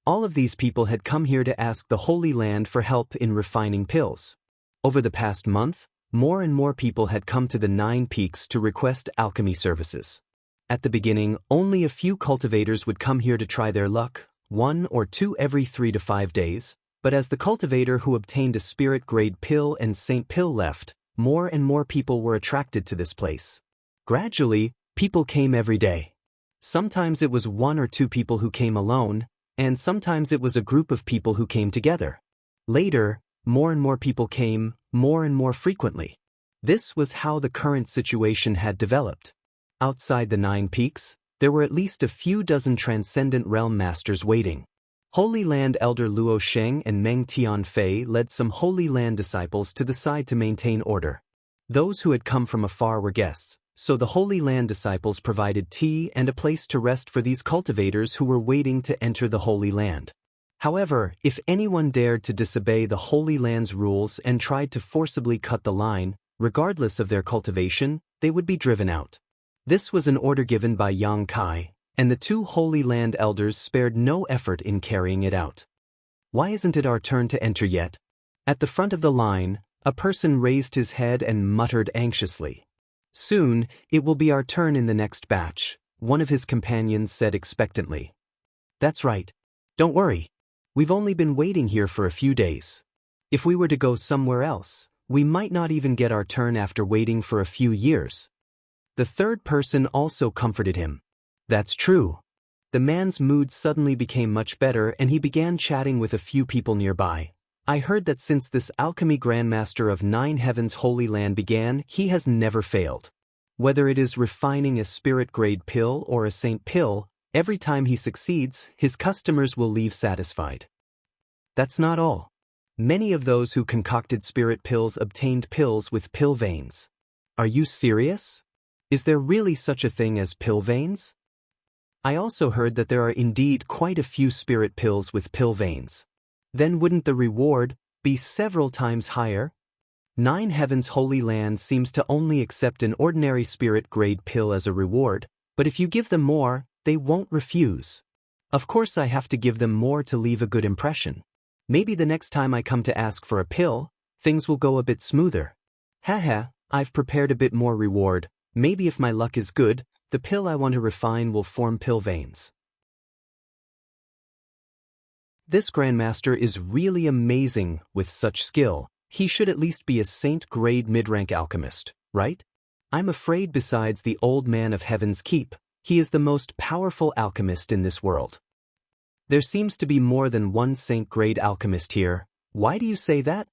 All of these people had come here to ask the Holy Land for help in refining pills. Over the past month, more and more people had come to the 9 Peaks to request alchemy services. At the beginning, only a few cultivators would come here to try their luck, 1 or 2 every 3 to 5 days, but as the cultivator who obtained a spirit-grade pill and saint pill left, more and more people were attracted to this place. Gradually, people came every day. Sometimes it was 1 or 2 people who came alone, and sometimes it was a group of people who came together. Later, more and more people came, more and more frequently. This was how the current situation had developed. Outside the 9 Peaks, there were at least a few dozen transcendent realm masters waiting. Holy Land Elder Luo Sheng and Meng Tianfei led some Holy Land disciples to the side to maintain order. Those who had come from afar were guests, so the Holy Land disciples provided tea and a place to rest for these cultivators who were waiting to enter the Holy Land. However, if anyone dared to disobey the Holy Land's rules and tried to forcibly cut the line, regardless of their cultivation, they would be driven out. This was an order given by Yang Kai, and the 2 Holy Land elders spared no effort in carrying it out. "Why isn't it our turn to enter yet?" At the front of the line, a person raised his head and muttered anxiously. "Soon, it will be our turn in the next batch," one of his companions said expectantly. "That's right. Don't worry. We've only been waiting here for a few days. If we were to go somewhere else, we might not even get our turn after waiting for a few years." The third person also comforted him. "That's true." The man's mood suddenly became much better and he began chatting with a few people nearby. "I heard that since this alchemy grandmaster of 9 Heaven's Holy Land began, he has never failed. Whether it is refining a spirit-grade pill or a saint pill, every time he succeeds, his customers will leave satisfied." That's not all. Many of those who concocted spirit pills obtained pills with pill veins. Are you serious? Is there really such a thing as pill veins? I also heard that there are indeed quite a few spirit pills with pill veins. Then wouldn't the reward be several times higher? 9 Heaven's Holy Land seems to only accept an ordinary spirit-grade pill as a reward, but if you give them more, they won't refuse. Of course I have to give them more to leave a good impression. Maybe the next time I come to ask for a pill, things will go a bit smoother. Haha, I've prepared a bit more reward. Maybe if my luck is good, the pill I want to refine will form pill veins. This Grandmaster is really amazing with such skill. He should at least be a saint-grade mid-rank alchemist, right? I'm afraid besides the old man of Heaven's Keep, he is the most powerful alchemist in this world. There seems to be more than one saint-grade alchemist here. Why do you say that?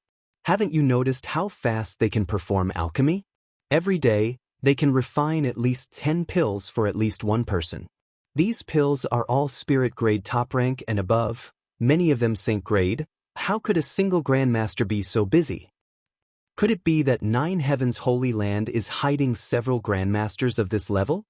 Haven't you noticed how fast they can perform alchemy? Every day, they can refine at least 10 pills for at least one person. These pills are all spirit-grade top rank and above, many of them saint-grade. How could a single Grandmaster be so busy? Could it be that Nine Heavens Holy Land is hiding several Grandmasters of this level?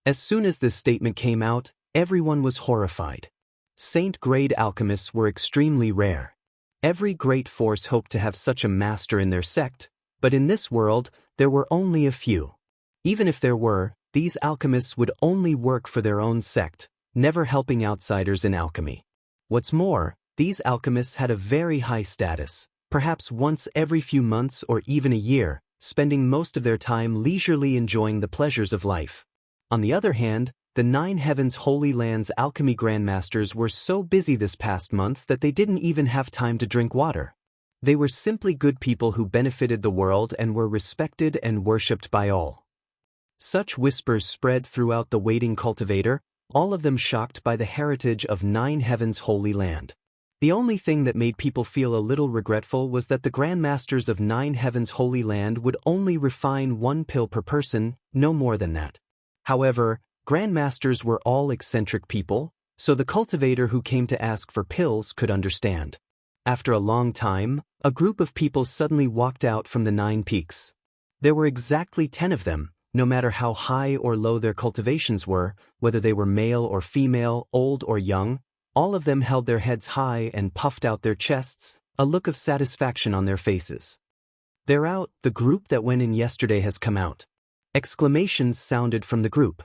As soon as this statement came out, everyone was horrified. Saint-grade alchemists were extremely rare. Every great force hoped to have such a master in their sect, but in this world, there were only a few. Even if there were, these alchemists would only work for their own sect, never helping outsiders in alchemy. What's more, these alchemists had a very high status, perhaps once every few months or even a year, spending most of their time leisurely enjoying the pleasures of life. On the other hand, the Nine Heavens Holy Land's alchemy grandmasters were so busy this past month that they didn't even have time to drink water. They were simply good people who benefited the world and were respected and worshipped by all. Such whispers spread throughout the waiting cultivator, all of them shocked by the heritage of Nine Heavens Holy Land. The only thing that made people feel a little regretful was that the Grandmasters of Nine Heavens Holy Land would only refine 1 pill per person, no more than that. However, Grandmasters were all eccentric people, so the cultivator who came to ask for pills could understand. After a long time, a group of people suddenly walked out from the 9 peaks. There were exactly 10 of them, no matter how high or low their cultivations were, whether they were male or female, old or young. All of them held their heads high and puffed out their chests, a look of satisfaction on their faces. "They're out, the group that went in yesterday has come out." Exclamations sounded from the group.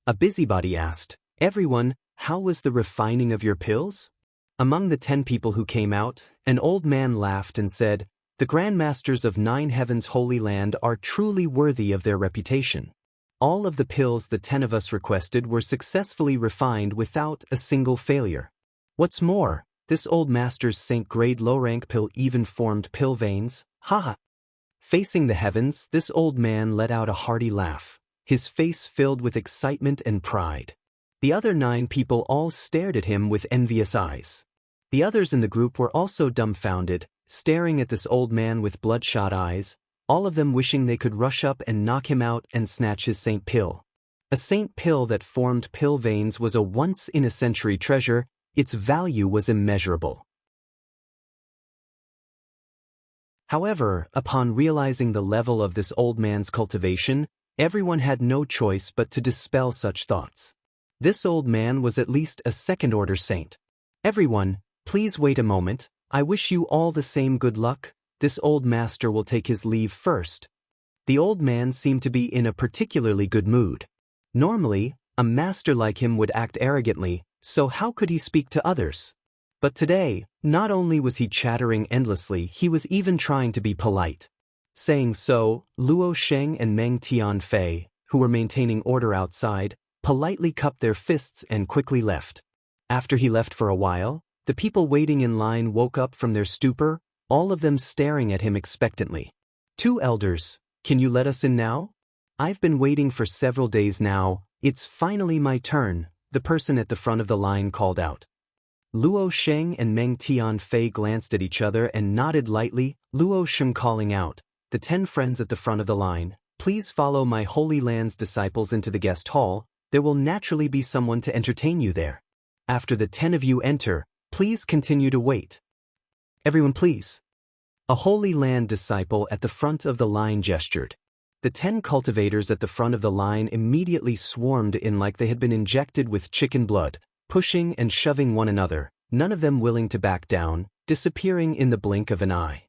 A busybody asked, "Everyone, how was the refining of your pills?" Among the 10 people who came out, an old man laughed and said, "The Grandmasters of Nine Heavens Holy Land are truly worthy of their reputation. All of the pills the 10 of us requested were successfully refined without a single failure. What's more, this old master's saint-grade low-rank pill even formed pill veins, haha." Facing the heavens, this old man let out a hearty laugh, his face filled with excitement and pride. The other 9 people all stared at him with envious eyes. The others in the group were also dumbfounded, staring at this old man with bloodshot eyes, all of them wishing they could rush up and knock him out and snatch his saint pill. A saint pill that formed pill veins was a once-in-a-century treasure. Its value was immeasurable. However, upon realizing the level of this old man's cultivation, everyone had no choice but to dispel such thoughts. This old man was at least a second-order saint. "Everyone, please wait a moment. I wish you all the same good luck. This old master will take his leave first." The old man seemed to be in a particularly good mood. Normally, a master like him would act arrogantly, so how could he speak to others? But today, not only was he chattering endlessly, he was even trying to be polite. Saying so, Luo Sheng and Meng Tianfei, who were maintaining order outside, politely cupped their fists and quickly left. After he left for a while, the people waiting in line woke up from their stupor, all of them staring at him expectantly. "2 elders, can you let us in now? I've been waiting for several days now. It's finally my turn," the person at the front of the line called out. Luo Sheng and Meng Tianfei glanced at each other and nodded lightly, Luo Sheng calling out, "The 10 friends at the front of the line, please follow my Holy Land's disciples into the guest hall. There will naturally be someone to entertain you there. After the 10 of you enter, please continue to wait. Everyone please." A Holy Land disciple at the front of the line gestured. The 10 cultivators at the front of the line immediately swarmed in like they had been injected with chicken blood, pushing and shoving one another, none of them willing to back down, disappearing in the blink of an eye.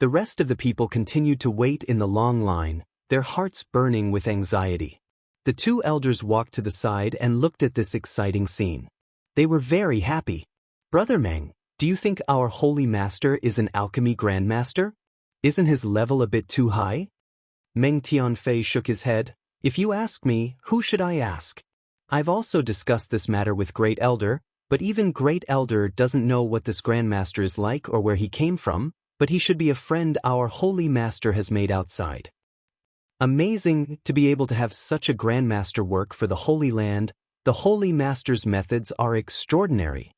The rest of the people continued to wait in the long line, their hearts burning with anxiety. The 2 elders walked to the side and looked at this exciting scene. They were very happy. "Brother Meng, do you think our holy master is an alchemy grandmaster? Isn't his level a bit too high?" Meng Tianfei shook his head. "If you ask me, who should I ask? I've also discussed this matter with Great Elder, But even Great Elder doesn't know what this Grandmaster is like or where he came from, but he should be a friend our Holy Master has made outside. Amazing to be able to have such a Grandmaster work for the Holy Land. The Holy Master's methods are extraordinary.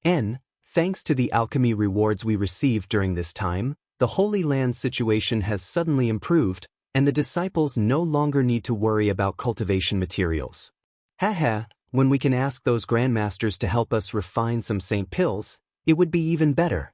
Thanks to the alchemy rewards we received during this time, the Holy Land situation has suddenly improved, and the disciples no longer need to worry about cultivation materials. Haha, when we can ask those Grandmasters to help us refine some Saint Pills, it would be even better.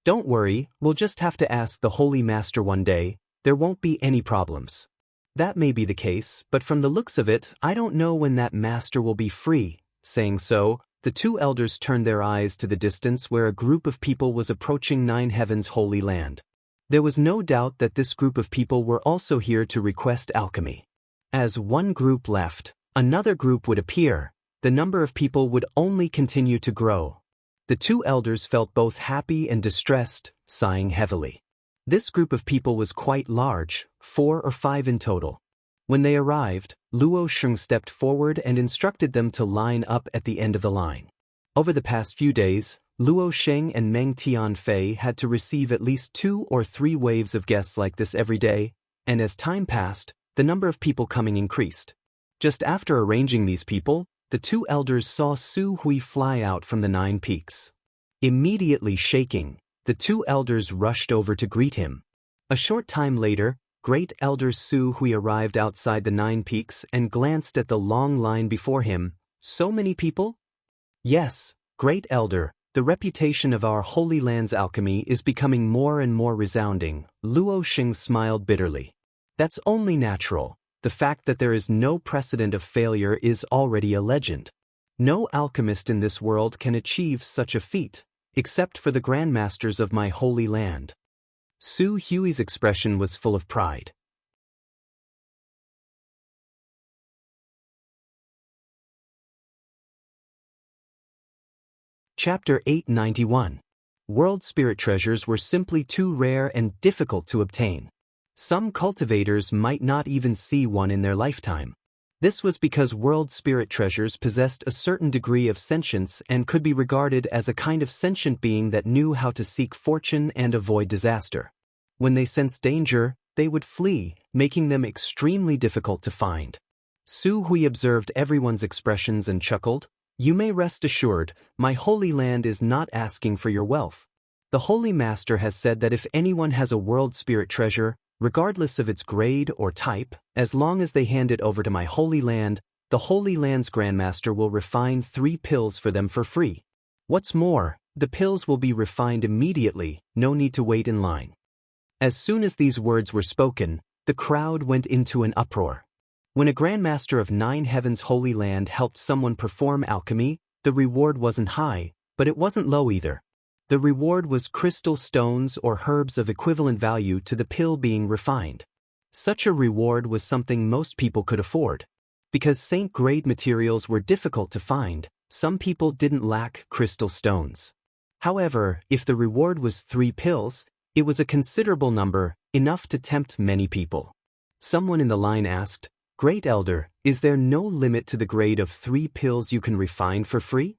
Don't worry, we'll just have to ask the Holy Master one day. There won't be any problems. That may be the case, but from the looks of it, I don't know when that master will be free. Saying so, the two elders turned their eyes to the distance where a group of people was approaching Nine Heavens' Holy Land. There was no doubt that this group of people were also here to request alchemy. As one group left, another group would appear. The number of people would only continue to grow. The two elders felt both happy and distressed, sighing heavily. This group of people was quite large, 4 or 5 in total. When they arrived, Luo Sheng stepped forward and instructed them to line up at the end of the line. Over the past few days, Luo Sheng and Meng Tianfei had to receive at least 2 or 3 waves of guests like this every day, and as time passed, the number of people coming increased. Just after arranging these people, the two elders saw Su Hui fly out from the 9 peaks. Immediately shaking, the two elders rushed over to greet him. A short time later, Great Elder Su Hui arrived outside the 9 peaks and glanced at the long line before him. So many people? Yes, Great Elder, the reputation of our Holy Land's alchemy is becoming more and more resounding. Luo Sheng smiled bitterly. That's only natural. The fact that there is no precedent of failure is already a legend. No alchemist in this world can achieve such a feat, except for the Grandmasters of my Holy Land. Su Hui's expression was full of pride. Chapter 891. World Spirit Treasures were simply too rare and difficult to obtain. Some cultivators might not even see one in their lifetime. This was because World Spirit Treasures possessed a certain degree of sentience and could be regarded as a kind of sentient being that knew how to seek fortune and avoid disaster. When they sensed danger, they would flee, making them extremely difficult to find. Su Hui observed everyone's expressions and chuckled. You may rest assured, my Holy Land is not asking for your wealth. The Holy Master has said that if anyone has a World Spirit Treasure, regardless of its grade or type, as long as they hand it over to my Holy Land, the Holy Land's Grandmaster will refine 3 pills for them for free. What's more, the pills will be refined immediately, no need to wait in line. As soon as these words were spoken, the crowd went into an uproar. When a Grandmaster of 9 Heavens' Holy Land helped someone perform alchemy, the reward wasn't high, but it wasn't low either. The reward was crystal stones or herbs of equivalent value to the pill being refined. Such a reward was something most people could afford. Because saint-grade materials were difficult to find, some people didn't lack crystal stones. However, if the reward was 3 pills, it was a considerable number, enough to tempt many people. Someone in the line asked, Great Elder, is there no limit to the grade of 3 pills you can refine for free?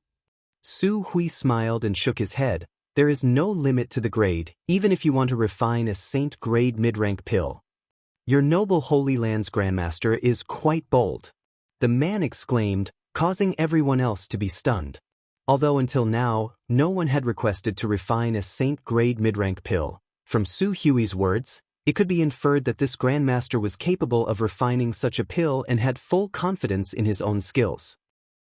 Su Hui smiled and shook his head. There is no limit to the grade, even if you want to refine a saint-grade mid-rank pill. Your noble Holy Land's Grandmaster is quite bold. The man exclaimed, causing everyone else to be stunned. Although until now, no one had requested to refine a saint-grade mid-rank pill, from Su Hui's words, it could be inferred that this Grandmaster was capable of refining such a pill and had full confidence in his own skills.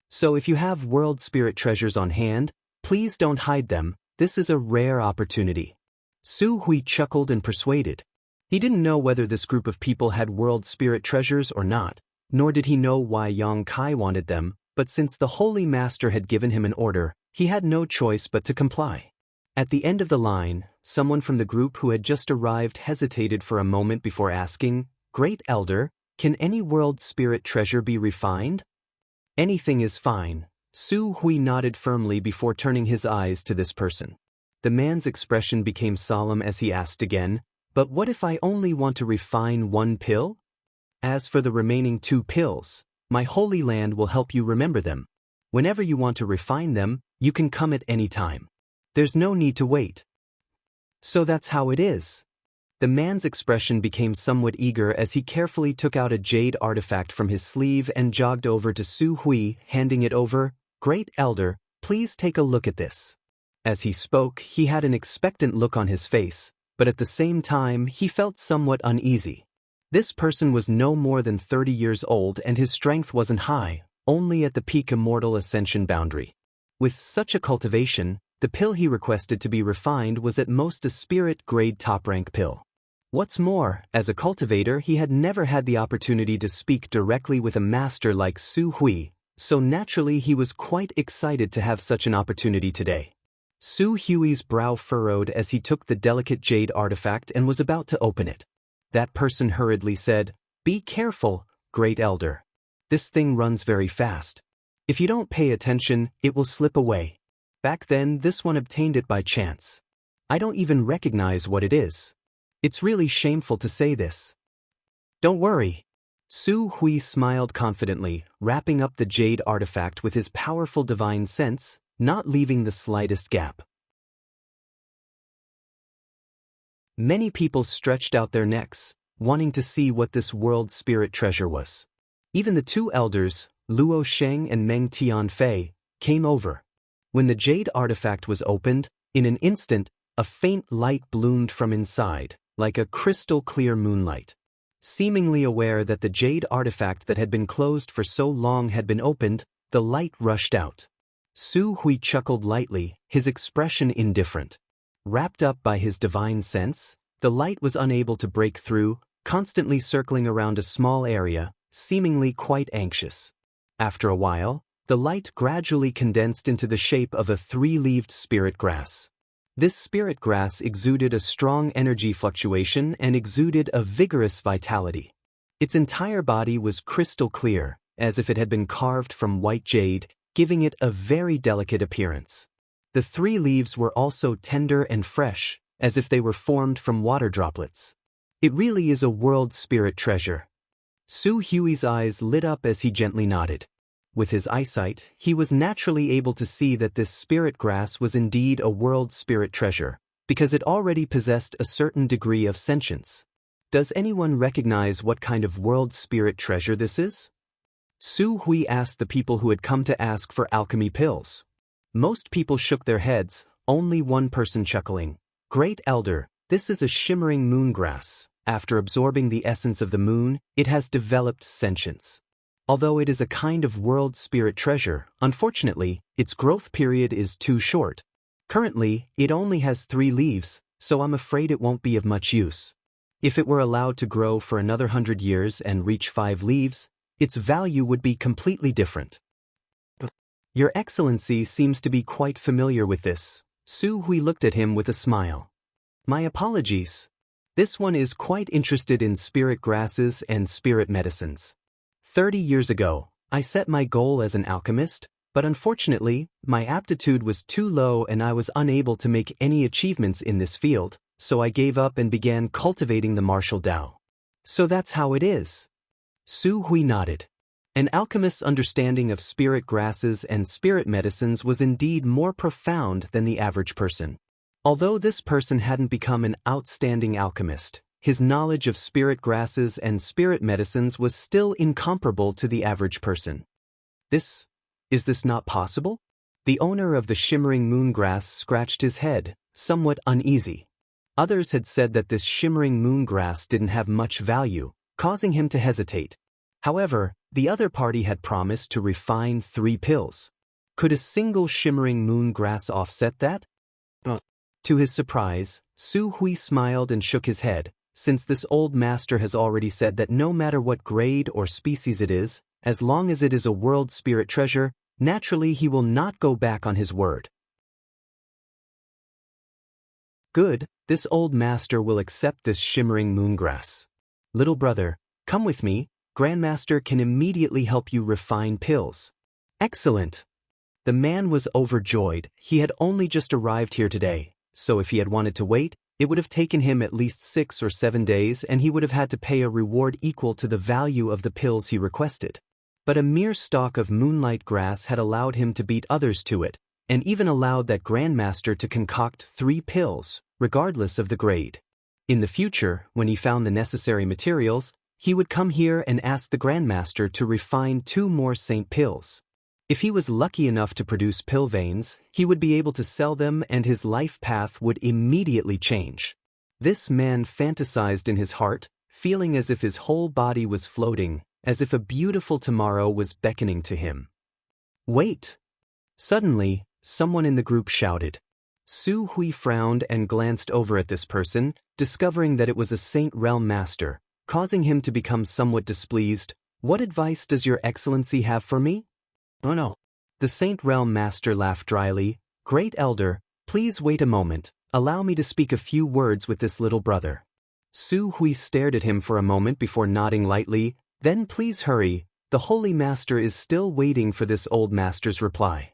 So if you have World Spirit Treasures on hand, please don't hide them. This is a rare opportunity. Su Hui chuckled and persuaded. He didn't know whether this group of people had World Spirit Treasures or not, nor did he know why Yang Kai wanted them, but since the Holy Master had given him an order, he had no choice but to comply. At the end of the line, someone from the group who had just arrived hesitated for a moment before asking, Great Elder, can any World Spirit Treasure be refined? Anything is fine. Su Hui nodded firmly before turning his eyes to this person. The man's expression became solemn as he asked again, But what if I only want to refine 1 pill? As for the remaining 2 pills, my Holy Land will help you remember them. Whenever you want to refine them, you can come at any time. There's no need to wait. So that's how it is. The man's expression became somewhat eager as he carefully took out a jade artifact from his sleeve and jogged over to Su Hui, handing it over. "Great Elder, please take a look at this." As he spoke, he had an expectant look on his face, but at the same time he felt somewhat uneasy. This person was no more than 30 years old and his strength wasn't high, only at the peak immortal ascension boundary. With such a cultivation, the pill he requested to be refined was at most a spirit-grade top-rank pill. What's more, as a cultivator he had never had the opportunity to speak directly with a master like Su Hui, so naturally he was quite excited to have such an opportunity today. Su Hui's brow furrowed as he took the delicate jade artifact and was about to open it. That person hurriedly said, "Be careful, Great Elder. This thing runs very fast. If you don't pay attention, it will slip away. Back then this one obtained it by chance. I don't even recognize what it is. It's really shameful to say this." "Don't worry." Su Hui smiled confidently, wrapping up the jade artifact with his powerful divine sense, not leaving the slightest gap. Many people stretched out their necks, wanting to see what this world spirit treasure was. Even the two elders, Luo Sheng and Meng Tianfei, came over. When the jade artifact was opened, in an instant, a faint light bloomed from inside, like a crystal-clear moonlight. Seemingly aware that the jade artifact that had been closed for so long had been opened, the light rushed out. Su Hui chuckled lightly, his expression indifferent. Wrapped up by his divine sense, the light was unable to break through, constantly circling around a small area, seemingly quite anxious. After a while, the light gradually condensed into the shape of a three-leaved spirit grass. This spirit grass exuded a strong energy fluctuation and exuded a vigorous vitality. Its entire body was crystal clear, as if it had been carved from white jade, giving it a very delicate appearance. The three leaves were also tender and fresh, as if they were formed from water droplets. It really is a world spirit treasure. Su Hui's eyes lit up as he gently nodded. With his eyesight, he was naturally able to see that this spirit grass was indeed a world spirit treasure, because it already possessed a certain degree of sentience. Does anyone recognize what kind of world spirit treasure this is? Su Hui asked the people who had come to ask for alchemy pills. Most people shook their heads, only one person chuckling. "Great Elder, this is a shimmering moon grass. After absorbing the essence of the moon, it has developed sentience. Although it is a kind of world spirit treasure, unfortunately, its growth period is too short. Currently, it only has 3 leaves, so I'm afraid it won't be of much use. If it were allowed to grow for another 100 years and reach 5 leaves, its value would be completely different." "Your Excellency seems to be quite familiar with this." Su Hui looked at him with a smile. "My apologies. This one is quite interested in spirit grasses and spirit medicines. 30 years ago, I set my goal as an alchemist, but unfortunately, my aptitude was too low and I was unable to make any achievements in this field, so I gave up and began cultivating the martial Tao." "So that's how it is." Su Hui nodded. An alchemist's understanding of spirit grasses and spirit medicines was indeed more profound than the average person. Although this person hadn't become an outstanding alchemist, his knowledge of spirit grasses and spirit medicines was still incomparable to the average person. Is this not possible?" The owner of the shimmering moon grass scratched his head, somewhat uneasy. Others had said that this shimmering moon grass didn't have much value, causing him to hesitate. However, the other party had promised to refine 3 pills. Could a single shimmering moon grass offset that? To his surprise, Su Hui smiled and shook his head, since this old master has already said that no matter what grade or species it is, as long as it is a world spirit treasure, naturally he will not go back on his word. Good, this old master will accept this shimmering moongrass. Little brother, come with me, Grandmaster can immediately help you refine pills. Excellent. The man was overjoyed. He had only just arrived here today, so if he had wanted to wait, it would have taken him at least 6 or 7 days and he would have had to pay a reward equal to the value of the pills he requested. but a mere stalk of moonlight grass had allowed him to beat others to it, and even allowed that Grandmaster to concoct 3 pills, regardless of the grade. In the future, when he found the necessary materials, he would come here and ask the Grandmaster to refine 2 more Saint pills. If he was lucky enough to produce pill veins, he would be able to sell them and his life path would immediately change. This man fantasized in his heart, feeling as if his whole body was floating, as if a beautiful tomorrow was beckoning to him. Wait! Suddenly, someone in the group shouted. Su Hui frowned and glanced over at this person, discovering that it was a Saint Realm Master, causing him to become somewhat displeased. What advice does your excellency have for me? Oh no. The Saint Realm Master laughed dryly. Great Elder, please wait a moment, allow me to speak a few words with this little brother. Su Hui stared at him for a moment before nodding lightly. Then please hurry, the Holy Master is still waiting for this old master's reply.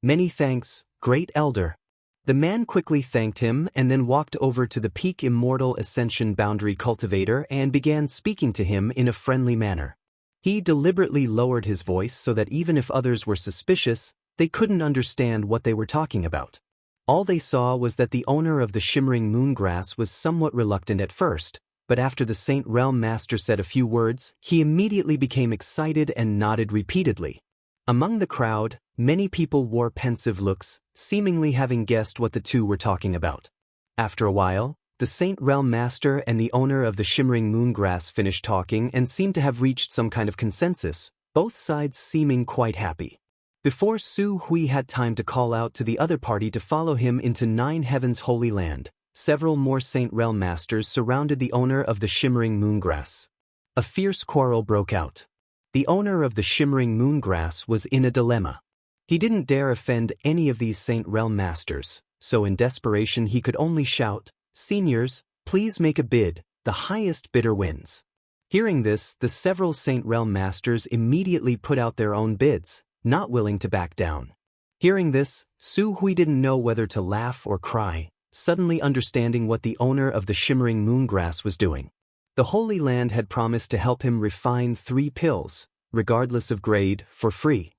Many thanks, Great Elder. The man quickly thanked him and then walked over to the Peak Immortal Ascension Boundary Cultivator and began speaking to him in a friendly manner. He deliberately lowered his voice so that even if others were suspicious, they couldn't understand what they were talking about. All they saw was that the owner of the shimmering moongrass was somewhat reluctant at first, but after the Saint Realm Master said a few words, he immediately became excited and nodded repeatedly. Among the crowd, many people wore pensive looks, seemingly having guessed what the two were talking about. After a while, the Saint Realm Master and the owner of the shimmering moongrass finished talking and seemed to have reached some kind of consensus, both sides seeming quite happy. Before Su Hui had time to call out to the other party to follow him into 9 Heaven's Holy Land, several more Saint Realm Masters surrounded the owner of the shimmering moongrass. A fierce quarrel broke out. The owner of the shimmering moongrass was in a dilemma. He didn't dare offend any of these Saint Realm Masters, so in desperation he could only shout, Seniors, please make a bid, the highest bidder wins. Hearing this, the several Saint Realm Masters immediately put out their own bids, not willing to back down. Hearing this, Su Hui didn't know whether to laugh or cry, suddenly understanding what the owner of the shimmering moongrass was doing. The Holy Land had promised to help him refine 3 pills, regardless of grade, for free.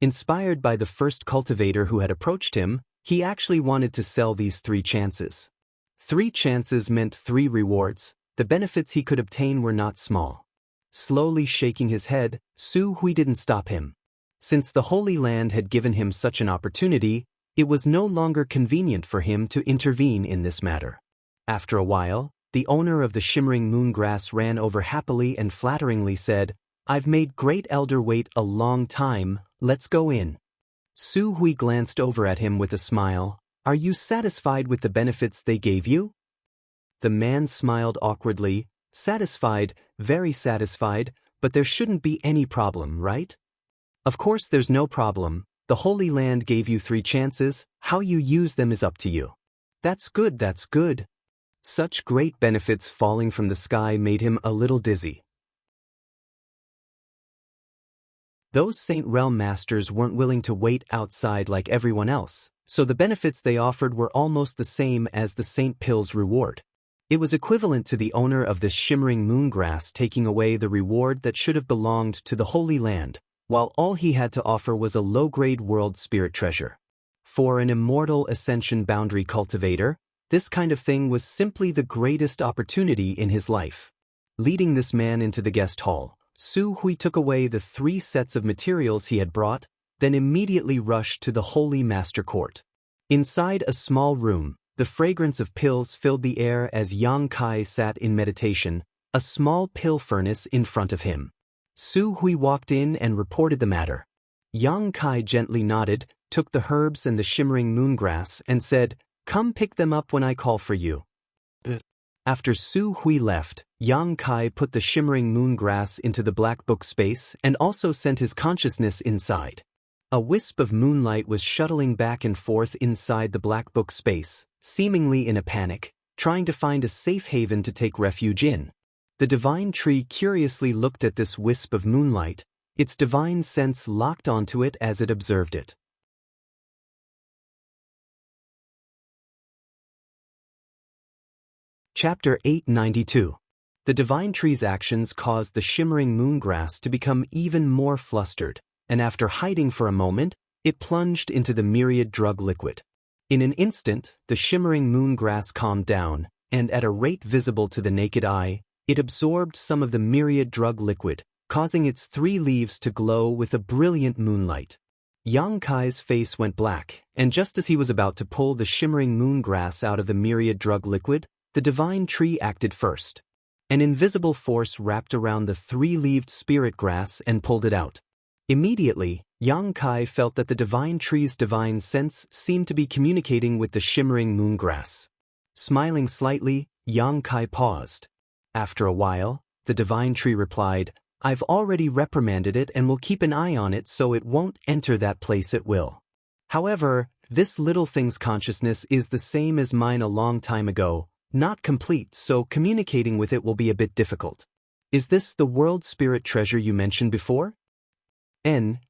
Inspired by the first cultivator who had approached him, he actually wanted to sell these 3 chances. 3 chances meant 3 rewards. The benefits he could obtain were not small. Slowly shaking his head, Su Hui didn't stop him. Since the Holy Land had given him such an opportunity, it was no longer convenient for him to intervene in this matter. After a while, the owner of the shimmering moongrass ran over happily and flatteringly said, I've made Great Elder wait a long time, let's go in. Su Hui glanced over at him with a smile. Are you satisfied with the benefits they gave you? The man smiled awkwardly, satisfied, very satisfied, but there shouldn't be any problem, right? Of course there's no problem. The Holy Land gave you 3 chances, how you use them is up to you. That's good, that's good. Such great benefits falling from the sky made him a little dizzy. Those Saint Realm Masters weren't willing to wait outside like everyone else, so the benefits they offered were almost the same as the Saint Pill's reward. It was equivalent to the owner of this shimmering moongrass taking away the reward that should have belonged to the Holy Land, while all he had to offer was a low-grade world spirit treasure. For an immortal ascension boundary cultivator, this kind of thing was simply the greatest opportunity in his life. Leading this man into the guest hall, Su Hui took away the 3 sets of materials he had brought, then immediately rushed to the Holy Master Court. Inside a small room, the fragrance of pills filled the air as Yang Kai sat in meditation, a small pill furnace in front of him. Su Hui walked in and reported the matter. Yang Kai gently nodded, took the herbs and the shimmering moongrass and said, Come pick them up when I call for you. After Su Hui left, Yang Kai put the shimmering moongrass into the black book space and also sent his consciousness inside. A wisp of moonlight was shuttling back and forth inside the black book space, seemingly in a panic, trying to find a safe haven to take refuge in. The divine tree curiously looked at this wisp of moonlight, its divine sense locked onto it as it observed it. Chapter 892. The divine tree's actions caused the shimmering moongrass to become even more flustered, and after hiding for a moment, it plunged into the myriad drug liquid. In an instant, the shimmering moongrass calmed down, and at a rate visible to the naked eye, it absorbed some of the myriad drug liquid, causing its 3 leaves to glow with a brilliant moonlight. Yang Kai's face went black, and just as he was about to pull the shimmering moongrass out of the myriad drug liquid, the divine tree acted first. An invisible force wrapped around the 3-leaved spirit grass and pulled it out. Immediately, Yang Kai felt that the divine tree's divine sense seemed to be communicating with the shimmering moongrass. Smiling slightly, Yang Kai paused. After a while, the divine tree replied, "I've already reprimanded it and will keep an eye on it so it won't enter that place at will. However, this little thing's consciousness is the same as mine a long time ago, not complete, so communicating with it will be a bit difficult. Is this the world spirit treasure you mentioned before?"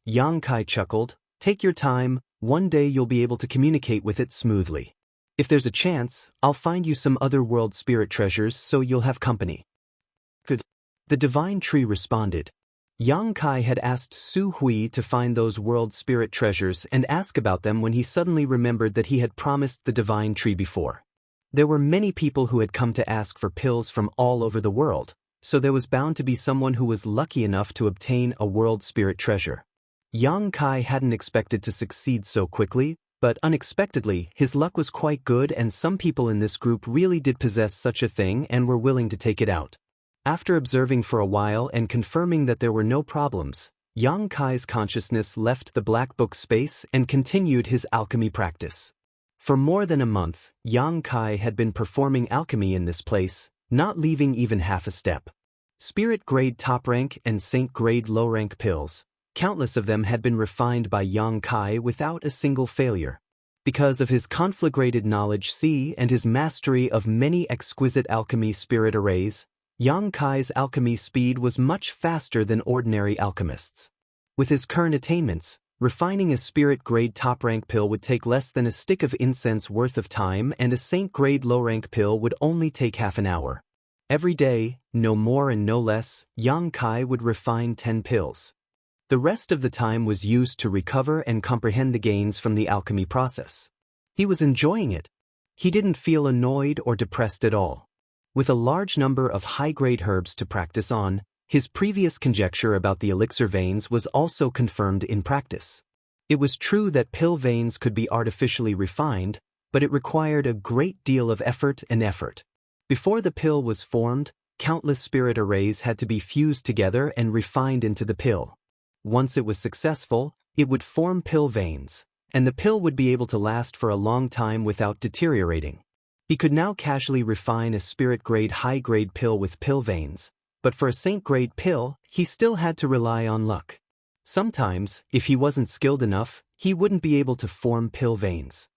Yang Kai chuckled, "Take your time, one day you'll be able to communicate with it smoothly. If there's a chance, I'll find you some other world spirit treasures so you'll have company." Good. The divine tree responded. Yang Kai had asked Su Hui to find those world spirit treasures and ask about them when he suddenly remembered that he had promised the divine tree before. There were many people who had come to ask for pills from all over the world, so there was bound to be someone who was lucky enough to obtain a world spirit treasure. Yang Kai hadn't expected to succeed so quickly, but unexpectedly, his luck was quite good and some people in this group really did possess such a thing and were willing to take it out. After observing for a while and confirming that there were no problems, Yang Kai's consciousness left the black book space and continued his alchemy practice. For more than a month, Yang Kai had been performing alchemy in this place, not leaving even half a step. Spirit-grade top-rank and saint-grade low-rank pills, countless of them had been refined by Yang Kai without a single failure. Because of his conflagrated knowledge and his mastery of many exquisite alchemy spirit arrays, Yang Kai's alchemy speed was much faster than ordinary alchemists. With his current attainments, refining a spirit-grade top-rank pill would take less than a stick of incense worth of time, and a saint-grade low-rank pill would only take half an hour. Every day, no more and no less, Yang Kai would refine 10 pills. The rest of the time was used to recover and comprehend the gains from the alchemy process. He was enjoying it. He didn't feel annoyed or depressed at all. With a large number of high-grade herbs to practice on, his previous conjecture about the elixir veins was also confirmed in practice. It was true that pill veins could be artificially refined, but it required a great deal of effort. Before the pill was formed, countless spirit arrays had to be fused together and refined into the pill. Once it was successful, it would form pill veins, and the pill would be able to last for a long time without deteriorating. He could now casually refine a spirit-grade high-grade pill with pill veins, but for a saint-grade pill, he still had to rely on luck. Sometimes, if he wasn't skilled enough, he wouldn't be able to form pill veins.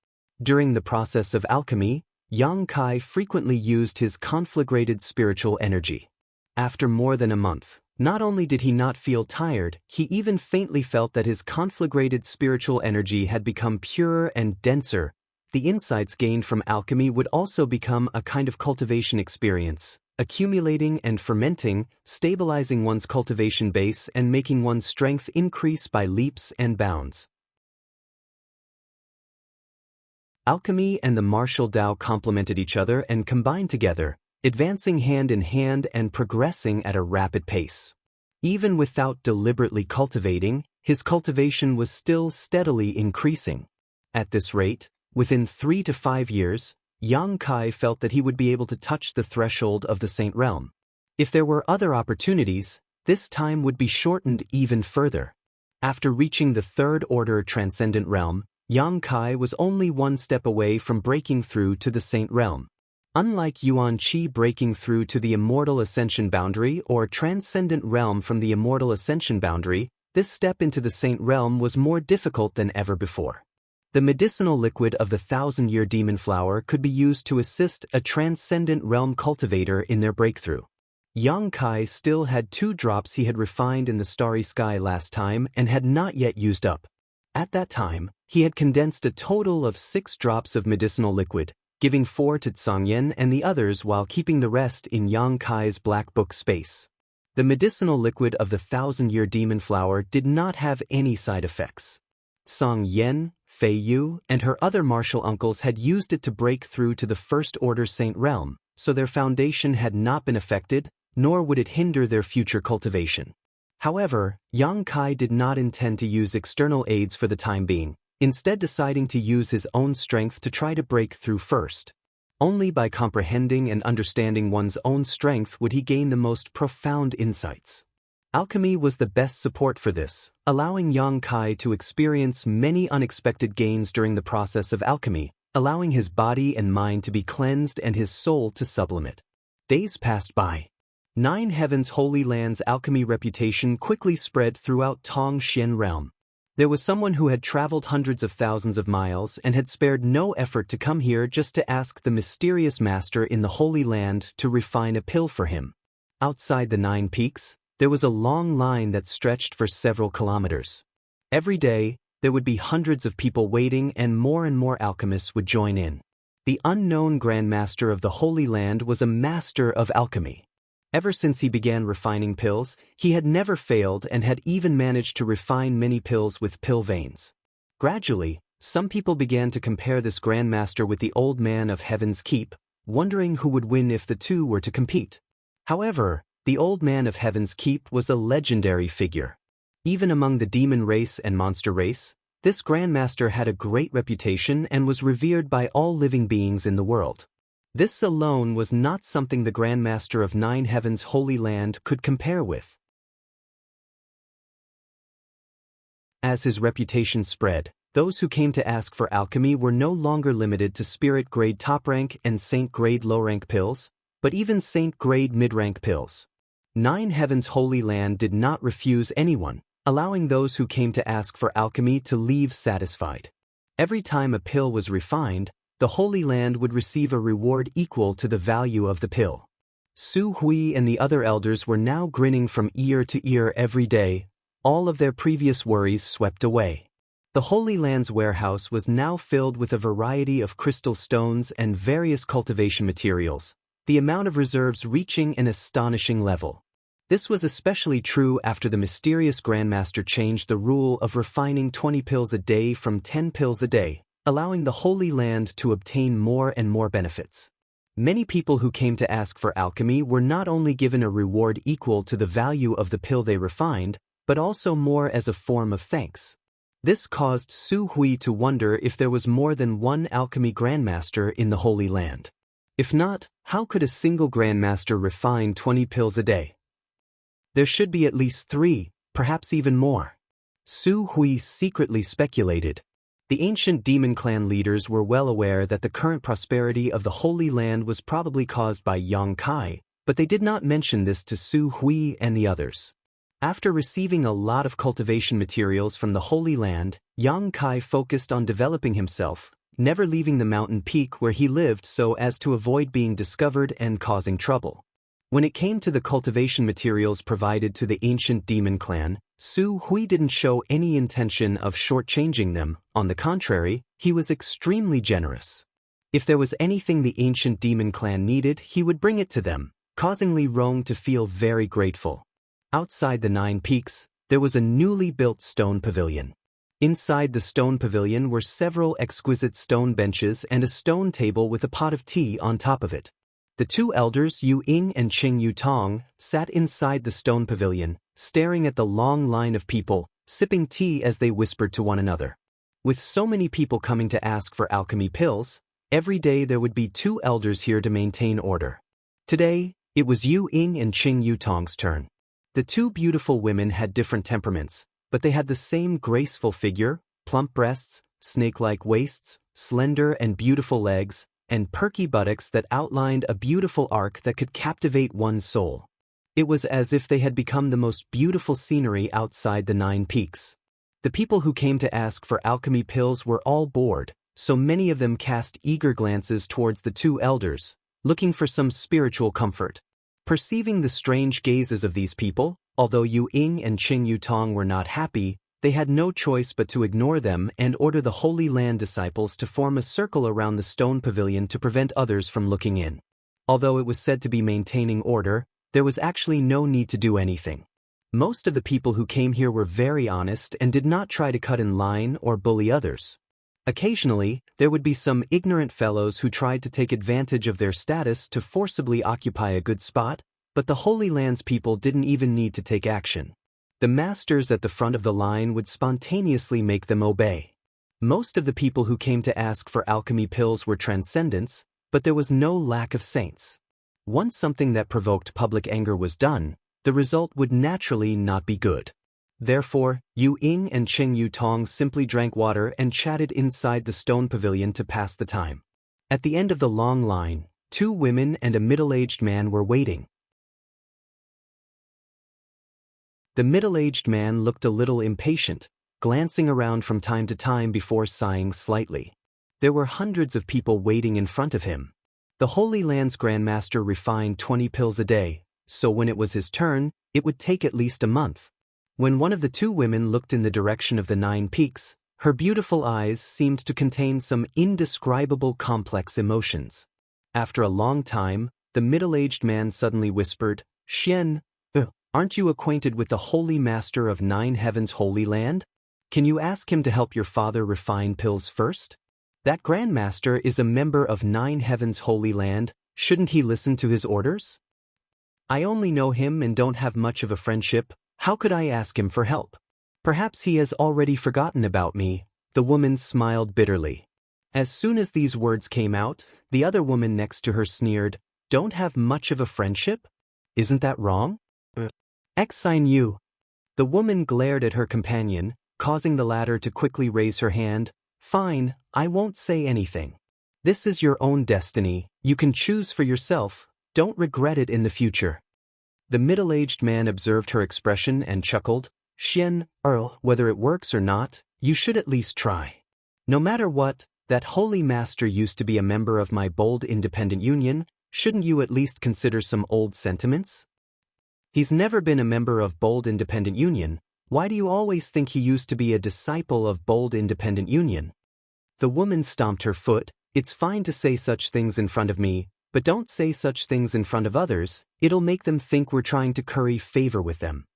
During the process of alchemy, Yang Kai frequently used his conflagrated spiritual energy. After more than a month, not only did he not feel tired, he even faintly felt that his conflagrated spiritual energy had become purer and denser. The insights gained from alchemy would also become a kind of cultivation experience, accumulating and fermenting, stabilizing one's cultivation base and making one's strength increase by leaps and bounds. Alchemy and the martial Tao complemented each other and combined together, advancing hand in hand and progressing at a rapid pace. Even without deliberately cultivating, his cultivation was still steadily increasing. At this rate, within 3 to 5 years, Yang Kai felt that he would be able to touch the threshold of the Saint Realm. If there were other opportunities, this time would be shortened even further. After reaching the third-order Transcendent Realm, Yang Kai was only one step away from breaking through to the Saint Realm. Unlike Yuan Qi breaking through to the Immortal Ascension boundary or Transcendent Realm from the Immortal Ascension boundary, this step into the Saint Realm was more difficult than ever before. The medicinal liquid of the 1,000-year demon flower could be used to assist a Transcendent Realm cultivator in their breakthrough. Yang Kai still had 2 drops he had refined in the starry sky last time and had not yet used up. At that time, he had condensed a total of 6 drops of medicinal liquid, giving 4 to Tsangyan and the others while keeping the rest in Yang Kai's black book space. The medicinal liquid of the 1,000-year demon flower did not have any side effects. Song Yen, Fei Yu, and her other martial uncles had used it to break through to the First Order Saint realm, so their foundation had not been affected, nor would it hinder their future cultivation. However, Yang Kai did not intend to use external aids for the time being, instead deciding to use his own strength to try to break through first. Only by comprehending and understanding one's own strength would he gain the most profound insights. Alchemy was the best support for this, allowing Yang Kai to experience many unexpected gains during the process of alchemy, allowing his body and mind to be cleansed and his soul to sublimate. Days passed by. 9 Heavens Holy Land's alchemy reputation quickly spread throughout Tong Xian realm. There was someone who had traveled hundreds of thousands of miles and had spared no effort to come here just to ask the mysterious master in the Holy Land to refine a pill for him. Outside the 9 peaks, there was a long line that stretched for several kilometers. Every day, there would be hundreds of people waiting and more alchemists would join in. The unknown Grand Master of the Holy Land was a master of alchemy. Ever since he began refining pills, he had never failed and had even managed to refine many pills with pill veins. Gradually, some people began to compare this Grand Master with the Old Man of Heaven's Keep, wondering who would win if the two were to compete. However, the Old Man of Heaven's Keep was a legendary figure. Even among the demon race and monster race, this Grandmaster had a great reputation and was revered by all living beings in the world. This alone was not something the Grandmaster of 9 Heavens Holy Land could compare with. As his reputation spread, those who came to ask for alchemy were no longer limited to spirit-grade top-rank and saint-grade low-rank pills, but even saint-grade mid-rank pills. 9 Heavens Holy Land did not refuse anyone, allowing those who came to ask for alchemy to leave satisfied. Every time a pill was refined, the Holy Land would receive a reward equal to the value of the pill. Su Hui and the other elders were now grinning from ear to ear every day, all of their previous worries swept away. The Holy Land's warehouse was now filled with a variety of crystal stones and various cultivation materials, the amount of reserves reaching an astonishing level. This was especially true after the mysterious Grandmaster changed the rule of refining 20 pills a day from 10 pills a day, allowing the Holy Land to obtain more and more benefits. Many people who came to ask for alchemy were not only given a reward equal to the value of the pill they refined, but also more as a form of thanks. This caused Su Hui to wonder if there was more than one alchemy Grandmaster in the Holy Land. If not, how could a single Grandmaster refine 20 pills a day? There should be at least 3, perhaps even more. Su Hui secretly speculated. The ancient demon clan leaders were well aware that the current prosperity of the Holy Land was probably caused by Yang Kai, but they did not mention this to Su Hui and the others. After receiving a lot of cultivation materials from the Holy Land, Yang Kai focused on developing himself, never leaving the mountain peak where he lived so as to avoid being discovered and causing trouble. When it came to the cultivation materials provided to the ancient demon clan, Su Hui didn't show any intention of shortchanging them. On the contrary, he was extremely generous. If there was anything the ancient demon clan needed, he would bring it to them, causing Li Rong to feel very grateful. Outside the 9 peaks, there was a newly built stone pavilion. Inside the stone pavilion were several exquisite stone benches and a stone table with a pot of tea on top of it. The 2 elders, Yu Ying and Qing Yu Tong, sat inside the stone pavilion, staring at the long line of people, sipping tea as they whispered to one another. With so many people coming to ask for alchemy pills, every day there would be 2 elders here to maintain order. Today, it was Yu Ying and Qing Yu Tong's turn. The 2 beautiful women had different temperaments, but they had the same graceful figure, plump breasts, snake-like waists, slender and beautiful legs, and perky buttocks that outlined a beautiful arc that could captivate one's soul. It was as if they had become the most beautiful scenery outside the 9 peaks. The people who came to ask for alchemy pills were all bored, so many of them cast eager glances towards the 2 elders, looking for some spiritual comfort. Perceiving the strange gazes of these people, although Yu Ying and Qing Yu Tong were not happy, they had no choice but to ignore them and order the Holy Land disciples to form a circle around the stone pavilion to prevent others from looking in. Although it was said to be maintaining order, there was actually no need to do anything. Most of the people who came here were very honest and did not try to cut in line or bully others. Occasionally, there would be some ignorant fellows who tried to take advantage of their status to forcibly occupy a good spot, but the Holy Land's people didn't even need to take action. The masters at the front of the line would spontaneously make them obey. Most of the people who came to ask for alchemy pills were transcendents, but there was no lack of saints. Once something that provoked public anger was done, the result would naturally not be good. Therefore, Yu Ying and Cheng Yu Tong simply drank water and chatted inside the stone pavilion to pass the time. At the end of the long line, 2 women and a middle-aged man were waiting. The middle-aged man looked a little impatient, glancing around from time to time before sighing slightly. There were hundreds of people waiting in front of him. The Holy Land's Grandmaster refined 20 pills a day, so when it was his turn, it would take at least a month. When one of the 2 women looked in the direction of the 9 peaks, her beautiful eyes seemed to contain some indescribable complex emotions. After a long time, the middle-aged man suddenly whispered, "Xian, aren't you acquainted with the Holy Master of 9 Heavens' Holy Land? Can you ask him to help your father refine pills first? That Grandmaster is a member of 9 Heavens' Holy Land, shouldn't he listen to his orders? I only know him and don't have much of a friendship. How could I ask him for help? Perhaps he has already forgotten about me." The woman smiled bitterly. As soon as these words came out, the other woman next to her sneered, "Don't have much of a friendship? Isn't that wrong? Xine you." The woman glared at her companion, causing the latter to quickly raise her hand. "Fine, I won't say anything. This is your own destiny, you can choose for yourself, don't regret it in the future." The middle-aged man observed her expression and chuckled, "Xian, whether it works or not, you should at least try. No matter what, that Holy Master used to be a member of my bold independent union, shouldn't you at least consider some old sentiments? He's never been a member of bold independent union, why do you always think he used to be a disciple of bold independent union?" The woman stomped her foot. "It's fine to say such things in front of me, but don't say such things in front of others, it'll make them think we're trying to curry favor with them."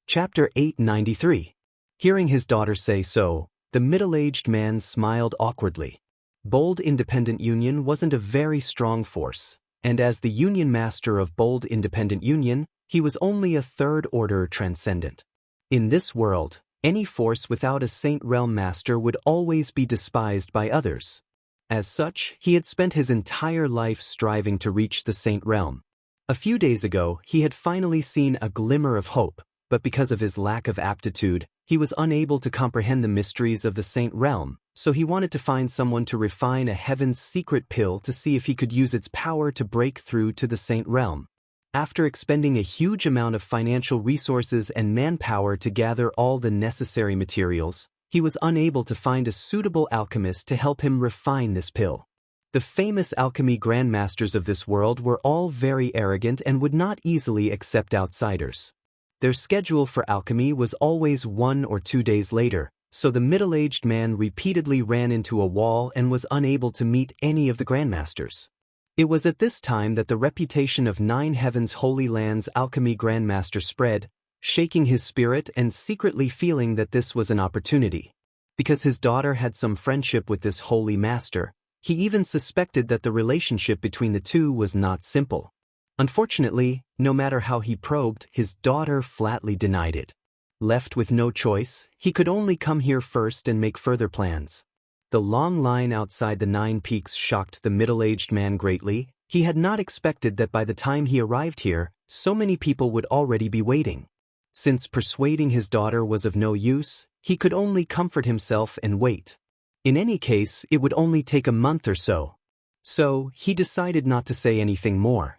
Chapter 893. Hearing his daughter say so, the middle-aged man smiled awkwardly. Bold Independent Union wasn't a very strong force, and as the Union Master of Bold Independent Union, he was only a third-order transcendent. In this world, any force without a Saint Realm Master would always be despised by others. As such, he had spent his entire life striving to reach the Saint Realm. A few days ago, he had finally seen a glimmer of hope, but because of his lack of aptitude, he was unable to comprehend the mysteries of the Saint Realm, so he wanted to find someone to refine a Heaven's Secret pill to see if he could use its power to break through to the Saint Realm. After expending a huge amount of financial resources and manpower to gather all the necessary materials, he was unable to find a suitable alchemist to help him refine this pill. The famous alchemy grandmasters of this world were all very arrogant and would not easily accept outsiders. Their schedule for alchemy was always 1 or 2 days later, so the middle-aged man repeatedly ran into a wall and was unable to meet any of the grandmasters. It was at this time that the reputation of 9 Heavens' Holy Land's alchemy grandmaster spread, shaking his spirit and secretly feeling that this was an opportunity. Because his daughter had some friendship with this holy master, he even suspected that the relationship between the two was not simple. Unfortunately, no matter how he probed, his daughter flatly denied it. Left with no choice, he could only come here first and make further plans. The long line outside the 9 peaks shocked the middle-aged man greatly. He had not expected that by the time he arrived here, so many people would already be waiting. Since persuading his daughter was of no use, he could only comfort himself and wait. In any case, it would only take a month or so. So, he decided not to say anything more.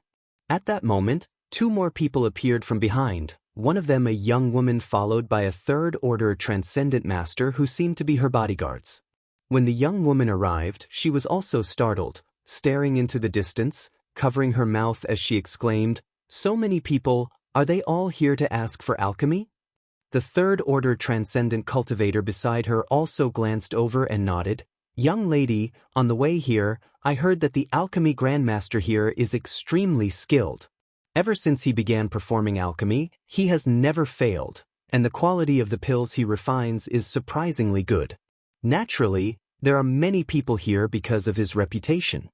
At that moment, 2 more people appeared from behind, one of them a young woman followed by a third-order transcendent master who seemed to be her bodyguards. When the young woman arrived, she was also startled, staring into the distance, covering her mouth as she exclaimed, "So many people, are they all here to ask for alchemy?" The third-order transcendent cultivator beside her also glanced over and nodded. "Young lady, on the way here, I heard that the alchemy grandmaster here is extremely skilled. Ever since he began performing alchemy, he has never failed, and the quality of the pills he refines is surprisingly good. Naturally, there are many people here because of his reputation."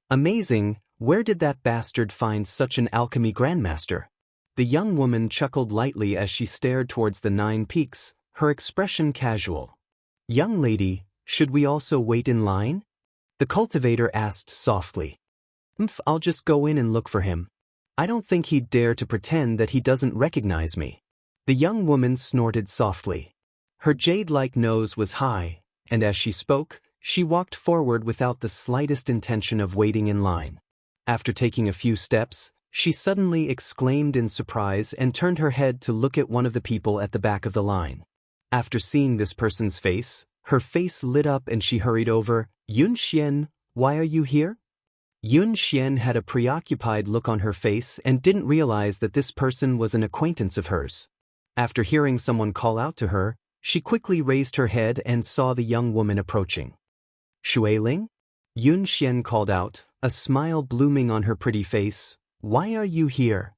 "Amazing, where did that bastard find such an alchemy grandmaster?" The young woman chuckled lightly as she stared towards the 9 peaks, her expression casual. "Young lady, should we also wait in line?" The cultivator asked softly. I'll just go in and look for him. I don't think he'd dare to pretend that he doesn't recognize me." The young woman snorted softly. Her jade-like nose was high, and as she spoke, she walked forward without the slightest intention of waiting in line. After taking a few steps, she suddenly exclaimed in surprise and turned her head to look at one of the people at the back of the line. After seeing this person's face, her face lit up and she hurried over. "Yun Xian, why are you here?" Yun Xian had a preoccupied look on her face and didn't realize that this person was an acquaintance of hers. After hearing someone call out to her, she quickly raised her head and saw the young woman approaching. "Shuailing?" Yun Xian called out, a smile blooming on her pretty face. "Why are you here?"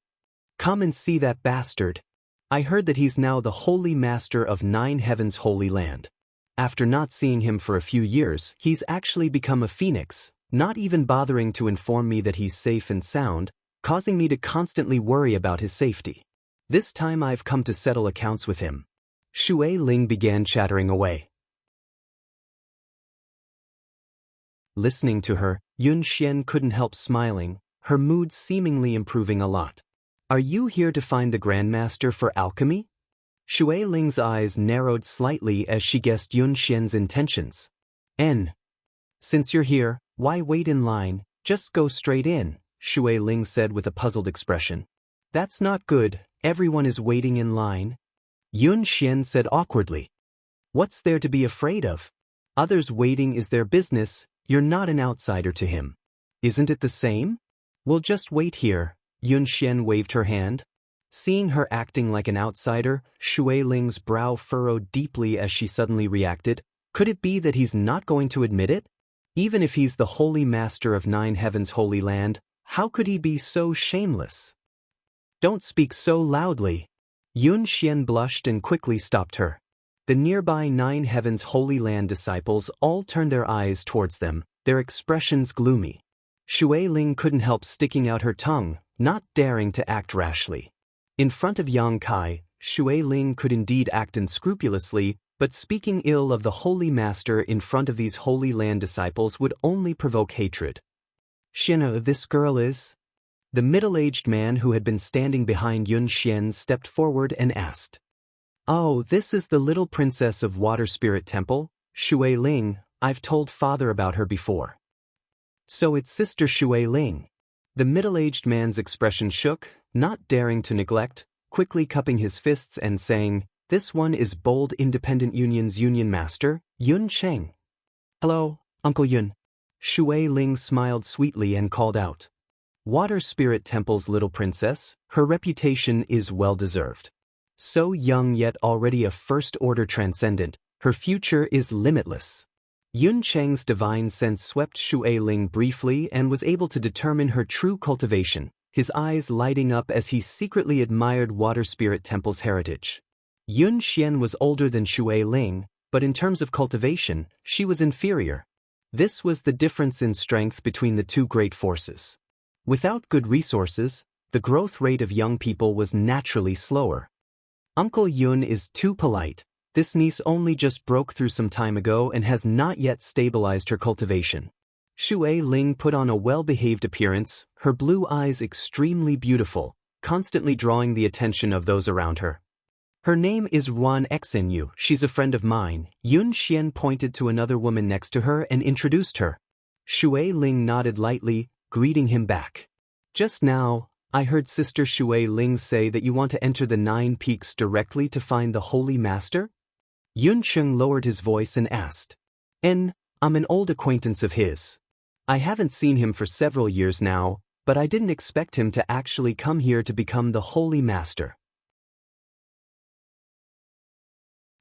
"Come and see that bastard. I heard that he's now the holy master of 9 heavens holy land. After not seeing him for a few years, he's actually become a phoenix, not even bothering to inform me that he's safe and sound, causing me to constantly worry about his safety. This time I've come to settle accounts with him." Shui Ling began chattering away. Listening to her, Yun Xian couldn't help smiling, her mood seemingly improving a lot. "Are you here to find the Grandmaster for alchemy?" Shui Ling's eyes narrowed slightly as she guessed Yun Xian's intentions. Since you're here, why wait in line, just go straight in," Shui Ling said with a puzzled expression. "That's not good, everyone is waiting in line." Yun Xian said awkwardly. "What's there to be afraid of? Others waiting is their business, you're not an outsider to him. Isn't it the same? We'll just wait here." Yun Xian waved her hand. Seeing her acting like an outsider, Shui Ling's brow furrowed deeply as she suddenly reacted. Could it be that he's not going to admit it? Even if he's the holy master of 9 heavens holy land, how could he be so shameless? "Don't speak so loudly." Yun Xian blushed and quickly stopped her. The nearby 9 heavens holy land disciples all turned their eyes towards them, their expressions gloomy. Shui Ling couldn't help sticking out her tongue, not daring to act rashly. In front of Yang Kai, Shui Ling could indeed act unscrupulously, but speaking ill of the Holy Master in front of these Holy Land disciples would only provoke hatred. "Xian, this girl is?" The middle-aged man who had been standing behind Yun Xian stepped forward and asked. "Oh, this is the little princess of Water Spirit Temple, Shui Ling. I've told father about her before." "So it's Sister Shui Ling." The middle-aged man's expression shook, not daring to neglect, quickly cupping his fists and saying, "This one is Bold Independent Union's Union Master, Yun Cheng." "Hello, Uncle Yun." Shui Ling smiled sweetly and called out. Water Spirit Temple's little princess, her reputation is well-deserved. So young yet already a first-order transcendent, her future is limitless. Yun Cheng's divine sense swept Shui Ling briefly and was able to determine her true cultivation, his eyes lighting up as he secretly admired Water Spirit Temple's heritage. Yun Xian was older than Shui Ling, but in terms of cultivation, she was inferior. This was the difference in strength between the two great forces. Without good resources, the growth rate of young people was naturally slower. Uncle Yun is too polite. This niece only just broke through some time ago and has not yet stabilized her cultivation. Shui Ling put on a well-behaved appearance, her blue eyes extremely beautiful, constantly drawing the attention of those around her. "Her name is Ruan Xinyu, she's a friend of mine." Yun Xian pointed to another woman next to her and introduced her. Shui Ling nodded lightly, greeting him back. "Just now, I heard Sister Shui Ling say that you want to enter the 9 peaks directly to find the Holy Master?" Yun Cheng lowered his voice and asked. I'm an old acquaintance of his. I haven't seen him for several years now, but I didn't expect him to actually come here to become the Holy Master.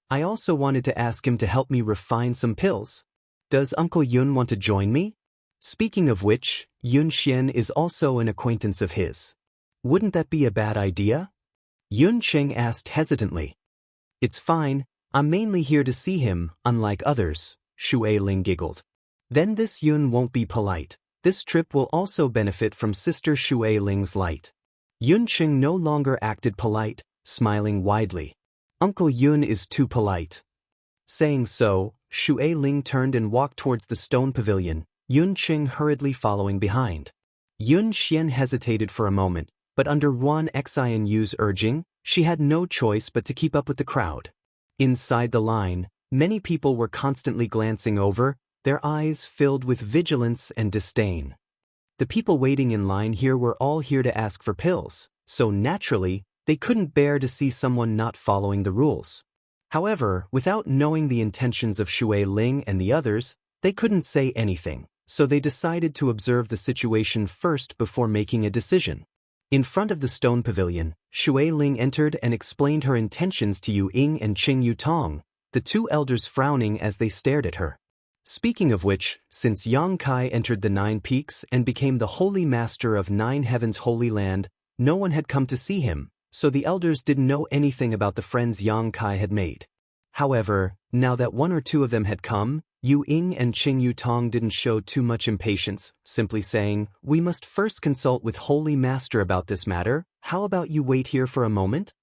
I also wanted to ask him to help me refine some pills. Does Uncle Yun want to join me? Speaking of which, Yun Xian is also an acquaintance of his. Wouldn't that be a bad idea? Yun Cheng asked hesitantly. It's fine, I'm mainly here to see him, unlike others, Shui Ling giggled. Then this Yun won't be polite. This trip will also benefit from Sister Shui Ling's light. Yun Cheng no longer acted polite, smiling widely. Uncle Yun is too polite. Saying so, Shui Ling turned and walked towards the stone pavilion, Yun Cheng hurriedly following behind. Yun Xian hesitated for a moment, but under Wan Xianyu's urging, she had no choice but to keep up with the crowd. Inside the line, many people were constantly glancing over, their eyes filled with vigilance and disdain. The people waiting in line here were all here to ask for pills, so naturally, they couldn't bear to see someone not following the rules. However, without knowing the intentions of Shui Ling and the others, they couldn't say anything, so they decided to observe the situation first before making a decision. In front of the stone pavilion, Shui Ling entered and explained her intentions to Yu Ying and Qing Yu Tong, the two elders frowning as they stared at her. Speaking of which, since Yang Kai entered the 9 Peaks and became the Holy Master of 9 Heavens Holy Land, no one had come to see him, so the elders didn't know anything about the friends Yang Kai had made. However, now that one or two of them had come, Yu Ying and Qing Yu Tong didn't show too much impatience, simply saying, "We must first consult with Holy Master about this matter, how about you wait here for a moment?"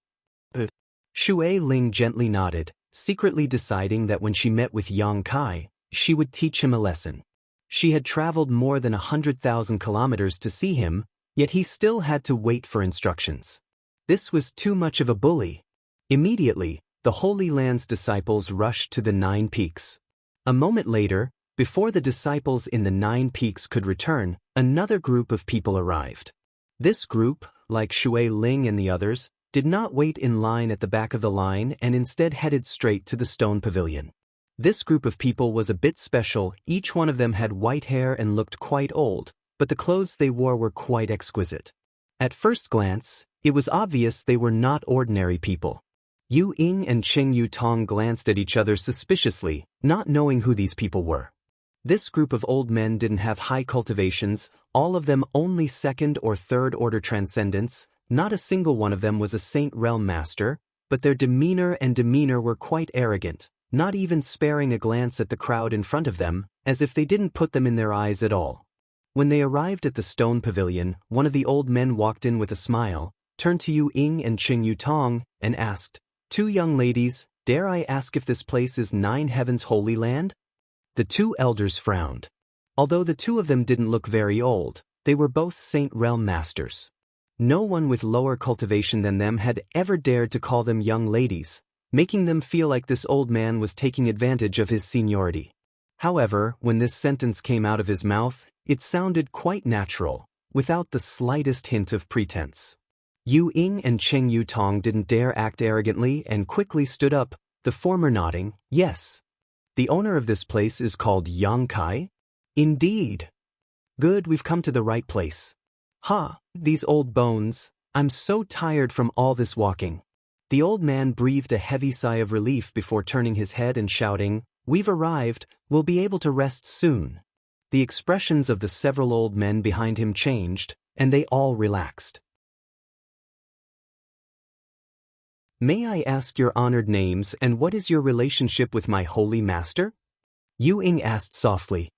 Shui Ling gently nodded, secretly deciding that when she met with Yang Kai, she would teach him a lesson. She had traveled more than 100,000 kilometers to see him, yet he still had to wait for instructions. This was too much of a bully. Immediately, the Holy Land's disciples rushed to the 9 Peaks. A moment later, before the disciples in the 9 Peaks could return, another group of people arrived. This group, like Shui Ling and the others, did not wait in line at the back of the line and instead headed straight to the stone pavilion. This group of people was a bit special, each one of them had white hair and looked quite old, but the clothes they wore were quite exquisite. At first glance, it was obvious they were not ordinary people. Yu Ying and Qing Yu Tong glanced at each other suspiciously, not knowing who these people were. This group of old men didn't have high cultivations, all of them only 2nd or 3rd order transcendents, not a single one of them was a Saint Realm Master, but their demeanor were quite arrogant, not even sparing a glance at the crowd in front of them, as if they didn't put them in their eyes at all. When they arrived at the stone pavilion, one of the old men walked in with a smile, turned to Yu Ying and Qing Yu Tong, and asked, "Two young ladies, dare I ask if this place is 9 Heavens Holy Land?" The two elders frowned. Although the two of them didn't look very old, they were both Saint Realm Masters. No one with lower cultivation than them had ever dared to call them young ladies, making them feel like this old man was taking advantage of his seniority. However, when this sentence came out of his mouth, it sounded quite natural, without the slightest hint of pretense. Yu Ying and Qing Yu Tong didn't dare act arrogantly and quickly stood up, the former nodding, "Yes. The owner of this place is called Yang Kai?" "Indeed." "Good, we've come to the right place." "Ha, these old bones, I'm so tired from all this walking." The old man breathed a heavy sigh of relief before turning his head and shouting, "We've arrived, we'll be able to rest soon." The expressions of the several old men behind him changed, and they all relaxed. "May I ask your honored names and what is your relationship with my holy master?" Yu Ying asked softly.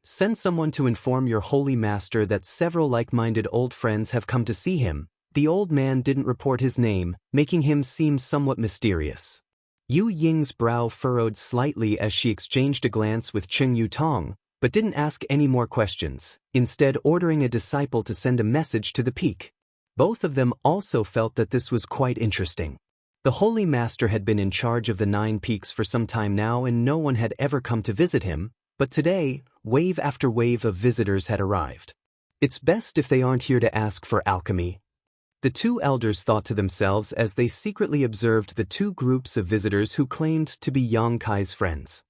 Send someone to inform your holy master that several like-minded old friends have come to see him." The old man didn't report his name, making him seem somewhat mysterious. Yu Ying's brow furrowed slightly as she exchanged a glance with Qing Yu Tong, but didn't ask any more questions, instead ordering a disciple to send a message to the peak. Both of them also felt that this was quite interesting. The Holy Master had been in charge of the 9 Peaks for some time now and no one had ever come to visit him, but today, wave after wave of visitors had arrived. It's best if they aren't here to ask for alchemy. The two elders thought to themselves as they secretly observed the two groups of visitors who claimed to be Yang Kai's friends.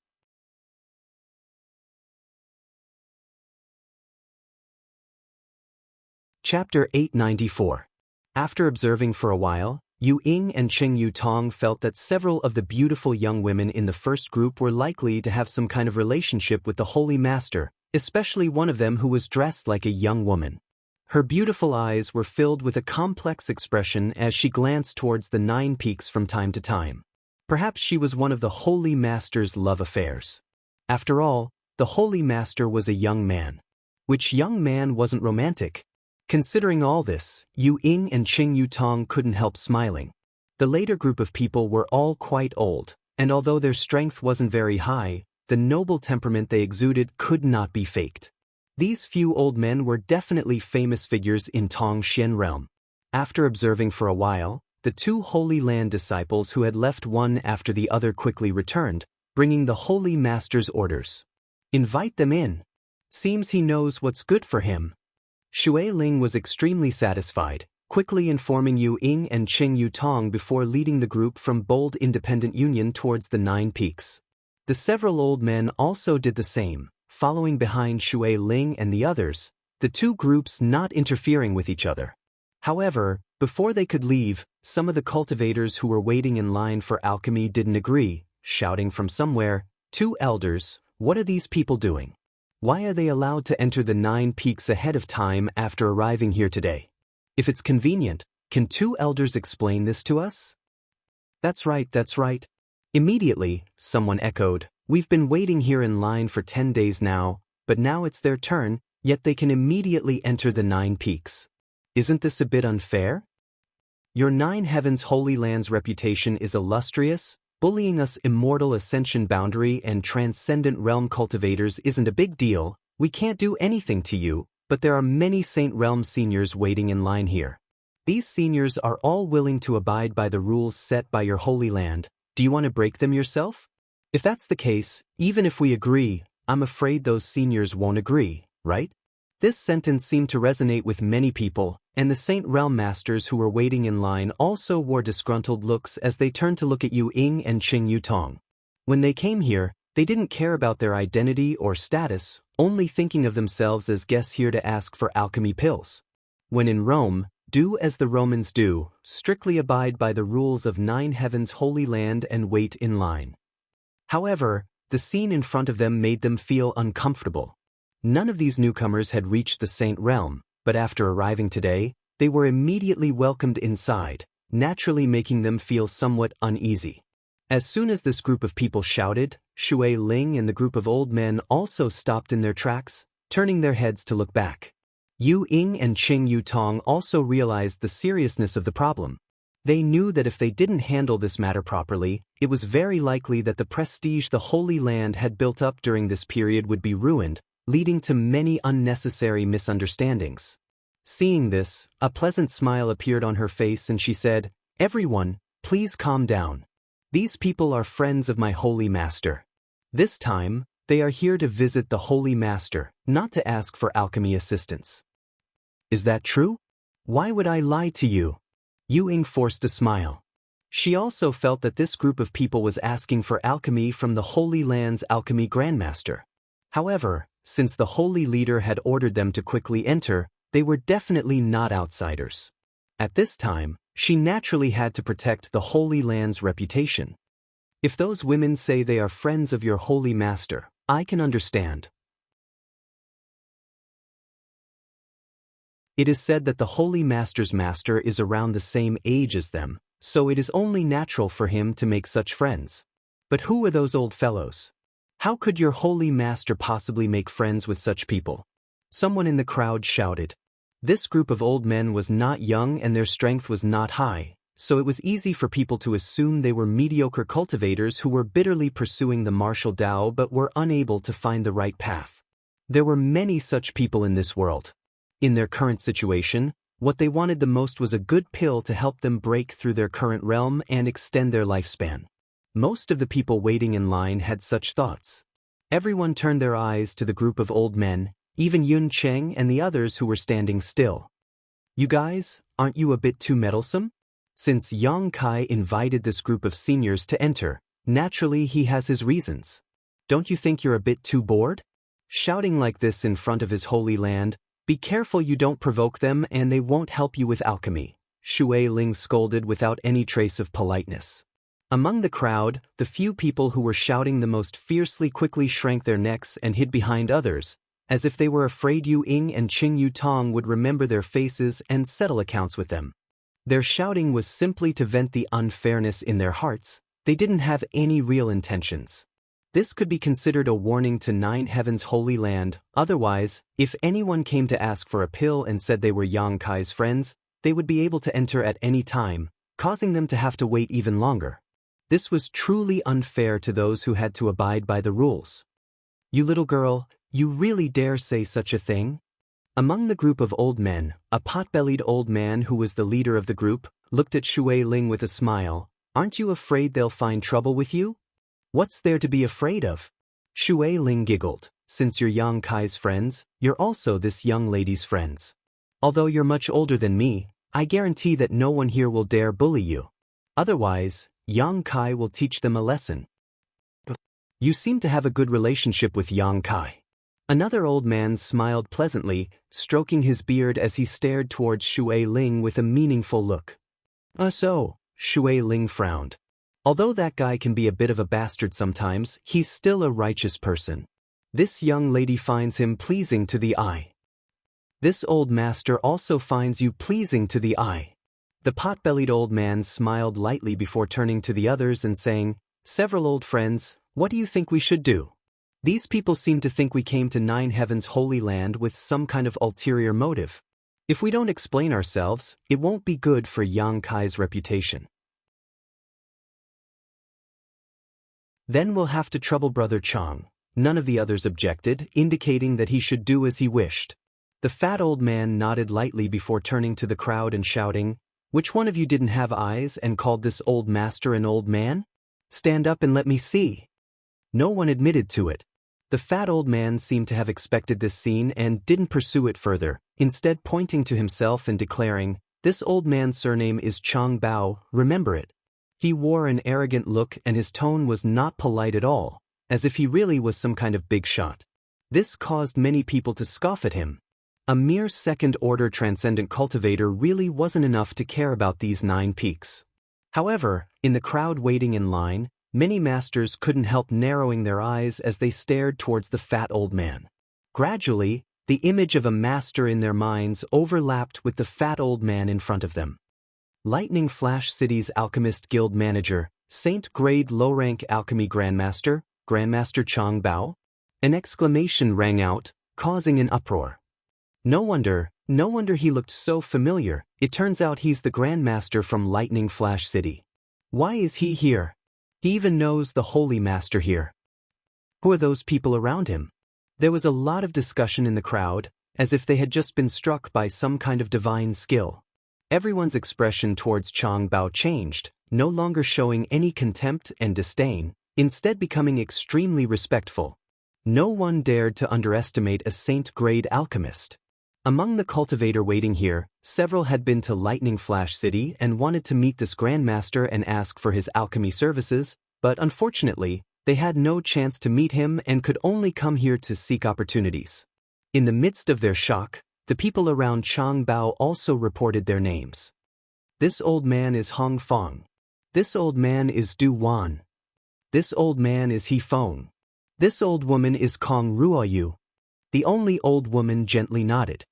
Chapter 894. After observing for a while, Yu Ying and Cheng Yu Tong felt that several of the beautiful young women in the first group were likely to have some kind of relationship with the Holy Master, especially one of them who was dressed like a young woman. Her beautiful eyes were filled with a complex expression as she glanced towards the 9 peaks from time to time. Perhaps she was one of the Holy Master's love affairs. After all, the Holy Master was a young man. Which young man wasn't romantic? Considering all this, Yu Ying and Cheng Yu Tong couldn't help smiling. The later group of people were all quite old, and although their strength wasn't very high, the noble temperament they exuded could not be faked. These few old men were definitely famous figures in Tong Xian realm. After observing for a while, the 2 Holy Land disciples who had left one after the other quickly returned, bringing the Holy Master's orders. Invite them in. Seems he knows what's good for him. Shui Ling was extremely satisfied, quickly informing Yu Ying and Cheng Yu Tong before leading the group from Bold Independent Union towards the 9 peaks. The several old men also did the same, following behind Shui Ling and the others, the 2 groups not interfering with each other. However, before they could leave, some of the cultivators who were waiting in line for alchemy didn't agree, shouting from somewhere, "2 elders, what are these people doing? Why are they allowed to enter the 9 peaks ahead of time after arriving here today? If it's convenient, can 2 elders explain this to us?" That's right, that's right. Immediately, someone echoed, "We've been waiting here in line for 10 days now, but now it's their turn, yet they can immediately enter the 9 peaks. Isn't this a bit unfair? Your 9 heavens holy land's reputation is illustrious. Bullying us immortal ascension boundary and transcendent realm cultivators isn't a big deal. We can't do anything to you, but there are many Saint Realm seniors waiting in line here. These seniors are all willing to abide by the rules set by your holy land. Do you want to break them yourself? If that's the case, even if we agree, I'm afraid those seniors won't agree, right?" This sentence seemed to resonate with many people, and the Saint Realm masters who were waiting in line also wore disgruntled looks as they turned to look at Yu Ying and Cheng Yu Tong. When they came here, they didn't care about their identity or status, only thinking of themselves as guests here to ask for alchemy pills. When in Rome, do as the Romans do, strictly abide by the rules of 9 heavens holy land and wait in line. However, the scene in front of them made them feel uncomfortable. None of these newcomers had reached the Saint Realm, but after arriving today, they were immediately welcomed inside, naturally making them feel somewhat uneasy. As soon as this group of people shouted, Shui Ling and the group of old men also stopped in their tracks, turning their heads to look back. Yu Ying and Cheng Yu Tong also realized the seriousness of the problem. They knew that if they didn't handle this matter properly, it was very likely that the prestige the Holy Land had built up during this period would be ruined, leading to many unnecessary misunderstandings. Seeing this, a pleasant smile appeared on her face and she said, "Everyone, please calm down. These people are friends of my Holy Master. This time, they are here to visit the Holy Master, not to ask for alchemy assistance." "Is that true? Why would I lie to you?" Yu Ying forced a smile. She also felt that this group of people was asking for alchemy from the Holy Land's alchemy grandmaster. However, since the holy leader had ordered them to quickly enter, they were definitely not outsiders. At this time, she naturally had to protect the Holy Land's reputation. "If those women say they are friends of your Holy Master, I can understand. It is said that the Holy Master's master is around the same age as them, so it is only natural for him to make such friends. But who are those old fellows? How could your Holy Master possibly make friends with such people?" Someone in the crowd shouted. This group of old men was not young and their strength was not high, so it was easy for people to assume they were mediocre cultivators who were bitterly pursuing the martial Tao but were unable to find the right path. There were many such people in this world. In their current situation, what they wanted the most was a good pill to help them break through their current realm and extend their lifespan. Most of the people waiting in line had such thoughts. Everyone turned their eyes to the group of old men, even Yun Cheng and the others who were standing still. "You guys, aren't you a bit too meddlesome? Since Yang Kai invited this group of seniors to enter, naturally he has his reasons. Don't you think you're a bit too bored?" Shouting like this in front of his holy land, Be careful you don't provoke them and they won't help you with alchemy, Shui Ling scolded without any trace of politeness. Among the crowd, the few people who were shouting the most fiercely quickly shrank their necks and hid behind others, as if they were afraid Yu Ying and Qing Yu Tong would remember their faces and settle accounts with them. Their shouting was simply to vent the unfairness in their hearts. They didn't have any real intentions. This could be considered a warning to Nine Heaven's Holy Land. Otherwise, if anyone came to ask for a pill and said they were Yang Kai's friends, they would be able to enter at any time, causing them to have to wait even longer. This was truly unfair to those who had to abide by the rules. You little girl, you really dare say such a thing? Among the group of old men, a pot-bellied old man who was the leader of the group, looked at Shui Ling with a smile. Aren't you afraid they'll find trouble with you? What's there to be afraid of? Shui Ling giggled. Since you're Yang Kai's friends, you're also this young lady's friends. Although you're much older than me, I guarantee that no one here will dare bully you. Otherwise, Yang Kai will teach them a lesson. You seem to have a good relationship with Yang Kai. Another old man smiled pleasantly, stroking his beard as he stared towards Shui Ling with a meaningful look. So, Shui Ling frowned. Although that guy can be a bit of a bastard sometimes, he's still a righteous person. This young lady finds him pleasing to the eye. This old master also finds you pleasing to the eye. The pot-bellied old man smiled lightly before turning to the others and saying, Several old friends, what do you think we should do? These people seem to think we came to Nine Heaven's Holy Land with some kind of ulterior motive. If we don't explain ourselves, it won't be good for Yang Kai's reputation. Then we'll have to trouble Brother Chang. None of the others objected, indicating that he should do as he wished. The fat old man nodded lightly before turning to the crowd and shouting, Which one of you didn't have eyes and called this old master an old man? Stand up and let me see. No one admitted to it. The fat old man seemed to have expected this scene and didn't pursue it further, instead pointing to himself and declaring, This old man's surname is Chang Bao, remember it. He wore an arrogant look and his tone was not polite at all, as if he really was some kind of big shot. This caused many people to scoff at him. A mere second-order transcendent cultivator really wasn't enough to care about these 9 peaks. However, in the crowd waiting in line, many masters couldn't help narrowing their eyes as they stared towards the fat old man. Gradually, the image of a master in their minds overlapped with the fat old man in front of them. Lightning Flash City's Alchemist Guild Manager, Saint Grade Low-Rank Alchemy Grandmaster, Grandmaster Chang Bao? An exclamation rang out, causing an uproar. No wonder he looked so familiar. It turns out he's the Grandmaster from Lightning Flash City. Why is he here? He even knows the Holy Master here. Who are those people around him? There was a lot of discussion in the crowd, as if they had just been struck by some kind of divine skill. Everyone's expression towards Chang Bao changed, no longer showing any contempt and disdain, instead becoming extremely respectful. No one dared to underestimate a saint-grade alchemist. Among the cultivator waiting here, several had been to Lightning Flash City and wanted to meet this Grandmaster and ask for his alchemy services, but unfortunately, they had no chance to meet him and could only come here to seek opportunities. In the midst of their shock, the people around Chang Bao also reported their names. This old man is Hong Fong. This old man is Du Wan. This old man is He Feng. This old woman is Kong Ruoyu. The only old woman gently nodded.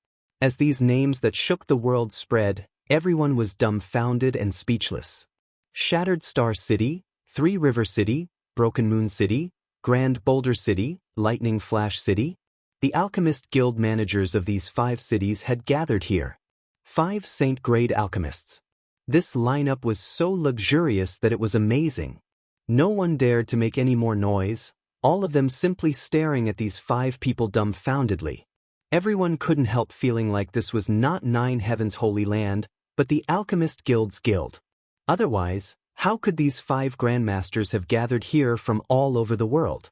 As these names that shook the world spread, everyone was dumbfounded and speechless. Shattered Star City, Three River City, Broken Moon City, Grand Boulder City, Lightning Flash City. The Alchemist Guild managers of these 5 cities had gathered here. 5 saint-grade alchemists. This lineup was so luxurious that it was amazing. No one dared to make any more noise, all of them simply staring at these 5 people dumbfoundedly. Everyone couldn't help feeling like this was not Nine Heaven's Holy Land, but the Alchemist Guild's guild. Otherwise, how could these 5 grandmasters have gathered here from all over the world?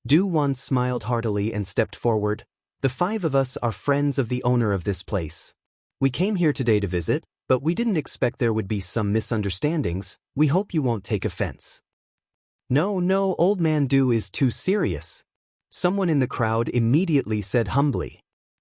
Du Wan smiled heartily and stepped forward. The 5 of us are friends of the owner of this place. We came here today to visit, but we didn't expect there would be some misunderstandings. We hope you won't take offense. No, old man Du is too serious. Someone in the crowd immediately said humbly.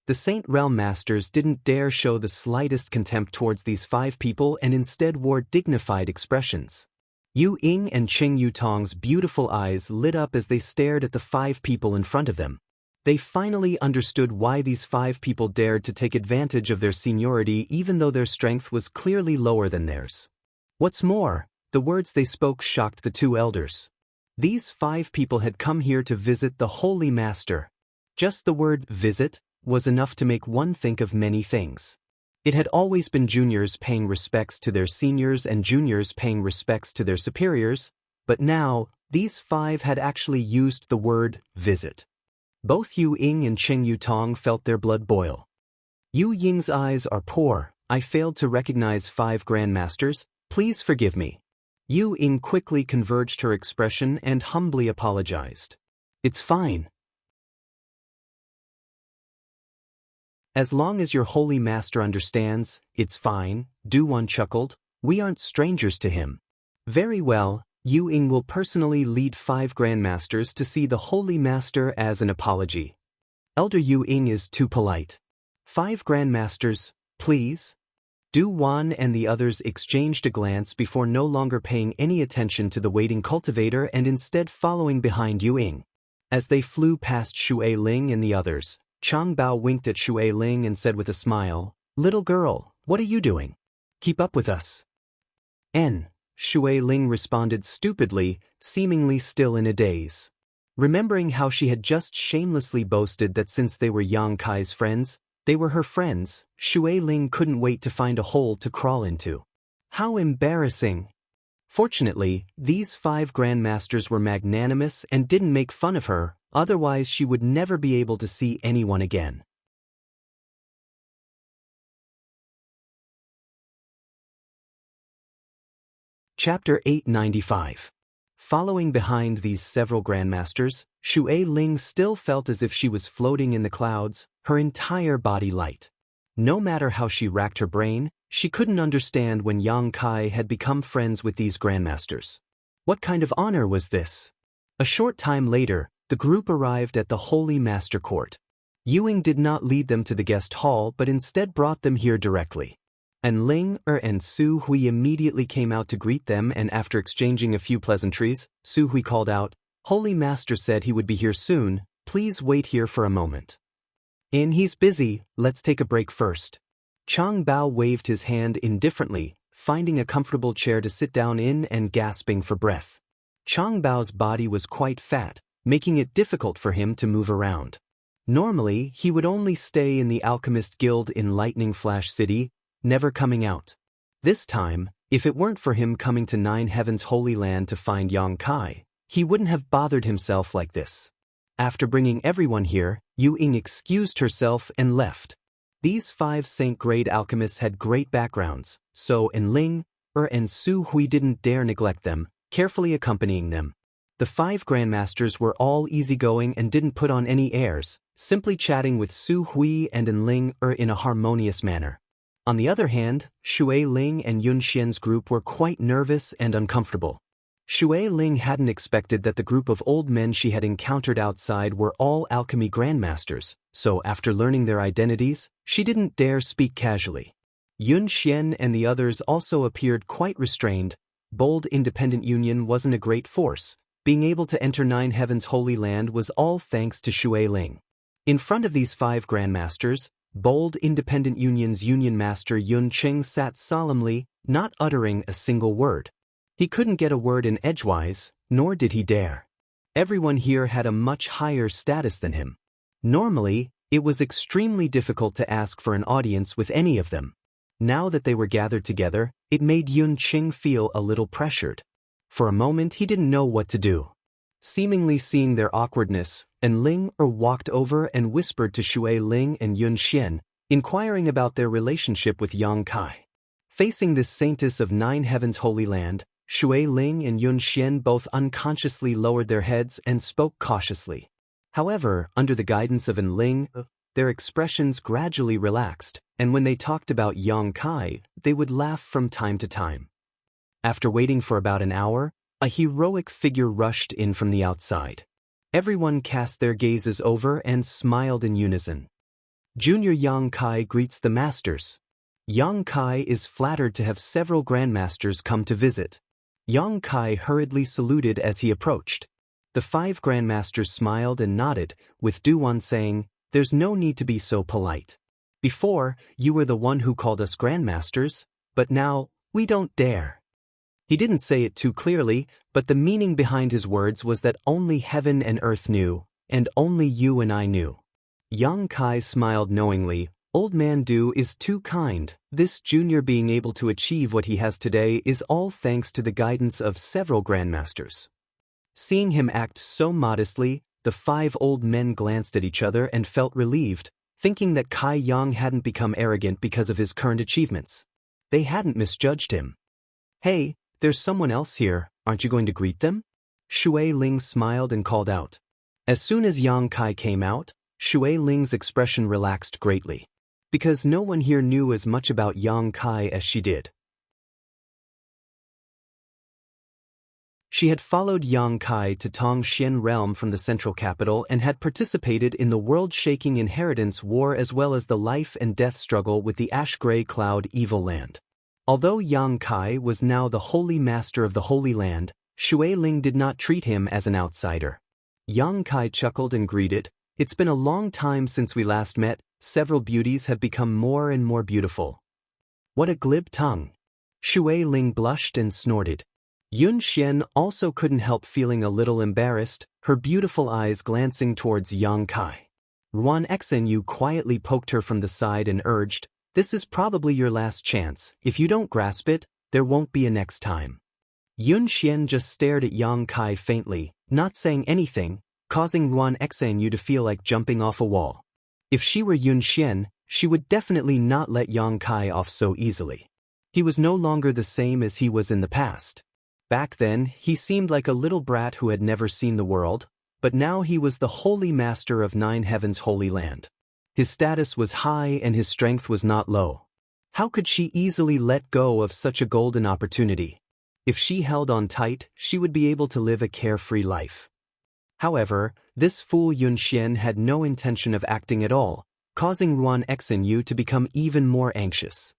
The Saint Realm Masters didn't dare show the slightest contempt towards these 5 people and instead wore dignified expressions. Yu Ying and Qing Yutong's beautiful eyes lit up as they stared at the 5 people in front of them. They finally understood why these 5 people dared to take advantage of their seniority even though their strength was clearly lower than theirs. What's more, the words they spoke shocked the 2 elders. These 5 people had come here to visit the Holy Master. Just the word visit was enough to make one think of many things. It had always been juniors paying respects to their seniors and juniors paying respects to their superiors, but now, these 5 had actually used the word visit. Both Yu Ying and Qing Yutong felt their blood boil. Yu Ying's eyes are poor. I failed to recognize 5 grandmasters. Please forgive me. Yu Ying quickly converged her expression and humbly apologized. It's fine. As long as your holy master understands, it's fine, Du-Wan chuckled. We aren't strangers to him. Very well, Yu Ying will personally lead 5 grandmasters to see the holy master as an apology. Elder Yu Ying is too polite. 5 grandmasters, please. Du-Wan and the others exchanged a glance before no longer paying any attention to the waiting cultivator and instead following behind Yu Ying. As they flew past Xue Ling and the others, Chang Bao winked at Xue Ling and said with a smile, Little girl, what are you doing? Keep up with us. Xue Ling responded stupidly, seemingly still in a daze. Remembering how she had just shamelessly boasted that since they were Yang Kai's friends, they were her friends, Xue Ling couldn't wait to find a hole to crawl into. How embarrassing! Fortunately, these 5 grandmasters were magnanimous and didn't make fun of her, otherwise she would never be able to see anyone again. Chapter 895. Following behind these several grandmasters, Xue Ling still felt as if she was floating in the clouds, her entire body light. No matter how she racked her brain, she couldn't understand when Yang Kai had become friends with these grandmasters. What kind of honor was this? A short time later, the group arrived at the Holy Master Court. Yu Ying did not lead them to the guest hall but instead brought them here directly. And Ling and Su Hui immediately came out to greet them, and after exchanging a few pleasantries, Su Hui called out, Holy Master said he would be here soon, please wait here for a moment. He's busy, let's take a break first. Chang Bao waved his hand indifferently, finding a comfortable chair to sit down in and gasping for breath. Chang Bao's body was quite fat, making it difficult for him to move around. Normally, he would only stay in the Alchemist Guild in Lightning Flash City, never coming out. This time, if it weren't for him coming to Nine Heaven's Holy Land to find Yang Kai, he wouldn't have bothered himself like this. After bringing everyone here, Yu Ying excused herself and left. These 5 Saint-grade alchemists had great backgrounds, so Ling and Su Hui didn't dare neglect them, carefully accompanying them. The 5 grandmasters were all easygoing and didn't put on any airs, simply chatting with Su Hui and Ling in a harmonious manner. On the other hand, Xue Ling and Yun Xian's group were quite nervous and uncomfortable. Xue Ling hadn't expected that the group of old men she had encountered outside were all alchemy grandmasters, so after learning their identities, she didn't dare speak casually. Yun Xian and the others also appeared quite restrained. Bold Independent Union wasn't a great force. Being able to enter Nine Heaven's Holy Land was all thanks to Xue Ling. In front of these 5 grandmasters, Bold Independent Union's Union Master Yun Qing sat solemnly, not uttering a single word. He couldn't get a word in edgewise, nor did he dare. Everyone here had a much higher status than him. Normally, it was extremely difficult to ask for an audience with any of them. Now that they were gathered together, it made Yun Qing feel a little pressured. For a moment he didn't know what to do. Seemingly seeing their awkwardness, Ling walked over and whispered to Xue Ling and Yun Xian, inquiring about their relationship with Yang Kai. Facing this saintess of Nine Heaven's Holy Land, Xue Ling and Yun Xian both unconsciously lowered their heads and spoke cautiously. However, under the guidance of Ling, their expressions gradually relaxed, and when they talked about Yang Kai, they would laugh from time to time. After waiting for about an hour, a heroic figure rushed in from the outside. Everyone cast their gazes over and smiled in unison. Junior Yang Kai greets the masters. Yang Kai is flattered to have several grandmasters come to visit. Yang Kai hurriedly saluted as he approached. The 5 grandmasters smiled and nodded, with Duan saying, "There's no need to be so polite. Before, you were the one who called us grandmasters, but now, we don't dare." He didn't say it too clearly, but the meaning behind his words was that only heaven and earth knew, and only you and I knew. Yang Kai smiled knowingly. Old man Du is too kind. This junior being able to achieve what he has today is all thanks to the guidance of several grandmasters. Seeing him act so modestly, the 5 old men glanced at each other and felt relieved, thinking that Kai Yang hadn't become arrogant because of his current achievements. They hadn't misjudged him. "Hey, there's someone else here, aren't you going to greet them?" Shui Ling smiled and called out. As soon as Yang Kai came out, Shui Ling's expression relaxed greatly. Because no one here knew as much about Yang Kai as she did. She had followed Yang Kai to Tongxian realm from the central capital and had participated in the world-shaking inheritance war as well as the life and death struggle with the ash-gray cloud evil land. Although Yang Kai was now the holy master of the Holy Land, Shui Ling did not treat him as an outsider. Yang Kai chuckled and greeted, "It's been a long time since we last met. Several beauties have become more and more beautiful." "What a glib tongue." Shui Ling blushed and snorted. Yun Xian also couldn't help feeling a little embarrassed, her beautiful eyes glancing towards Yang Kai. Ruan Xenyu quietly poked her from the side and urged, "This is probably your last chance. If you don't grasp it, there won't be a next time." Yun Xian just stared at Yang Kai faintly, not saying anything, causing Ruan Xenyu to feel like jumping off a wall. If she were Yun Xian, she would definitely not let Yang Kai off so easily. He was no longer the same as he was in the past. Back then, he seemed like a little brat who had never seen the world, but now he was the holy master of 9 heavens' holy land. His status was high and his strength was not low. How could she easily let go of such a golden opportunity? If she held on tight, she would be able to live a carefree life. However, this fool Yun Xian had no intention of acting at all, causing Ruan Xenyu to become even more anxious.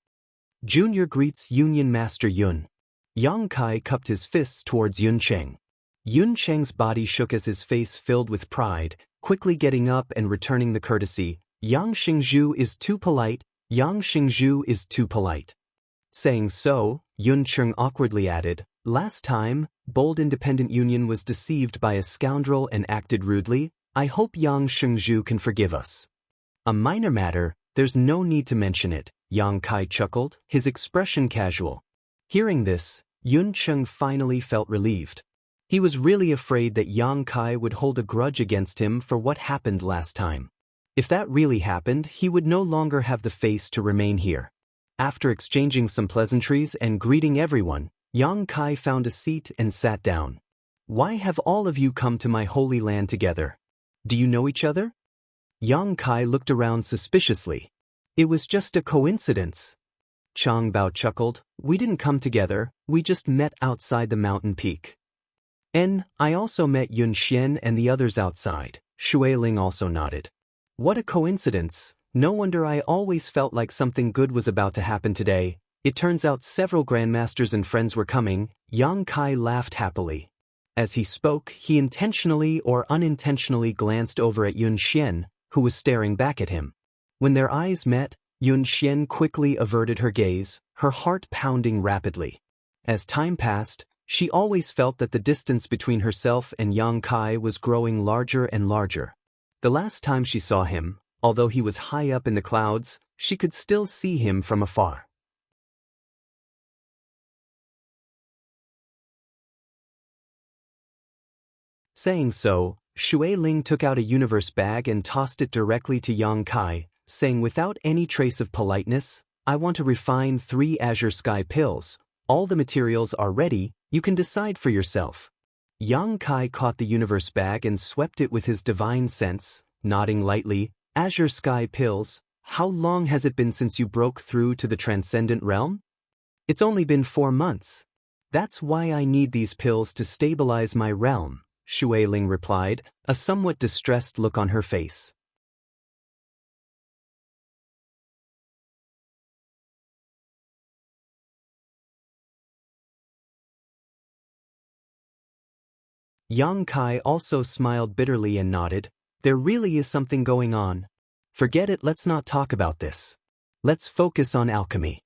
Junior greets Union Master Yun. Yang Kai cupped his fists towards Yun Cheng. Yun Cheng's body shook as his face filled with pride, quickly getting up and returning the courtesy. "Yang Xingzhu is too polite, Yang Xingzhu is too polite." Saying so, Yun Cheng awkwardly added, "Last time, bold independent union was deceived by a scoundrel and acted rudely. I hope Yang Xingzhu can forgive us." "A minor matter, there's no need to mention it," Yang Kai chuckled, his expression casual. Hearing this, Yun Cheng finally felt relieved. He was really afraid that Yang Kai would hold a grudge against him for what happened last time. If that really happened, he would no longer have the face to remain here. After exchanging some pleasantries and greeting everyone, Yang Kai found a seat and sat down. "Why have all of you come to my holy land together? Do you know each other?" Yang Kai looked around suspiciously. "It was just a coincidence." Chang Bao chuckled, "We didn't come together, we just met outside the mountain peak." "And I also met Yun Xian and the others outside," Shui Ling also nodded. "What a coincidence. No wonder I always felt like something good was about to happen today. It turns out several grandmasters and friends were coming." Yang Kai laughed happily. As he spoke, he intentionally or unintentionally glanced over at Yun Xian, who was staring back at him. When their eyes met, Yun Xian quickly averted her gaze, her heart pounding rapidly. As time passed, she always felt that the distance between herself and Yang Kai was growing larger and larger. The last time she saw him, although he was high up in the clouds, she could still see him from afar. Saying so, Shui Ling took out a universe bag and tossed it directly to Yang Kai, saying without any trace of politeness, "I want to refine 3 Azure Sky pills. All the materials are ready, you can decide for yourself." Yang Kai caught the universe bag and swept it with his divine sense, nodding lightly. "Azure Sky pills, how long has it been since you broke through to the transcendent realm?" "It's only been 4 months. That's why I need these pills to stabilize my realm," Shui Ling replied, a somewhat distressed look on her face. Yang Kai also smiled bitterly and nodded. There really is something going on. Forget it, let's not talk about this. Let's focus on alchemy.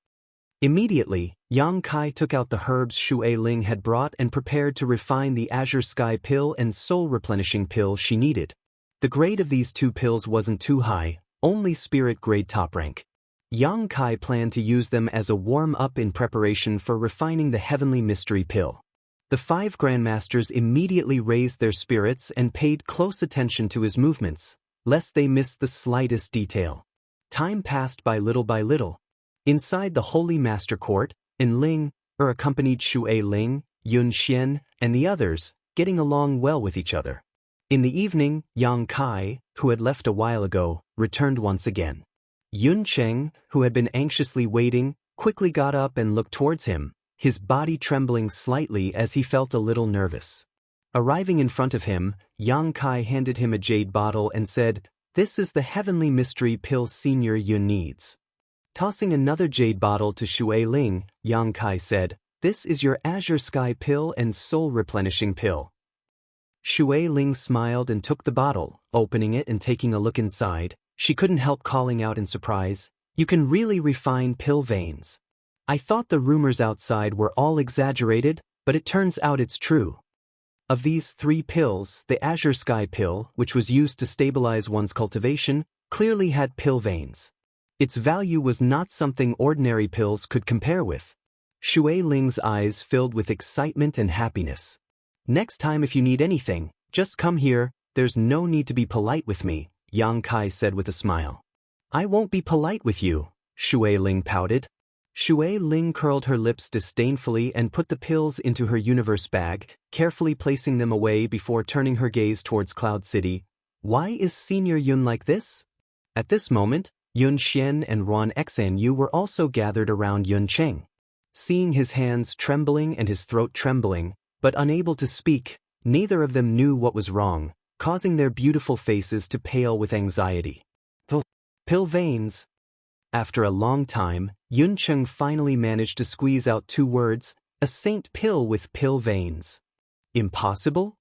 Immediately, Yang Kai took out the herbs Xue Ling had brought and prepared to refine the Azure Sky pill and soul replenishing pill she needed. The grade of these two pills wasn't too high, only spirit grade top rank. Yang Kai planned to use them as a warm-up in preparation for refining the heavenly mystery pill. The 5 grandmasters immediately raised their spirits and paid close attention to his movements, lest they missed the slightest detail. Time passed by little. Inside the Holy Master Court, Ling accompanied Xue Ling, Yun Xian, and the others, getting along well with each other. In the evening, Yang Kai, who had left a while ago, returned once again. Yun Cheng, who had been anxiously waiting, quickly got up and looked towards him, his body trembling slightly as he felt a little nervous. Arriving in front of him, Yang Kai handed him a jade bottle and said, "This is the heavenly mystery pill Senior Yun needs." Tossing another jade bottle to Xue Ling, Yang Kai said, "This is your Azure Sky pill and soul replenishing pill." Xue Ling smiled and took the bottle, opening it and taking a look inside. She couldn't help calling out in surprise, "You can really refine pill veins. I thought the rumors outside were all exaggerated, but it turns out it's true." Of these 3 pills, the Azure Sky pill, which was used to stabilize one's cultivation, clearly had pill veins. Its value was not something ordinary pills could compare with. Xue Ling's eyes filled with excitement and happiness. "Next time if you need anything, just come here, there's no need to be polite with me," Yang Kai said with a smile. "I won't be polite with you," Xue Ling pouted. Xue Ling curled her lips disdainfully and put the pills into her universe bag, carefully placing them away before turning her gaze towards Cloud City. "Why is Senior Yun like this?" At this moment, Yun Xian and Ruan Xanyu were also gathered around Yun Cheng. Seeing his hands trembling and his throat trembling, but unable to speak, neither of them knew what was wrong, causing their beautiful faces to pale with anxiety. Pill veins. After a long time, Yun Cheng finally managed to squeeze out 2 words, "A saint pill with pill veins." "Impossible?"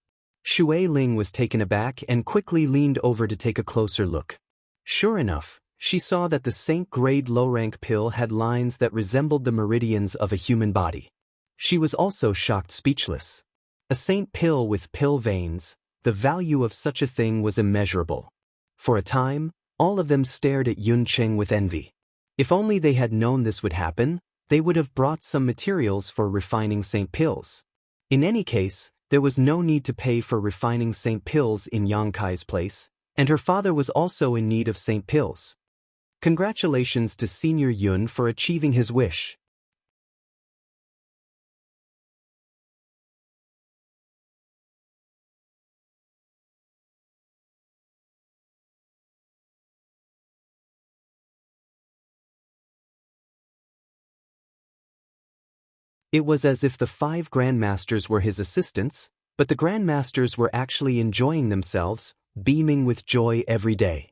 Xue Ling was taken aback and quickly leaned over to take a closer look. Sure enough, she saw that the saint-grade low-rank pill had lines that resembled the meridians of a human body. She was also shocked speechless. A saint pill with pill veins, the value of such a thing was immeasurable. For a time, all of them stared at Yun Cheng with envy. If only they had known this would happen, they would have brought some materials for refining saint pills. In any case, there was no need to pay for refining saint pills in Yang Kai's place, and her father was also in need of saint pills. Congratulations to Senior Yun for achieving his wish. It was as if the 5 grandmasters were his assistants, but the grandmasters were actually enjoying themselves, beaming with joy every day.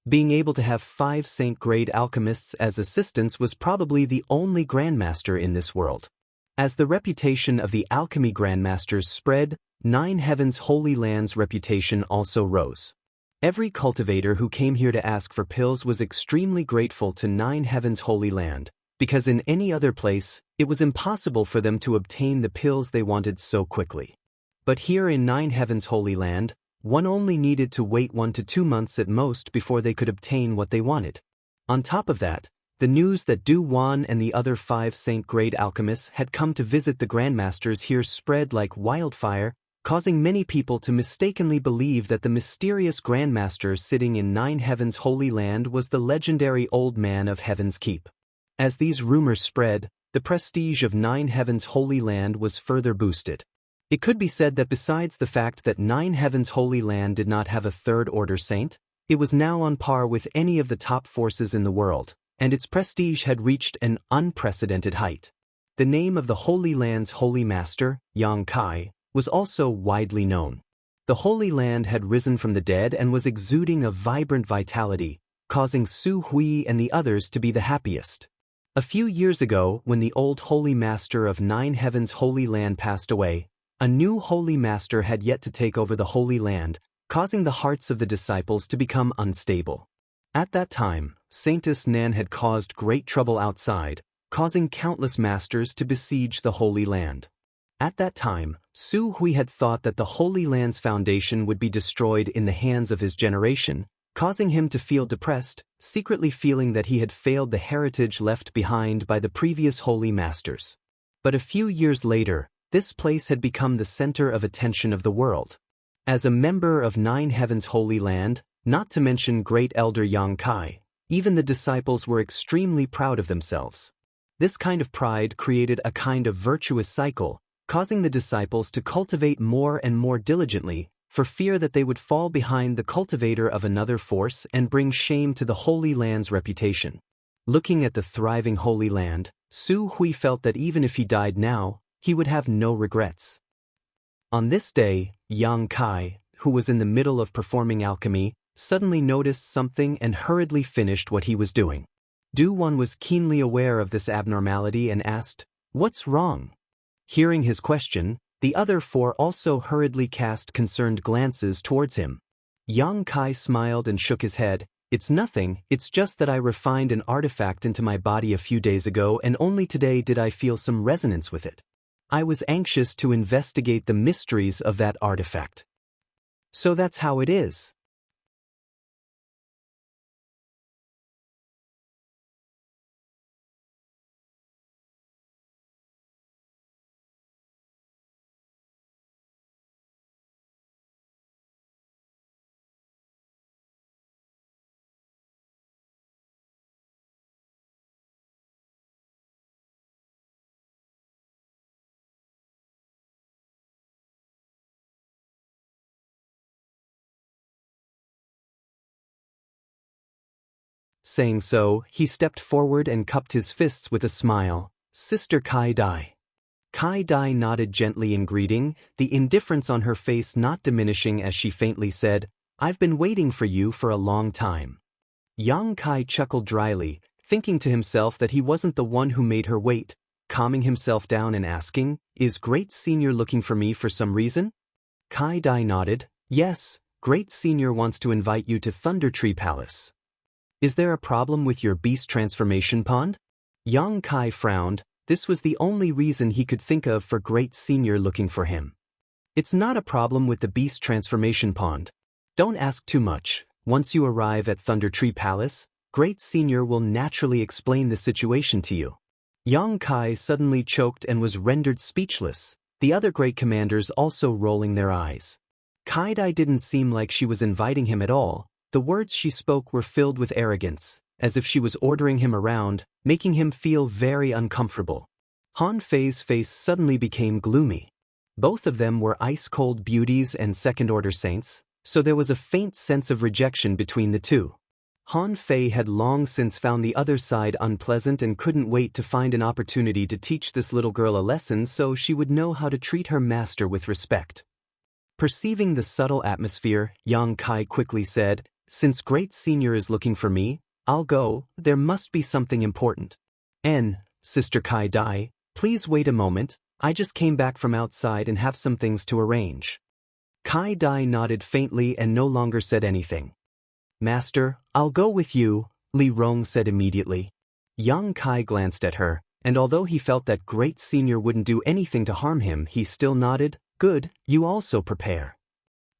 Being able to have 5 saint-grade alchemists as assistants was probably the only grandmaster in this world. As the reputation of the alchemy grandmasters spread, 9 Heavens Holy Land's reputation also rose. Every cultivator who came here to ask for pills was extremely grateful to 9 Heavens Holy Land, because in any other place, it was impossible for them to obtain the pills they wanted so quickly. But here in 9 Heavens Holy Land, one only needed to wait 1 to 2 months at most before they could obtain what they wanted. On top of that, the news that Du Wan and the other 5 saint-grade alchemists had come to visit the grandmasters here spread like wildfire, causing many people to mistakenly believe that the mysterious grandmaster sitting in 9 Heavens Holy Land was the legendary Old Man of Heaven's Keep. As these rumors spread, the prestige of 9 Heavens Holy Land was further boosted. It could be said that besides the fact that 9 Heavens Holy Land did not have a 3rd-order saint, it was now on par with any of the top forces in the world, and its prestige had reached an unprecedented height. The name of the Holy Land's Holy Master, Yang Kai, was also widely known. The Holy Land had risen from the dead and was exuding a vibrant vitality, causing Su Hui and the others to be the happiest. A few years ago, when the old Holy Master of 9 Heavens Holy Land passed away, A new holy master had yet to take over the Holy Land, causing the hearts of the disciples to become unstable. At that time, Saintess Nan had caused great trouble outside, causing countless masters to besiege the Holy Land. At that time, Su Hui had thought that the Holy Land's foundation would be destroyed in the hands of his generation, causing him to feel depressed, secretly feeling that he had failed the heritage left behind by the previous holy masters. But a few years later, this place had become the center of attention of the world. As a member of Nine Heavens Holy Land, not to mention Great Elder Yang Kai, even the disciples were extremely proud of themselves. This kind of pride created a kind of virtuous cycle, causing the disciples to cultivate more and more diligently, for fear that they would fall behind the cultivator of another force and bring shame to the Holy Land's reputation. Looking at the thriving Holy Land, Su Hui felt that even if he died now, he would have no regrets. On this day, Yang Kai, who was in the middle of performing alchemy, suddenly noticed something and hurriedly finished what he was doing. Du Wan was keenly aware of this abnormality and asked, "What's wrong?" Hearing his question, the other four also hurriedly cast concerned glances towards him. Yang Kai smiled and shook his head. "It's nothing, it's just that I refined an artifact into my body a few days ago and only today did I feel some resonance with it. I was anxious to investigate the mysteries of that artifact." So that's how it is. Saying so, he stepped forward and cupped his fists with a smile. "Sister Kai Dai." Kai Dai nodded gently in greeting, the indifference on her face not diminishing as she faintly said, "I've been waiting for you for a long time." Yang Kai chuckled dryly, thinking to himself that he wasn't the one who made her wait, calming himself down and asking, "Is Great Senior looking for me for some reason?" Kai Dai nodded, "Yes, Great Senior wants to invite you to Thunder Tree Palace." "Is there a problem with your beast transformation pond?" Yang Kai frowned. This was the only reason he could think of for Great Senior looking for him. "It's not a problem with the beast transformation pond. Don't ask too much. Once you arrive at Thunder Tree Palace, Great Senior will naturally explain the situation to you." Yang Kai suddenly choked and was rendered speechless, the other great commanders also rolling their eyes. Kai Dai didn't seem like she was inviting him at all. The words she spoke were filled with arrogance, as if she was ordering him around, making him feel very uncomfortable. Han Fei's face suddenly became gloomy. Both of them were ice-cold beauties and second-order saints, so there was a faint sense of rejection between the two. Han Fei had long since found the other side unpleasant and couldn't wait to find an opportunity to teach this little girl a lesson so she would know how to treat her master with respect. Perceiving the subtle atmosphere, Yang Kai quickly said, "Since Great Senior is looking for me, I'll go. There must be something important." Sister Kai Dai, please wait a moment, I just came back from outside and have some things to arrange." Kai Dai nodded faintly and no longer said anything. "Master, I'll go with you," Li Rong said immediately. Yang Kai glanced at her, and although he felt that Great Senior wouldn't do anything to harm him, he still nodded. "Good, you also prepare."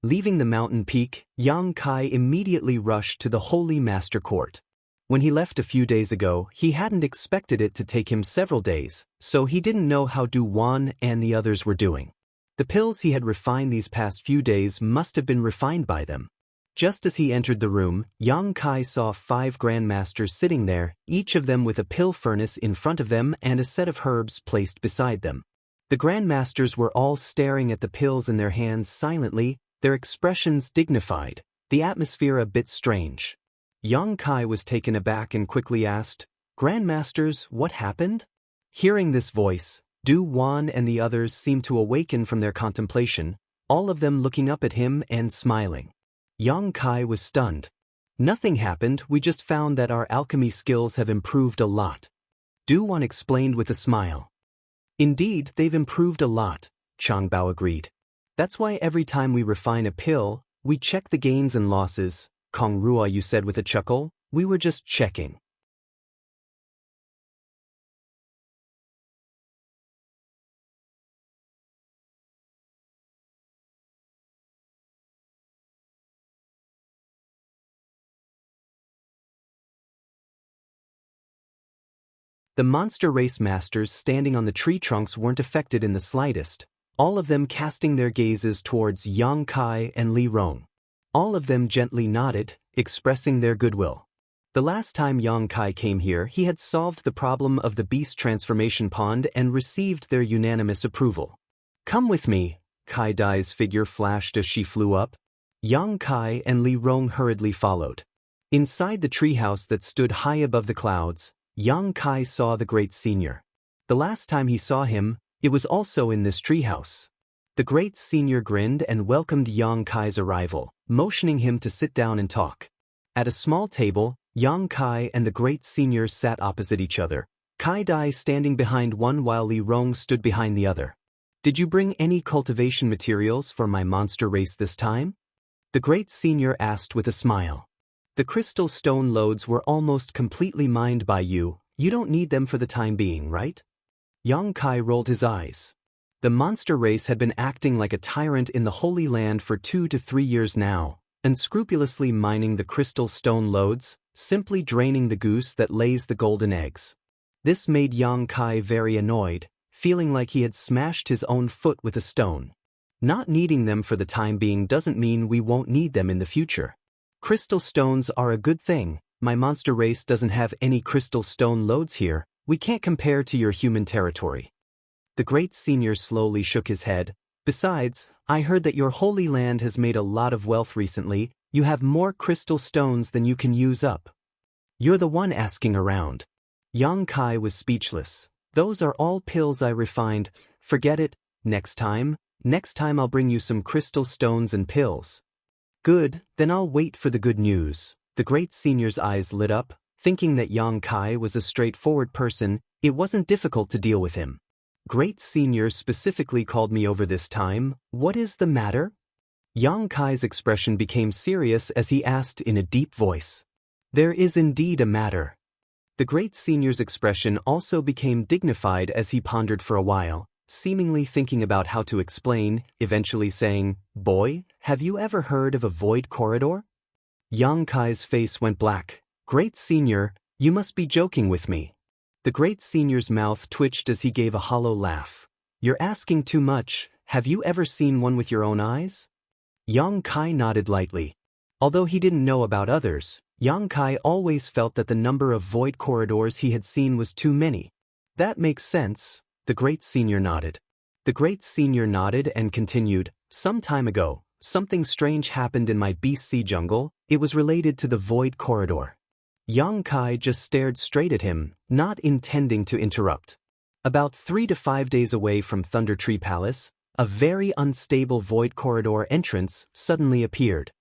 Leaving the mountain peak, Yang Kai immediately rushed to the Holy Master Court. When he left a few days ago, he hadn't expected it to take him several days, so he didn't know how Du Wan and the others were doing. The pills he had refined these past few days must have been refined by them. Just as he entered the room, Yang Kai saw 5 grandmasters sitting there, each of them with a pill furnace in front of them and a set of herbs placed beside them. The grandmasters were all staring at the pills in their hands silently, their expressions dignified, the atmosphere a bit strange. Yang Kai was taken aback and quickly asked, "Grandmasters, what happened?" Hearing this voice, Du Wan and the others seemed to awaken from their contemplation, all of them looking up at him and smiling. Yang Kai was stunned. "Nothing happened, we just found that our alchemy skills have improved a lot." Du Wan explained with a smile. "Indeed, they've improved a lot. Changbao agreed. That's why every time we refine a pill, we check the gains and losses. Kong Ruo, you said with a chuckle, we were just checking. The monster race masters standing on the tree trunks weren't affected in the slightest, all of them casting their gazes towards Yang Kai and Li Rong. All of them gently nodded, expressing their goodwill. The last time Yang Kai came here, he had solved the problem of the beast transformation pond and received their unanimous approval. Come with me, Kai Dai's figure flashed as she flew up. Yang Kai and Li Rong hurriedly followed. Inside the treehouse that stood high above the clouds, Yang Kai saw the great senior. The last time he saw him, it was also in this treehouse. The great senior grinned and welcomed Yang Kai's arrival, motioning him to sit down and talk. At a small table, Yang Kai and the great senior sat opposite each other, Kai Dai standing behind one while Li Rong stood behind the other. Did you bring any cultivation materials for my monster race this time? The great senior asked with a smile. The crystal stone loads were almost completely mined by you. You don't need them for the time being, right? Yang Kai rolled his eyes. The monster race had been acting like a tyrant in the Holy Land for 2 to 3 years now, unscrupulously mining the crystal stone loads, simply draining the goose that lays the golden eggs. This made Yang Kai very annoyed, feeling like he had smashed his own foot with a stone. Not needing them for the time being doesn't mean we won't need them in the future. Crystal stones are a good thing. My monster race doesn't have any crystal stone loads here. We can't compare to your human territory. The great senior slowly shook his head. Besides, I heard that your holy land has made a lot of wealth recently. You have more crystal stones than you can use up. You're the one asking around. Yang Kai was speechless. Those are all pills I refined. Forget it. Next time I'll bring you some crystal stones and pills. Good, then I'll wait for the good news. The great senior's eyes lit up, thinking that Yang Kai was a straightforward person. It wasn't difficult to deal with him. Great senior specifically called me over this time. What is the matter? Yang Kai's expression became serious as he asked in a deep voice. There is indeed a matter. The great senior's expression also became dignified as he pondered for a while, seemingly thinking about how to explain, eventually saying, Boy, have you ever heard of a void corridor? Yang Kai's face went black. Great senior, you must be joking with me. The great senior's mouth twitched as he gave a hollow laugh. You're asking too much. Have you ever seen one with your own eyes? Yang Kai nodded lightly. Although he didn't know about others, Yang Kai always felt that the number of void corridors he had seen was too many. That makes sense. The great senior nodded. The great senior nodded and continued, some time ago, something strange happened in my BC jungle. It was related to the void corridor. Yang Kai just stared straight at him, not intending to interrupt. About 3 to 5 days away from Thunder Tree Palace, a very unstable void corridor entrance suddenly appeared.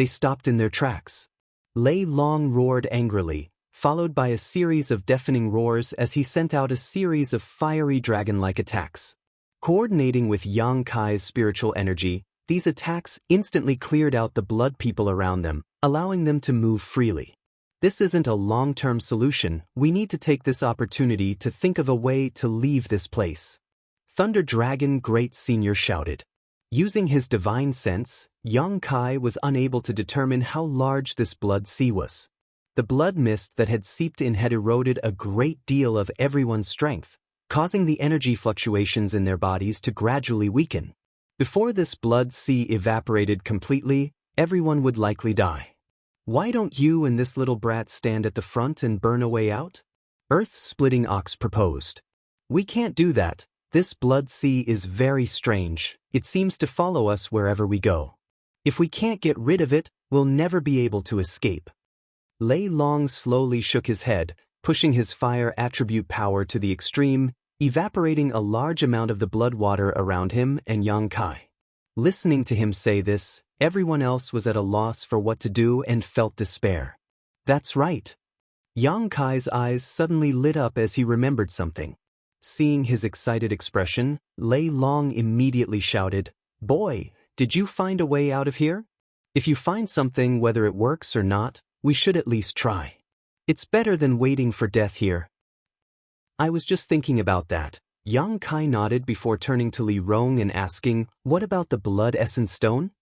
they stopped in their tracks. Lei Long roared angrily, followed by a series of deafening roars as he sent out a series of fiery dragon-like attacks. Coordinating with Yang Kai's spiritual energy, these attacks instantly cleared out the blood people around them, allowing them to move freely. This isn't a long-term solution. We need to take this opportunity to think of a way to leave this place. Thunder Dragon Great Senior shouted. Using his divine sense, Yang Kai was unable to determine how large this blood sea was. The blood mist that had seeped in had eroded a great deal of everyone's strength, causing the energy fluctuations in their bodies to gradually weaken. Before this blood sea evaporated completely, everyone would likely die. Why don't you and this little brat stand at the front and burn a way out? Earth-splitting Ox proposed. We can't do that. This blood sea is very strange. It seems to follow us wherever we go. If we can't get rid of it, we'll never be able to escape. Lei Long slowly shook his head, pushing his fire attribute power to the extreme, evaporating a large amount of the blood water around him and Yang Kai. Listening to him say this, everyone else was at a loss for what to do and felt despair. That's right. Yang Kai's eyes suddenly lit up as he remembered something. Seeing his excited expression, Lei Long immediately shouted, "Boy, did you find a way out of here? If you find something, whether it works or not, we should at least try. It's better than waiting for death here." I was just thinking about that. Yang Kai nodded before turning to Li Rong and asking, "What about the blood essence stone?"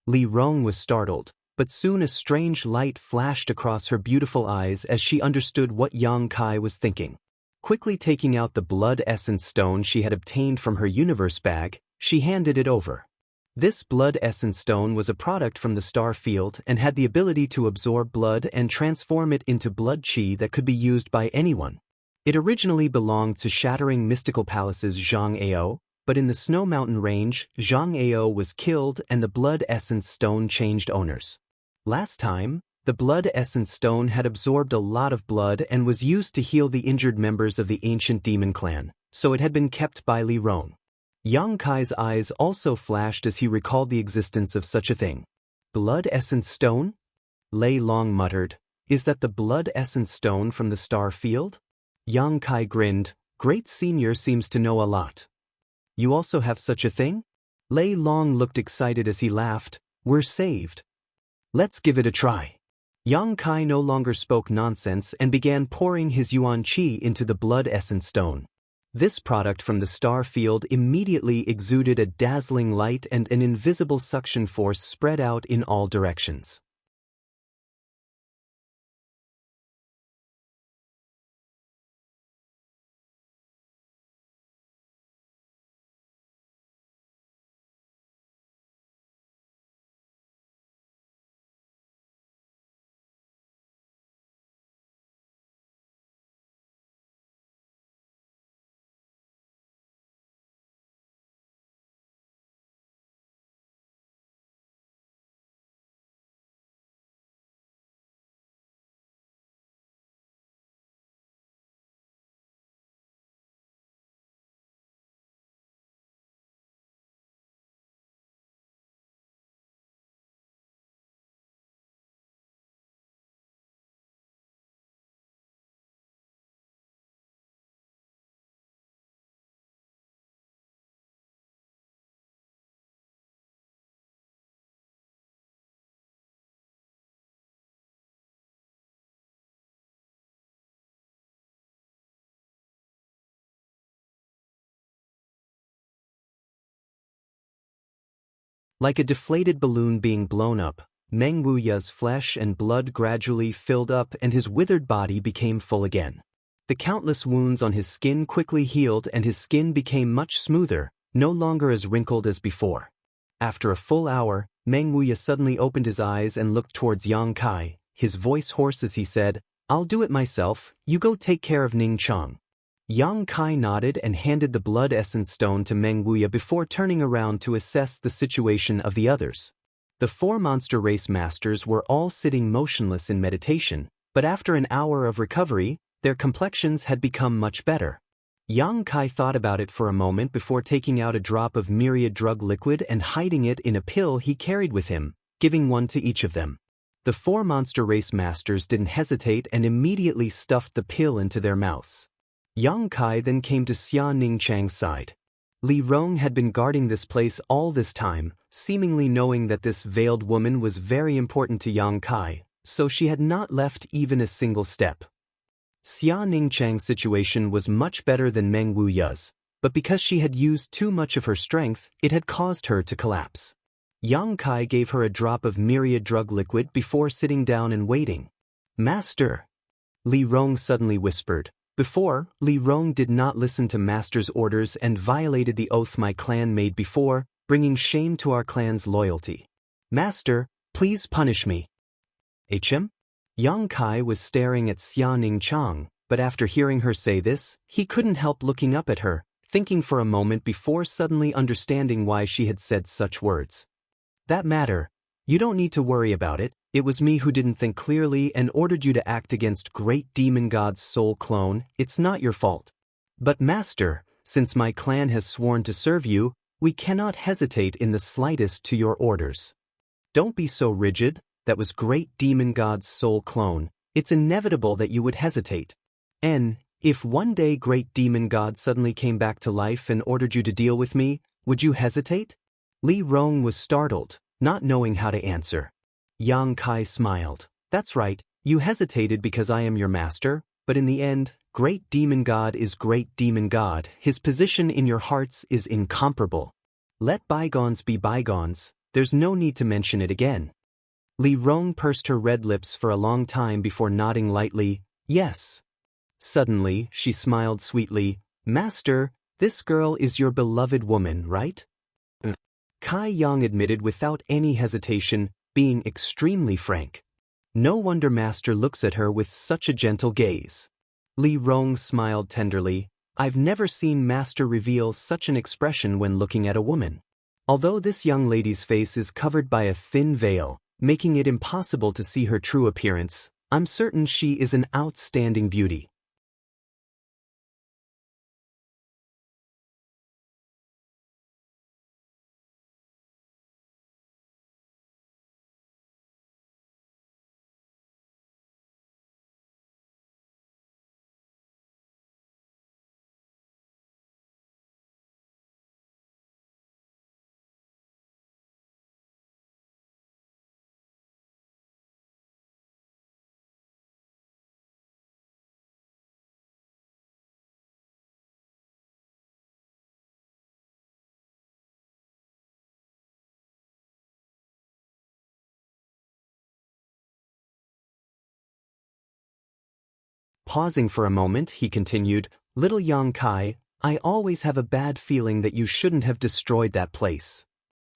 Li Rong was startled, but soon a strange light flashed across her beautiful eyes as she understood what Yang Kai was thinking. Quickly taking out the blood essence stone she had obtained from her universe bag, she handed it over. This blood essence stone was a product from the star field and had the ability to absorb blood and transform it into blood chi that could be used by anyone. It originally belonged to Shattering Mystical Palace's Zhang Ao, but in the Snow Mountain Range, Zhang Ao was killed and the blood essence stone changed owners. Last time, the blood essence stone had absorbed a lot of blood and was used to heal the injured members of the ancient demon clan, so it had been kept by Li Rong. Yang Kai's eyes also flashed as he recalled the existence of such a thing. Blood essence stone? Lei Long muttered, "Is that the blood essence stone from the star field?" Yang Kai grinned. "Great Senior seems to know a lot." "You also have such a thing?" Lei Long looked excited as he laughed. "We're saved. Let's give it a try." Yang Kai no longer spoke nonsense and began pouring his yuan qi into the blood essence stone. This product from the star field immediately exuded a dazzling light and an invisible suction force spread out in all directions. Like a deflated balloon being blown up, Meng Wuya's flesh and blood gradually filled up and his withered body became full again. The countless wounds on his skin quickly healed and his skin became much smoother, no longer as wrinkled as before. After a full hour, Meng Wuya suddenly opened his eyes and looked towards Yang Kai, his voice hoarse as he said, "I'll do it myself, you go take care of Ning Chang." Yang Kai nodded and handed the blood essence stone to Meng Wuya before turning around to assess the situation of the others. The four monster race masters were all sitting motionless in meditation, but after an hour of recovery, their complexions had become much better. Yang Kai thought about it for a moment before taking out a drop of myriad drug liquid and hiding it in a pill he carried with him, giving one to each of them. The four monster race masters didn't hesitate and immediately stuffed the pill into their mouths. Yang Kai then came to Xia Ningchang's side. Li Rong had been guarding this place all this time, seemingly knowing that this veiled woman was very important to Yang Kai, so she had not left even a single step. Xia Ningchang's situation was much better than Meng Wuya's, but because she had used too much of her strength, it had caused her to collapse. Yang Kai gave her a drop of myriad drug liquid before sitting down and waiting. "Master," Li Rong suddenly whispered. Before, Li Rong did not listen to Master's orders and violated the oath my clan made before, bringing shame to our clan's loyalty. "Master, please punish me." "HM?" Yang Kai was staring at Xia Ningchang, but after hearing her say this, he couldn't help looking up at her, thinking for a moment before suddenly understanding why she had said such words. "That matter, you don't need to worry about it. It was me who didn't think clearly and ordered you to act against Great Demon God's soul clone. It's not your fault. But Master, since my clan has sworn to serve you, we cannot hesitate in the slightest to your orders." "Don't be so rigid. That was Great Demon God's soul clone. It's inevitable that you would hesitate. And if one day Great Demon God suddenly came back to life and ordered you to deal with me, would you hesitate?" Li Rong was startled, not knowing how to answer. Yang Kai smiled. "That's right, you hesitated because I am your master, but in the end, Great Demon God is Great Demon God. His position in your hearts is incomparable. Let bygones be bygones, there's no need to mention it again." Li Rong pursed her red lips for a long time before nodding lightly, "Yes." Suddenly, she smiled sweetly. "Master, this girl is your beloved woman, right?" Kai Yang admitted without any hesitation, being extremely frank. No wonder Master looks at her with such a gentle gaze. Li Rong smiled tenderly. "I've never seen Master reveal such an expression when looking at a woman. Although this young lady's face is covered by a thin veil, making it impossible to see her true appearance, I'm certain she is an outstanding beauty." Pausing for a moment, he continued, "Little Yang Kai, I always have a bad feeling that you shouldn't have destroyed that place."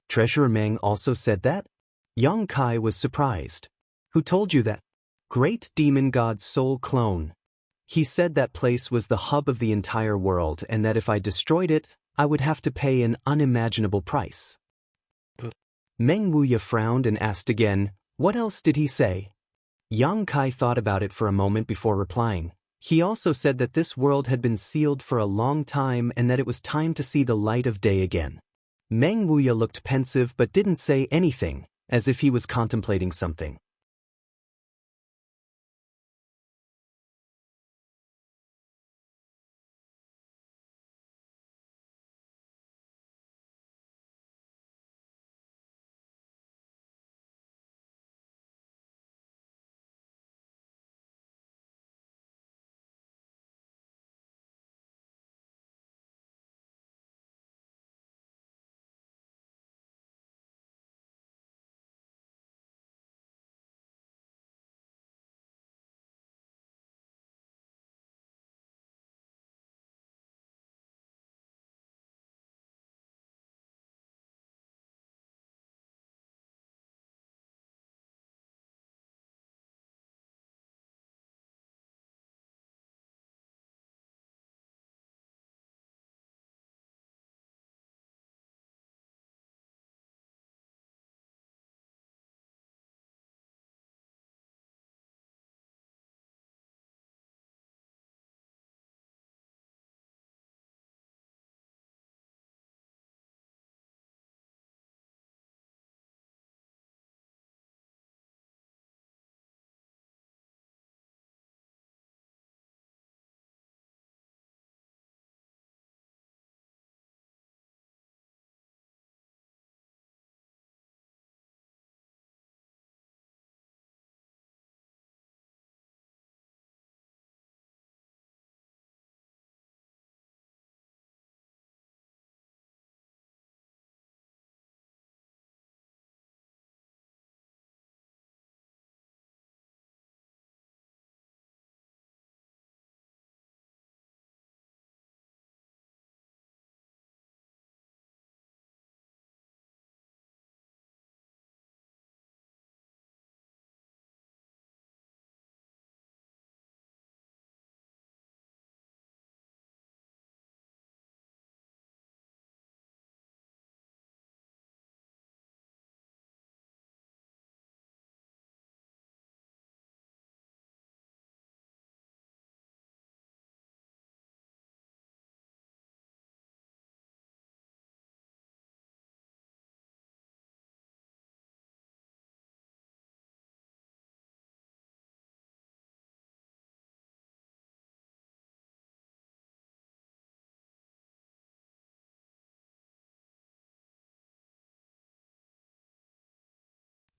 Treasurer Meng also said that? Yang Kai was surprised. "Who told you that?" "Great Demon God's soul clone. He said that place was the hub of the entire world and that if I destroyed it, I would have to pay an unimaginable price." Meng Wuya frowned and asked again, "What else did he say?" Yang Kai thought about it for a moment before replying. He also said that this world had been sealed for a long time and that it was time to see the light of day again. Meng Wuya looked pensive but didn't say anything, as if he was contemplating something.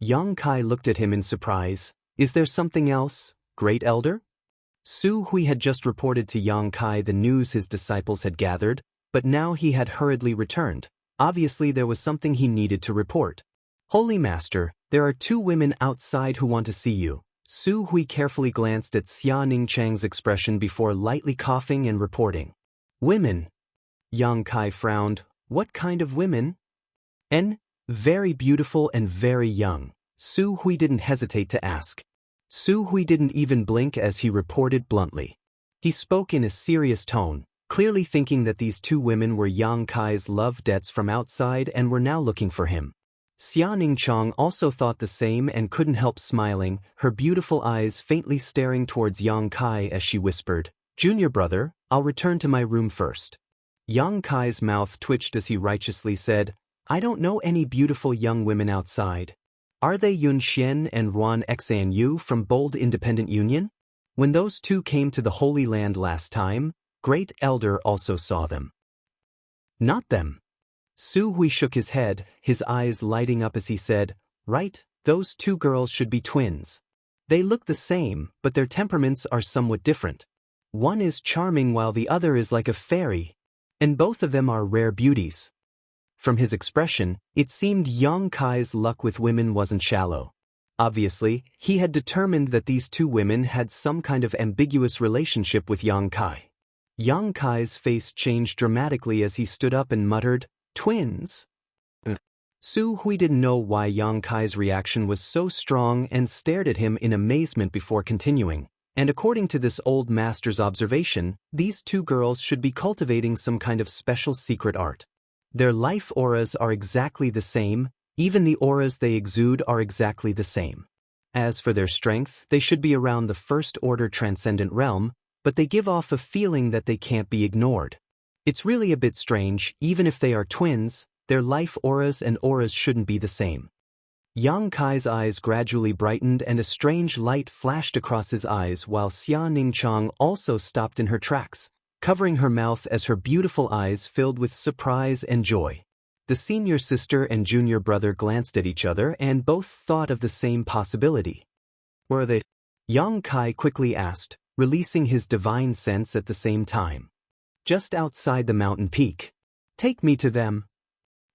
Yang Kai looked at him in surprise. Is there something else, Great Elder? Su Hui had just reported to Yang Kai the news his disciples had gathered, but now he had hurriedly returned. Obviously there was something he needed to report. Holy Master, there are 2 women outside who want to see you. Su Hui carefully glanced at Xia Ningchang's expression before lightly coughing and reporting. Women? Yang Kai frowned. What kind of women? Very beautiful and very young. Su Hui didn't hesitate to ask. Su Hui didn't even blink as he reported bluntly. He spoke in a serious tone, clearly thinking that these 2 women were Yang Kai's love debts from outside and were now looking for him. Xia Ningchang also thought the same and couldn't help smiling, her beautiful eyes faintly staring towards Yang Kai as she whispered, Junior brother, I'll return to my room first. Yang Kai's mouth twitched as he righteously said, I don't know any beautiful young women outside. Are they Yun Xian and Ruan Xan Yu from Bold Independent Union? When those 2 came to the Holy Land last time, Great Elder also saw them. Not them. Su Hui shook his head, his eyes lighting up as he said, Right, those 2 girls should be twins. They look the same, but their temperaments are somewhat different. One is charming while the other is like a fairy. And both of them are rare beauties. From his expression, it seemed Yang Kai's luck with women wasn't shallow. Obviously, he had determined that these 2 women had some kind of ambiguous relationship with Yang Kai. Yang Kai's face changed dramatically as he stood up and muttered, Twins? Su Hui didn't know why Yang Kai's reaction was so strong and stared at him in amazement before continuing. And according to this old master's observation, these 2 girls should be cultivating some kind of special secret art. Their life auras are exactly the same, even the auras they exude are exactly the same. As for their strength, they should be around the first order transcendent realm, but they give off a feeling that they can't be ignored. It's really a bit strange, even if they are twins, their life auras and auras shouldn't be the same. Yang Kai's eyes gradually brightened and a strange light flashed across his eyes while Xia Ningchang also stopped in her tracks, covering her mouth as her beautiful eyes filled with surprise and joy. The senior sister and junior brother glanced at each other and both thought of the same possibility. Where are they? Yang Kai quickly asked, releasing his divine sense at the same time. Just outside the mountain peak. Take me to them.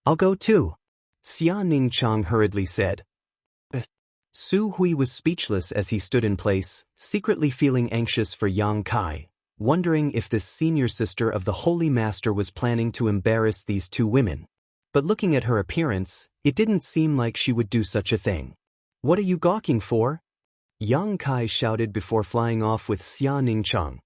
I'll go too. Xia Ningchang hurriedly said. Su Hui was speechless as he stood in place, secretly feeling anxious for Yang Kai, wondering if this senior sister of the Holy Master was planning to embarrass these 2 women. But looking at her appearance, it didn't seem like she would do such a thing. What are you gawking for? Yang Kai shouted before flying off with Xia Ningchang.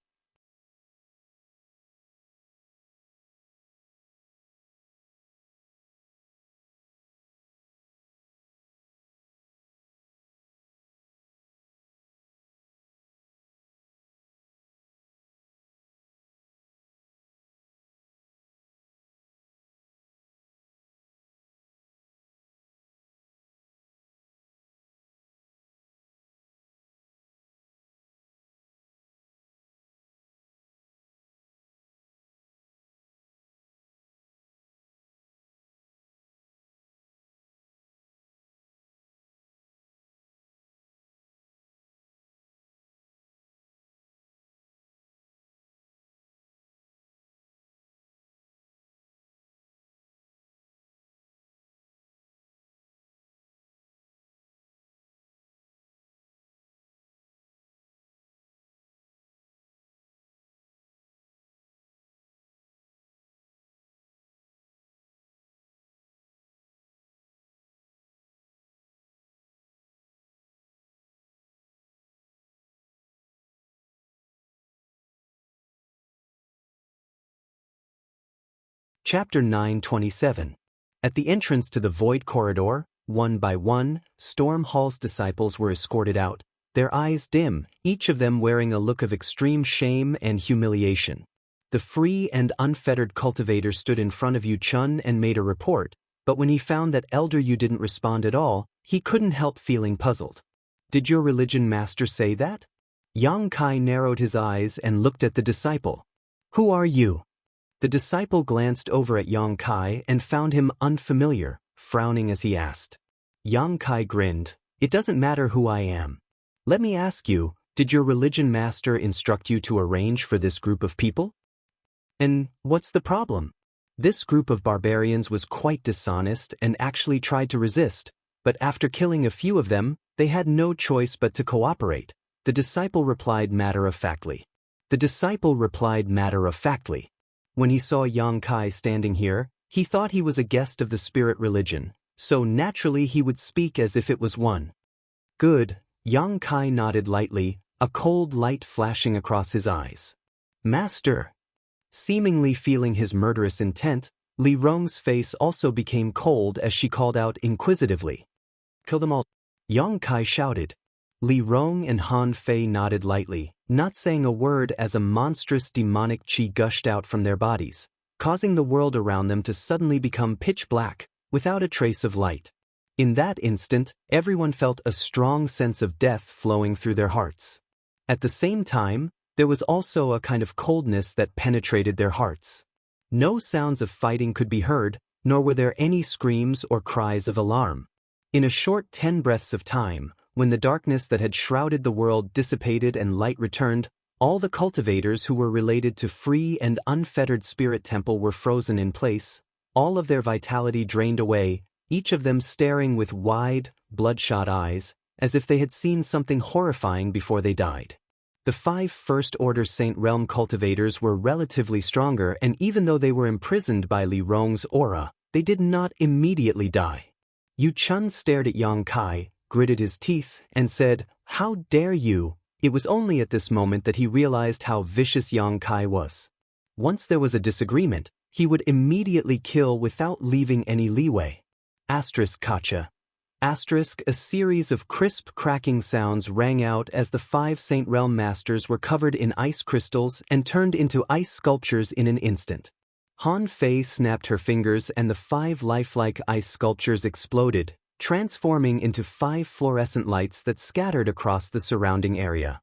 Chapter 927. At the entrance to the Void Corridor, one by one, Storm Hall's disciples were escorted out, their eyes dim, each of them wearing a look of extreme shame and humiliation. The free and unfettered cultivator stood in front of Yu Chun and made a report, but when he found that Elder Yu didn't respond at all, he couldn't help feeling puzzled. Did your religion master say that? Yang Kai narrowed his eyes and looked at the disciple. Who are you? The disciple glanced over at Yang Kai and found him unfamiliar, frowning as he asked. Yang Kai grinned. It doesn't matter who I am. Let me ask you, did your religion master instruct you to arrange for this group of people? And what's the problem? This group of barbarians was quite dishonest and actually tried to resist, but after killing a few of them, they had no choice but to cooperate. The disciple replied matter-of-factly. When he saw Yang Kai standing here, he thought he was a guest of the spirit religion, so naturally he would speak as if it was one. Good, Yang Kai nodded lightly, a cold light flashing across his eyes. Master. Seemingly feeling his murderous intent, Li Rong's face also became cold as she called out inquisitively. Kill them all. Yang Kai shouted. Li Rong and Han Fei nodded lightly, not saying a word as a monstrous demonic qi gushed out from their bodies, causing the world around them to suddenly become pitch black, without a trace of light. In that instant, everyone felt a strong sense of death flowing through their hearts. At the same time, there was also a kind of coldness that penetrated their hearts. No sounds of fighting could be heard, nor were there any screams or cries of alarm. In a short 10 breaths of time, when the darkness that had shrouded the world dissipated and light returned, all the cultivators who were related to free and unfettered Spirit Temple were frozen in place, all of their vitality drained away, each of them staring with wide, bloodshot eyes, as if they had seen something horrifying before they died. The 5 First-Order Saint Realm cultivators were relatively stronger, and even though they were imprisoned by Li Rong's aura, they did not immediately die. Yu Chun stared at Yang Kai, gritted his teeth, and said, "How dare you?" It was only at this moment that he realized how vicious Yang Kai was. Once there was a disagreement, he would immediately kill without leaving any leeway. Gotcha. A series of crisp cracking sounds rang out as the 5 Saint Realm Masters were covered in ice crystals and turned into ice sculptures in an instant. Han Fei snapped her fingers and the 5 lifelike ice sculptures exploded, transforming into 5 fluorescent lights that scattered across the surrounding area.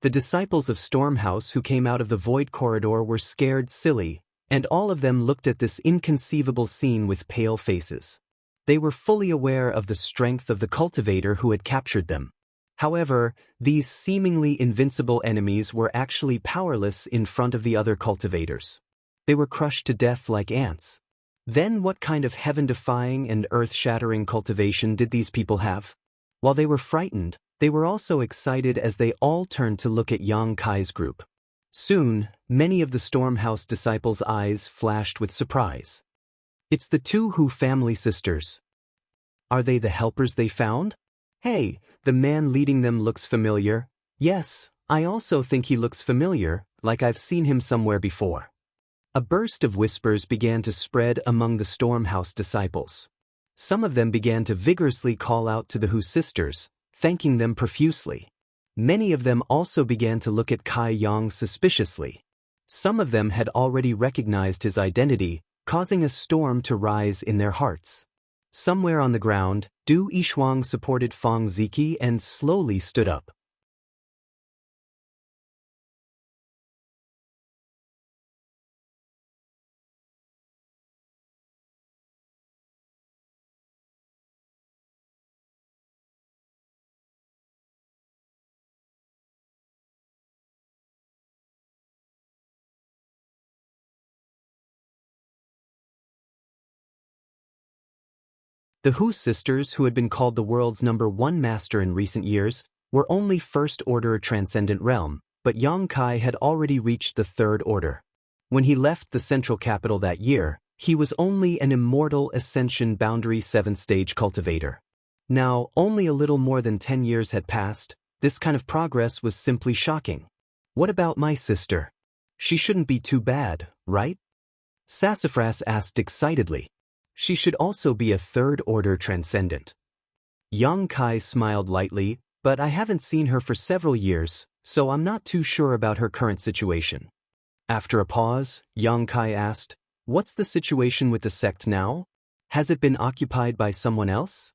The disciples of Stormhouse who came out of the void corridor were scared silly, and all of them looked at this inconceivable scene with pale faces. They were fully aware of the strength of the cultivator who had captured them. However, these seemingly invincible enemies were actually powerless in front of the other cultivators. They were crushed to death like ants. Then what kind of heaven-defying and earth-shattering cultivation did these people have? While they were frightened, they were also excited as they all turned to look at Yang Kai's group. Soon, many of the Stormhouse disciples' eyes flashed with surprise. It's the 2 Hu family sisters. Are they the helpers they found? Hey, the man leading them looks familiar. Yes, I also think he looks familiar, like I've seen him somewhere before. A burst of whispers began to spread among the Stormhouse disciples. Some of them began to vigorously call out to the Hu sisters, thanking them profusely. Many of them also began to look at Kai Yang suspiciously. Some of them had already recognized his identity, causing a storm to rise in their hearts. Somewhere on the ground, Du Yishuang supported Fang Ziki and slowly stood up. The Hu sisters, who had been called the world's #1 master in recent years, were only First Order Transcendent Realm, but Yang Kai had already reached the Third Order. When he left the central capital that year, he was only an immortal Ascension Boundary 7th stage cultivator. Now, only a little more than 10 years had passed. This kind of progress was simply shocking. What about my sister? She shouldn't be too bad, right? Sassafras asked excitedly. She should also be a Third Order Transcendent. Yang Kai smiled lightly, but I haven't seen her for several years, so I'm not too sure about her current situation. After a pause, Yang Kai asked, "What's the situation with the sect now? Has it been occupied by someone else?"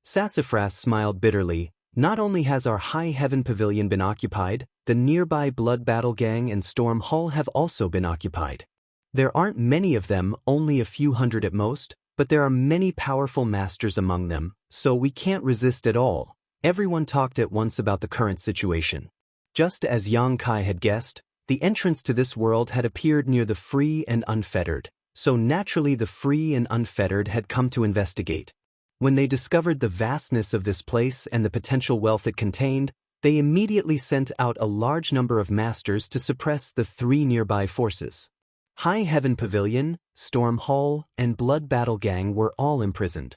Sassafras smiled bitterly. Not only has our High Heaven Pavilion been occupied, the nearby Blood Battle Gang and Storm Hall have also been occupied. There aren't many of them, only a few hundred at most, but there are many powerful masters among them, so we can't resist at all. Everyone talked at once about the current situation. Just as Yang Kai had guessed, the entrance to this world had appeared near the free and unfettered, so naturally the free and unfettered had come to investigate. When they discovered the vastness of this place and the potential wealth it contained, they immediately sent out a large number of masters to suppress the 3 nearby forces. High Heaven Pavilion, Storm Hall, and Blood Battle Gang were all imprisoned.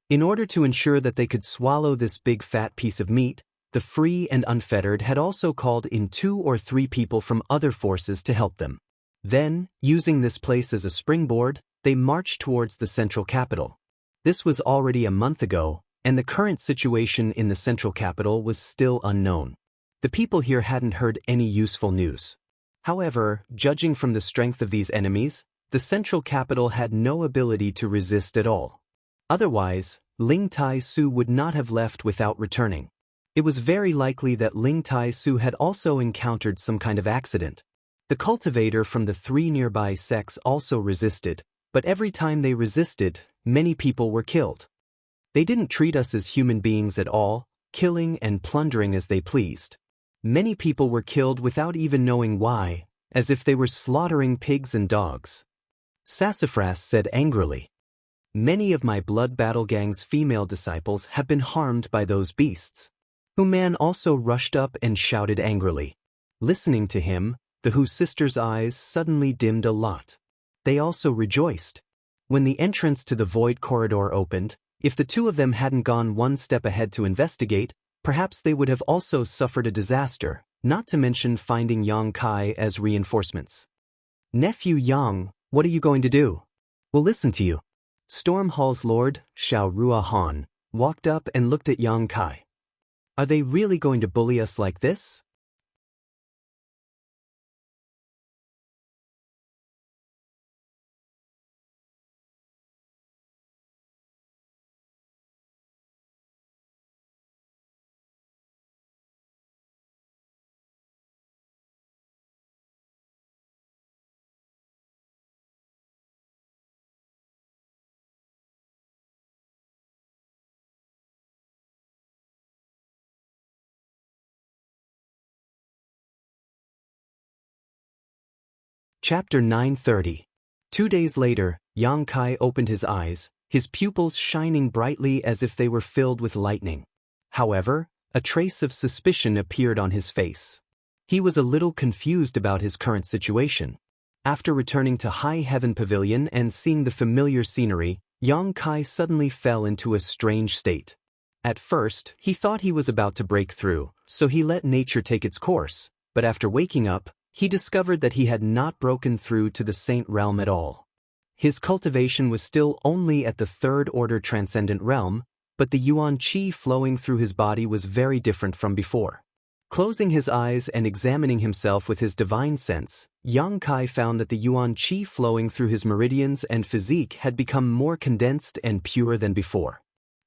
In order to ensure that they could swallow this big fat piece of meat, the free and unfettered had also called in 2 or 3 people from other forces to help them. Then, using this place as a springboard, they marched towards the central capital. This was already a month ago, and the current situation in the central capital was still unknown. The people here hadn't heard any useful news. However, judging from the strength of these enemies, the central capital had no ability to resist at all. Otherwise, Ling Tai Su would not have left without returning. It was very likely that Ling Tai Su had also encountered some kind of accident. The cultivator from the 3 nearby sects also resisted, but every time they resisted, many people were killed. They didn't treat us as human beings at all, killing and plundering as they pleased. Many people were killed without even knowing why, as if they were slaughtering pigs and dogs. Sassafras said angrily. Many of my Blood Battle Gang's female disciples have been harmed by those beasts. Hu Man also rushed up and shouted angrily. Listening to him, the Hu sisters' eyes suddenly dimmed a lot. They also rejoiced. When the entrance to the void corridor opened, if the 2 of them hadn't gone 1 step ahead to investigate, perhaps they would have also suffered a disaster, not to mention finding Yang Kai as reinforcements. Nephew Yang, what are you going to do? We'll listen to you. Storm Hall's Lord, Xiao Rua Han, walked up and looked at Yang Kai. Are they really going to bully us like this? Chapter 930. 2 days later, Yang Kai opened his eyes, his pupils shining brightly as if they were filled with lightning. However, a trace of suspicion appeared on his face. He was a little confused about his current situation. After returning to High Heaven Pavilion and seeing the familiar scenery, Yang Kai suddenly fell into a strange state. At first, he thought he was about to break through, so he let nature take its course, but after waking up, he discovered that he had not broken through to the Saint Realm at all. His cultivation was still only at the 3rd order transcendent realm, but the Yuan Qi flowing through his body was very different from before. Closing his eyes and examining himself with his divine sense, Yang Kai found that the Yuan Qi flowing through his meridians and physique had become more condensed and pure than before.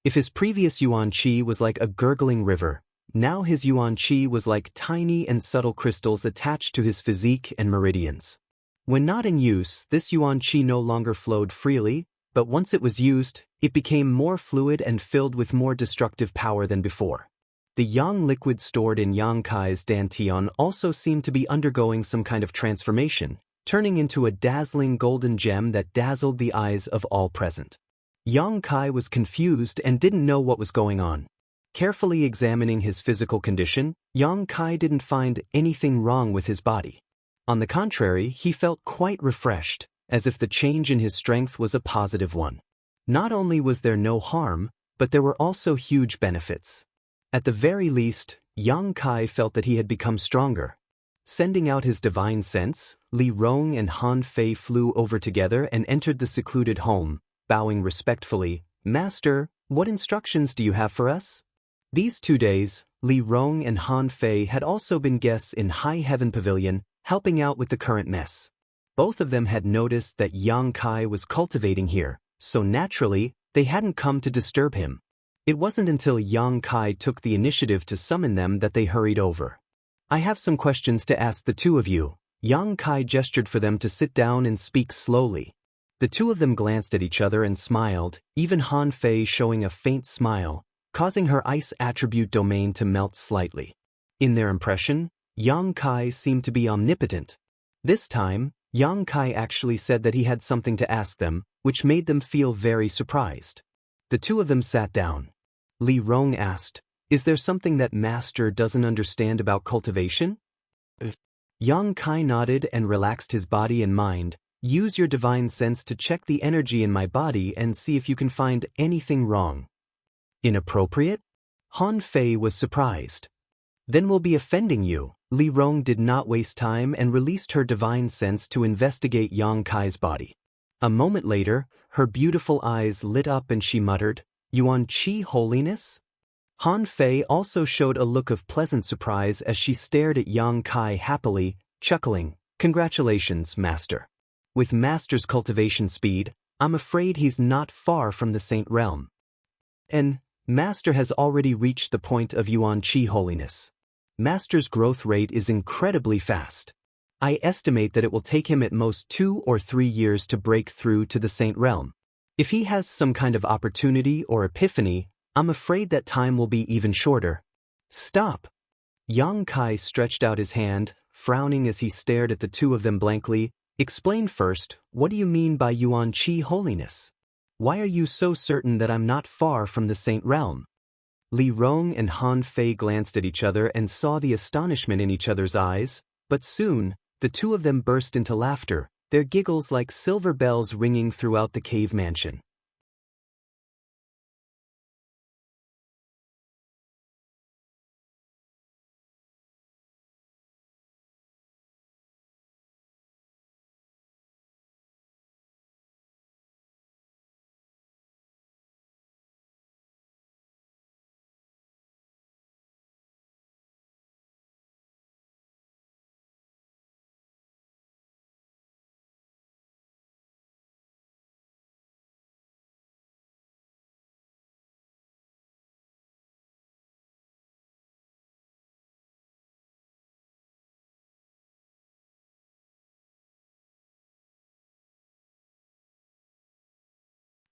If his previous Yuan Qi was like a gurgling river, now his Yuan Qi was like tiny and subtle crystals attached to his physique and meridians. When not in use, this Yuan Qi no longer flowed freely, but once it was used, it became more fluid and filled with more destructive power than before. The yang liquid stored in Yang Kai's dantian also seemed to be undergoing some kind of transformation, turning into a dazzling golden gem that dazzled the eyes of all present. Yang Kai was confused and didn't know what was going on. Carefully examining his physical condition, Yang Kai didn't find anything wrong with his body. On the contrary, he felt quite refreshed, as if the change in his strength was a positive one. Not only was there no harm, but there were also huge benefits. At the very least, Yang Kai felt that he had become stronger. Sending out his divine sense, Li Rong and Han Fei flew over together and entered the secluded home, bowing respectfully. "Master, what instructions do you have for us?" These 2 days, Li Rong and Han Fei had also been guests in High Heaven Pavilion, helping out with the current mess. Both of them had noticed that Yang Kai was cultivating here, so naturally, they hadn't come to disturb him. It wasn't until Yang Kai took the initiative to summon them that they hurried over. "I have some questions to ask the 2 of you." Yang Kai gestured for them to sit down and speak slowly. The two of them glanced at each other and smiled, even Han Fei showing a faint smile, causing her ice attribute domain to melt slightly. In their impression, Yang Kai seemed to be omnipotent. This time, Yang Kai actually said that he had something to ask them, which made them feel very surprised. The two of them sat down. Li Rong asked, "Is there something that Master doesn't understand about cultivation?" Yang Kai nodded and relaxed his body and mind. "Use your divine sense to check the energy in my body and see if you can find anything wrong." Inappropriate? Han Fei was surprised. "Then we'll be offending you." Li Rong did not waste time and released her divine sense to investigate Yang Kai's body. A moment later, her beautiful eyes lit up and she muttered, "Yuan Qi holiness?" Han Fei also showed a look of pleasant surprise as she stared at Yang Kai happily, chuckling, "Congratulations, Master. With Master's cultivation speed, I'm afraid he's not far from the Saint Realm. And Master has already reached the point of Yuan Qi holiness. Master's growth rate is incredibly fast. I estimate that it will take him at most 2 or 3 years to break through to the Saint Realm. If he has some kind of opportunity or epiphany, I'm afraid that time will be even shorter." "Stop!" Yang Kai stretched out his hand, frowning as he stared at the two of them blankly. "Explain first, what do you mean by Yuan Qi holiness? Why are you so certain that I'm not far from the Saint Realm?" Li Rong and Han Fei glanced at each other and saw the astonishment in each other's eyes, but soon, the two of them burst into laughter, their giggles like silver bells ringing throughout the cave mansion.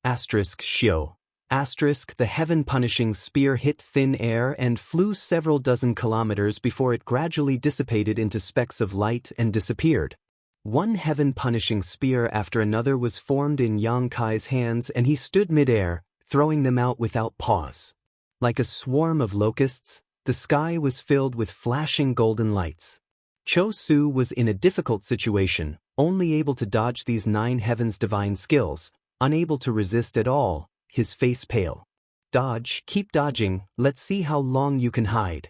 Shio. The heaven-punishing spear hit thin air and flew several dozen kilometers before it gradually dissipated into specks of light and disappeared. One heaven-punishing spear after another was formed in Yang Kai's hands and he stood mid-air, throwing them out without pause. Like a swarm of locusts, the sky was filled with flashing golden lights. Cho Su was in a difficult situation, only able to dodge these 9 heavens' divine skills, unable to resist at all, his face pale. "Dodge, keep dodging, let's see how long you can hide."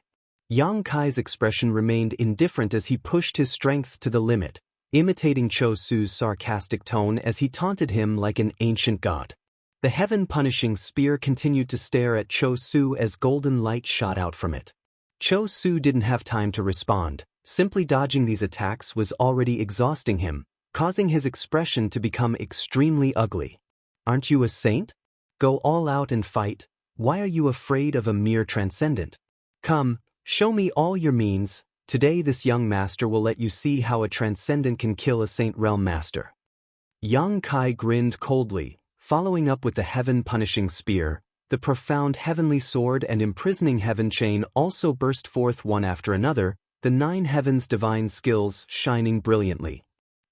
Yang Kai's expression remained indifferent as he pushed his strength to the limit, imitating Cho Su's sarcastic tone as he taunted him like an ancient god. The heaven-punishing spear continued to stare at Cho Su as golden light shot out from it. Cho Su didn't have time to respond. Simply dodging these attacks was already exhausting him, causing his expression to become extremely ugly. "Aren't you a saint? Go all out and fight. Why are you afraid of a mere transcendent? Come, show me all your means. Today this young master will let you see how a transcendent can kill a Saint Realm master." Yang Kai grinned coldly, following up with the heaven-punishing spear. The profound heavenly sword and imprisoning heaven chain also burst forth one after another, the 9 heavens' divine skills shining brilliantly.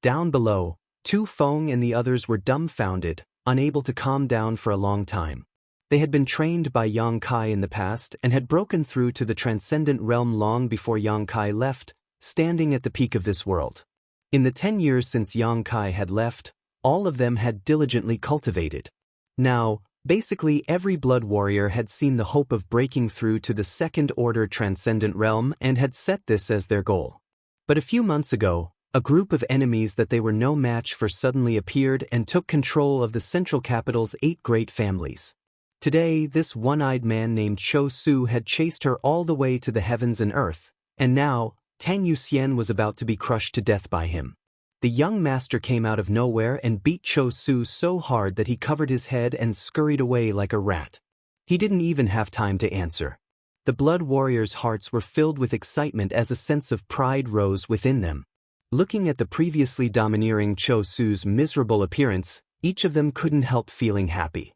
Down below, Tu Feng and the others were dumbfounded, unable to calm down for a long time. They had been trained by Yang Kai in the past and had broken through to the transcendent realm long before Yang Kai left, standing at the peak of this world. In the 10 years since Yang Kai had left, all of them had diligently cultivated. Now, basically every blood warrior had seen the hope of breaking through to the second-order transcendent realm and had set this as their goal. But a few months ago, a group of enemies that they were no match for suddenly appeared and took control of the central capital's 8 great families. Today, this one-eyed man named Cho Su had chased her all the way to the heavens and earth, and now, Tang Yuxian was about to be crushed to death by him. The young master came out of nowhere and beat Cho Su so hard that he covered his head and scurried away like a rat. He didn't even have time to answer. The blood warriors' hearts were filled with excitement as a sense of pride rose within them. Looking at the previously domineering Cho Su's miserable appearance, Each of them couldn't help feeling happy.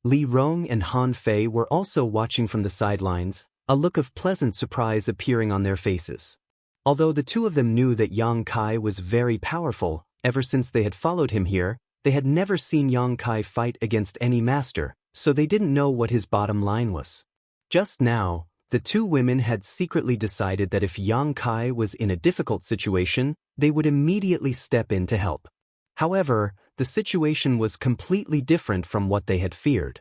Li Rong and Han Fei were also watching from the sidelines, a look of pleasant surprise appearing on their faces. Although the two of them knew that Yang Kai was very powerful, ever since they had followed him here, they had never seen Yang Kai fight against any master, so they didn't know what his bottom line was. Just now, the two women had secretly decided that if Yang Kai was in a difficult situation, they would immediately step in to help. However, the situation was completely different from what they had feared.